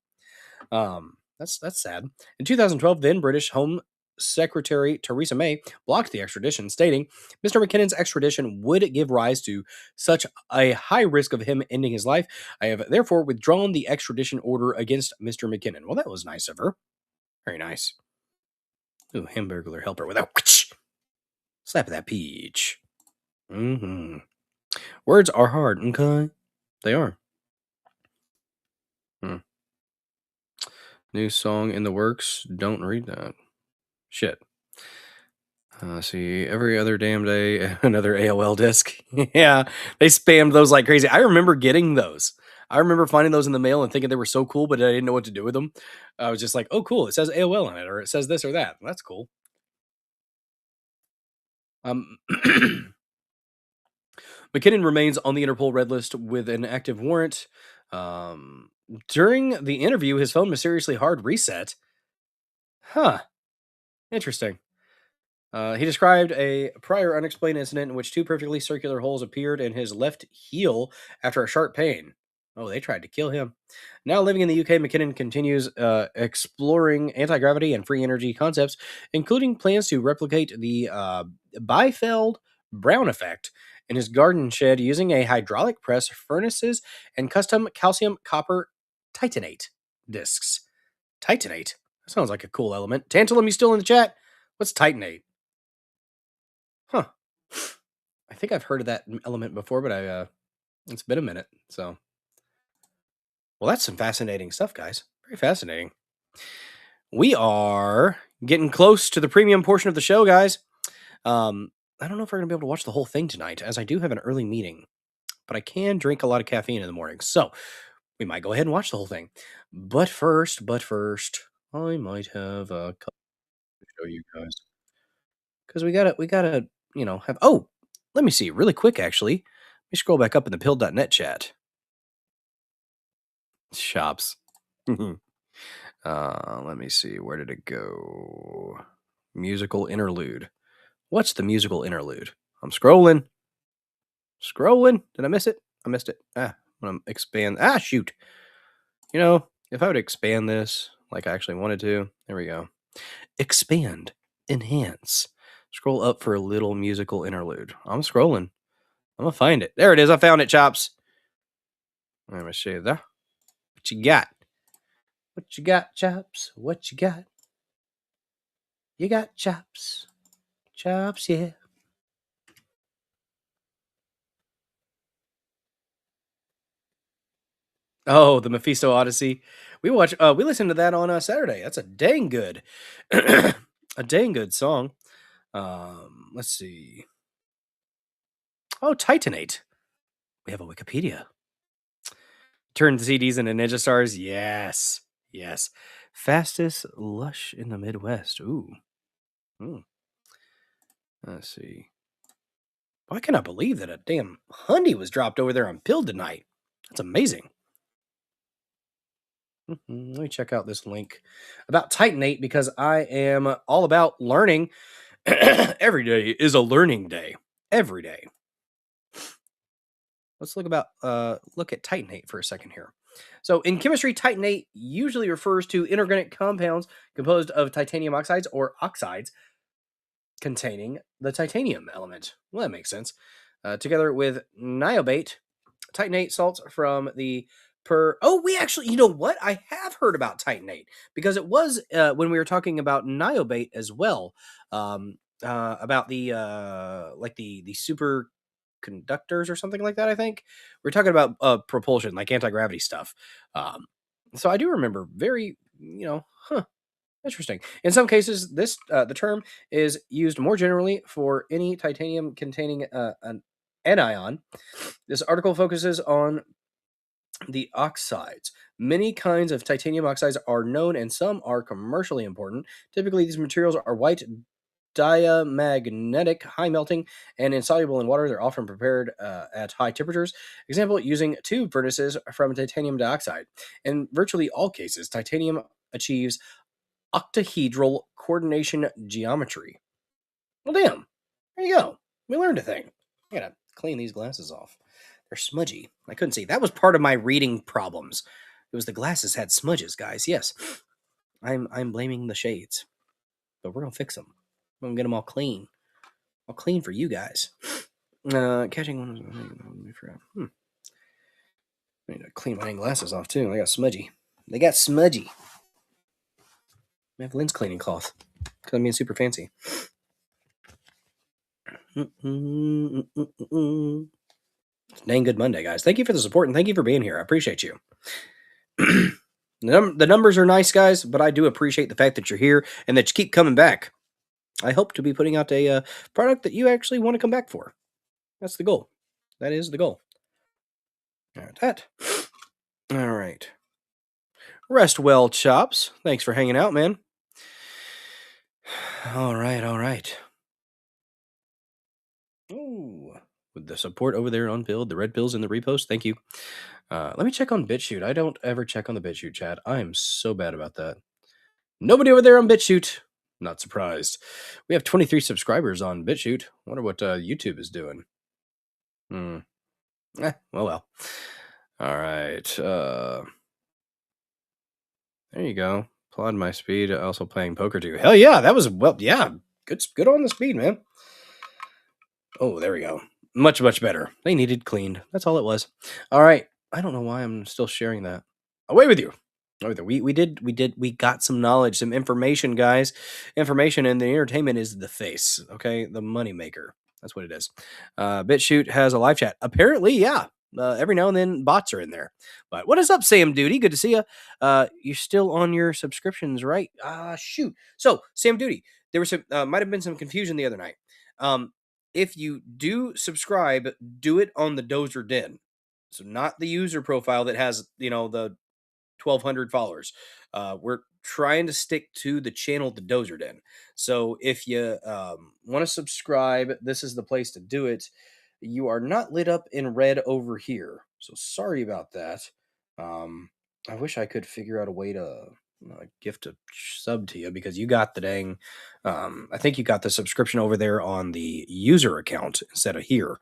That's sad. In 2012, then British Home Secretary Theresa May blocked the extradition, stating Mr. McKinnon's extradition would give rise to such a high risk of him ending his life. I have therefore withdrawn the extradition order against Mr. McKinnon. Well, that was nice of her. Very nice. Ooh, Hamburglar helper with a slap of that peach. Words are hard, okay? They are. New song in the works. Don't read that. Shit. See, every other damn day, another AOL disc. Yeah, they spammed those like crazy. I remember getting those. I remember finding those in the mail and thinking they were so cool, but I didn't know what to do with them. I was just like, oh, cool. It says AOL on it, or it says this or that. That's cool. McKinnon remains on the Interpol red list with an active warrant. During the interview, his phone mysteriously hard reset. Huh. Interesting. He described a prior unexplained incident in which 2 perfectly circular holes appeared in his left heel after a sharp pain. Oh, they tried to kill him. Now living in the UK, McKinnon continues exploring anti-gravity and free energy concepts, including plans to replicate the Biefeld-Brown effect in his garden shed using a hydraulic press, furnaces, and custom calcium copper titanate discs. Titanate? That sounds like a cool element. Tantalum, you still in the chat? What's titanate? Huh. I think I've heard of that element before, but it's been a minute, so. Well, that's some fascinating stuff, guys. Very fascinating. We are getting close to the premium portion of the show, guys. I don't know if we're going to be able to watch the whole thing tonight, as I do have an early meeting, but I can drink a lot of caffeine in the morning, so we might go ahead and watch the whole thing. But first, I might have a couple to show you guys. Because we gotta, have. Oh, let me see really quick. Actually, let me scroll back up in the pill.net chat. Shops. Let me see. Where did it go? Musical interlude. What's the musical interlude? I'm scrolling. Scrolling. Did I miss it? I missed it. I'm gonna expand. Shoot. You know, if I would expand this like I actually wanted to, there we go. Expand. Enhance. Scroll up for a little musical interlude. I'm scrolling. I'm gonna find it. There it is. I found it, Chops. Let me show you that. What you got? What you got, Chops? What you got? You got Chops. Chops, yeah. Oh, the Mephisto Odyssey. We listened to that on Saturday. That's a dang good, a dang good song. Let's see. Oh, Titanate. We have a Wikipedia. Turn CDs into Ninja Stars. Yes. Yes. Fastest lush in the Midwest. Ooh. Let's see. Why can I believe that a damn Hyundai was dropped over there on Build tonight? That's amazing. Let me check out this link about Titanate because I am all about learning. Every day is a learning day. Every day. Let's look at Titanate for a second here. So in chemistry, Titanate usually refers to inorganic compounds composed of titanium oxides or oxides containing the titanium element. Well, that makes sense. Together with niobate, Titanate salts from the we actually, you know what? I have heard about Titanate because it was when we were talking about niobate as well, about the the super conductors or something like that. I think we're talking about propulsion, like anti-gravity stuff. So I do remember very, interesting. In some cases, this the term is used more generally for any titanium containing an anion. This article focuses on the oxides. Many kinds of titanium oxides are known and some are commercially important. Typically, these materials are white, diamagnetic, high melting, and insoluble in water. They're often prepared at high temperatures. Example, using tube furnaces from titanium dioxide. In virtually all cases, titanium achieves octahedral coordination geometry. Well, damn. There you go. We learned a thing. I gotta clean these glasses off. They're smudgy. I couldn't see. That was part of my reading problems. It was the glasses had smudges, guys. Yes. I'm blaming the shades. But we're gonna fix them. We're gonna get them all clean. All clean for you guys. Catching one. I forgot. I need to clean my glasses off too. They got smudgy. I have lens cleaning cloth. Because I'm being super fancy. Dang good Monday, guys. Thank you for the support and thank you for being here. I appreciate you. The numbers are nice, guys, but I do appreciate the fact that you're here and that you keep coming back. I hope to be putting out a product that you actually want to come back for. That's the goal. That is the goal. All right. Rest well, Chops. Thanks for hanging out, man. All right. Ooh, with the support over there on Build, the red pills and the repost, thank you. Let me check on BitChute. I don't ever check on the BitChute chat. I am so bad about that. Nobody over there on BitChute. Not surprised. We have 23 subscribers on BitChute. Wonder what YouTube is doing. Well. All right. There you go. Applaud my speed. Also playing poker too. Hell yeah, that was good on the speed, man. Oh, there we go. Much better. They needed cleaned. That's all it was. All right. I don't know why I'm still sharing that. Away with you. We got some knowledge, some information, guys. Information, and the entertainment is the face. Okay, the money maker. That's what it is. BitChute has a live chat. Apparently, yeah. Every now and then, bots are in there. But what is up, Sam Duty? Good to see you. You're still on your subscriptions, right? Shoot. So, Sam Duty, there was might have been some confusion the other night. If you do subscribe, do it on the Dozer Den. So not the user profile that has, the 1,200 followers. We're trying to stick to the channel, the Dozer Den. So if you want to subscribe, this is the place to do it. You are not lit up in red over here. So sorry about that. I wish I could figure out a way to gift a sub to you because you got the dang I think you got the subscription over there on the user account instead of here.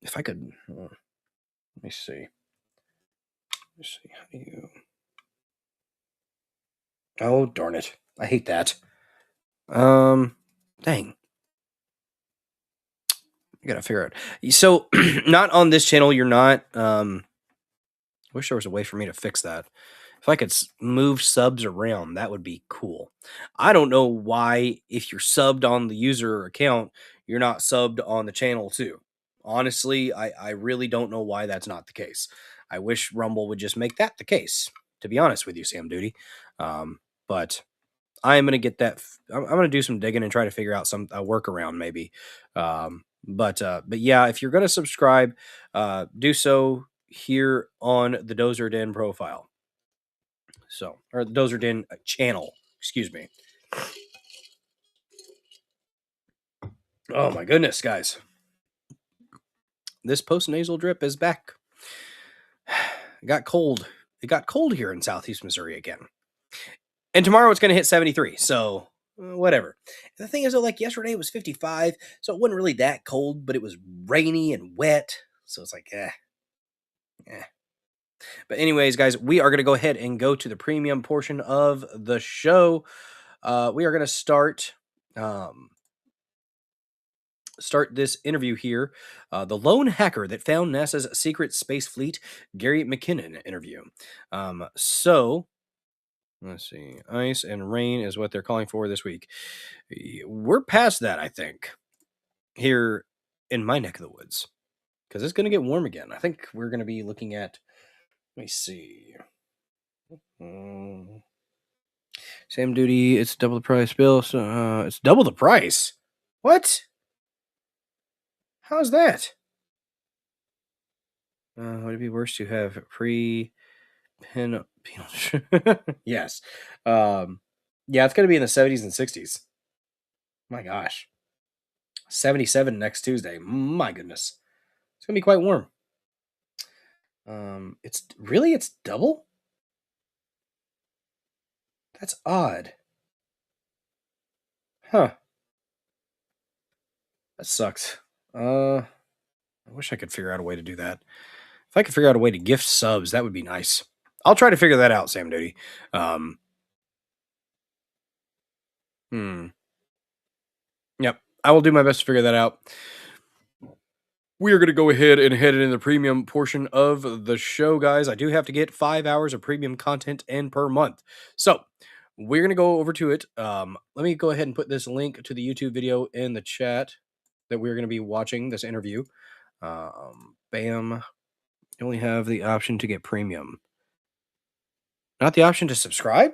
if I could, let me see. How do you? Oh, darn it! I hate that. Dang. I gotta figure out. So, not on this channel. You're not. Wish there was a way for me to fix that. If I could move subs around, that would be cool. I don't know why, if you're subbed on the user account, you're not subbed on the channel too. Honestly, I really don't know why that's not the case. I wish Rumble would just make that the case, to be honest with you, Sam Duty. But I am going to get that. I'm going to do some digging and try to figure out a workaround maybe. But yeah, if you're going to subscribe, do so here on the Dozer Den profile. So, or the Dozer Den channel, excuse me. Oh my goodness, guys. This post-nasal drip is back. It got cold. It got cold here in Southeast Missouri again. And tomorrow it's going to hit 73, so whatever. The thing is, though, like yesterday it was 55, so it wasn't really that cold, but it was rainy and wet, so it's like, But anyways, guys, we are going to go ahead and go to the premium portion of the show. We are going to start this interview here. The lone hacker that found NASA's secret space fleet, Gary McKinnon interview. So let's see. Ice and rain is what they're calling for this week. We're past that, I think, here in my neck of the woods, because it's going to get warm again. I think we're going to be looking at, let me see. Same duty. It's double the price, Bill. So, it's double the price. What? How's that? Would it be worse to have penal? Yes. Yeah, it's going to be in the 70s and 60s. My gosh. 77 next Tuesday. My goodness. It's going to be quite warm. It's double? That's odd. Huh. That sucks. I wish I could figure out a way to do that. If I could figure out a way to gift subs, that would be nice. I'll try to figure that out, Sam Duty. Yep. I will do my best to figure that out. We are going to go ahead and head into the premium portion of the show, guys. I do have to get 5 hours of premium content in per month. So we're going to go over to it. Let me go ahead and put this link to the YouTube video in the chat that we're going to be watching this interview. Bam. You only have the option to get premium. Not the option to subscribe?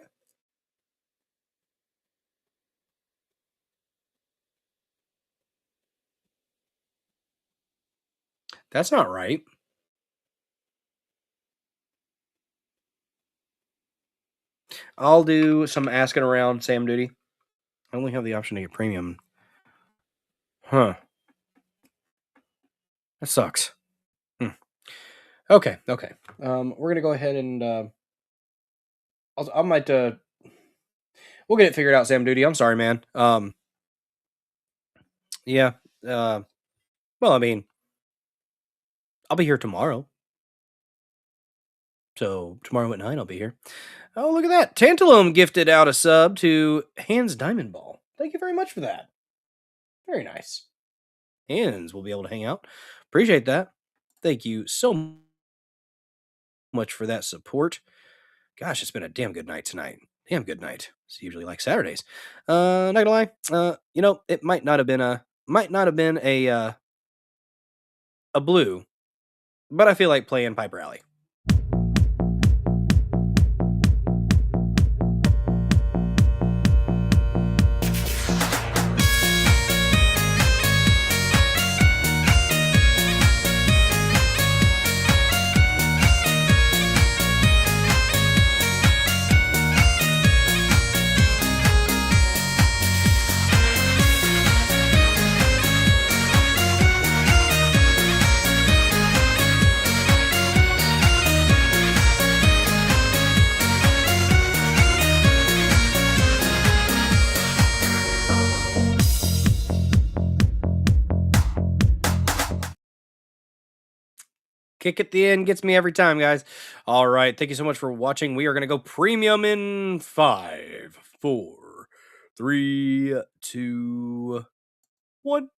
That's not right. I'll do some asking around, Sam Duty. I only have the option to get premium. Huh. That sucks. Okay. We're going to go ahead and we'll get it figured out, Sam Duty. I'm sorry, man. Yeah. Well, I mean, I'll be here tomorrow. So tomorrow at 9, I'll be here. Oh, look at that. Tantalum gifted out a sub to Hans Diamond Ball. Thank you very much for that. Very nice. Hans will be able to hang out. Appreciate that. Thank you so much for that support. Gosh, it's been a damn good night tonight. Damn good night. It's usually like Saturdays. Not gonna lie. It might not have been a blue, but I feel like playing Piper Alley. Kick at the end gets me every time, guys. All right. Thank you so much for watching. We are going to go premium in 5, 4, 3, 2, 1.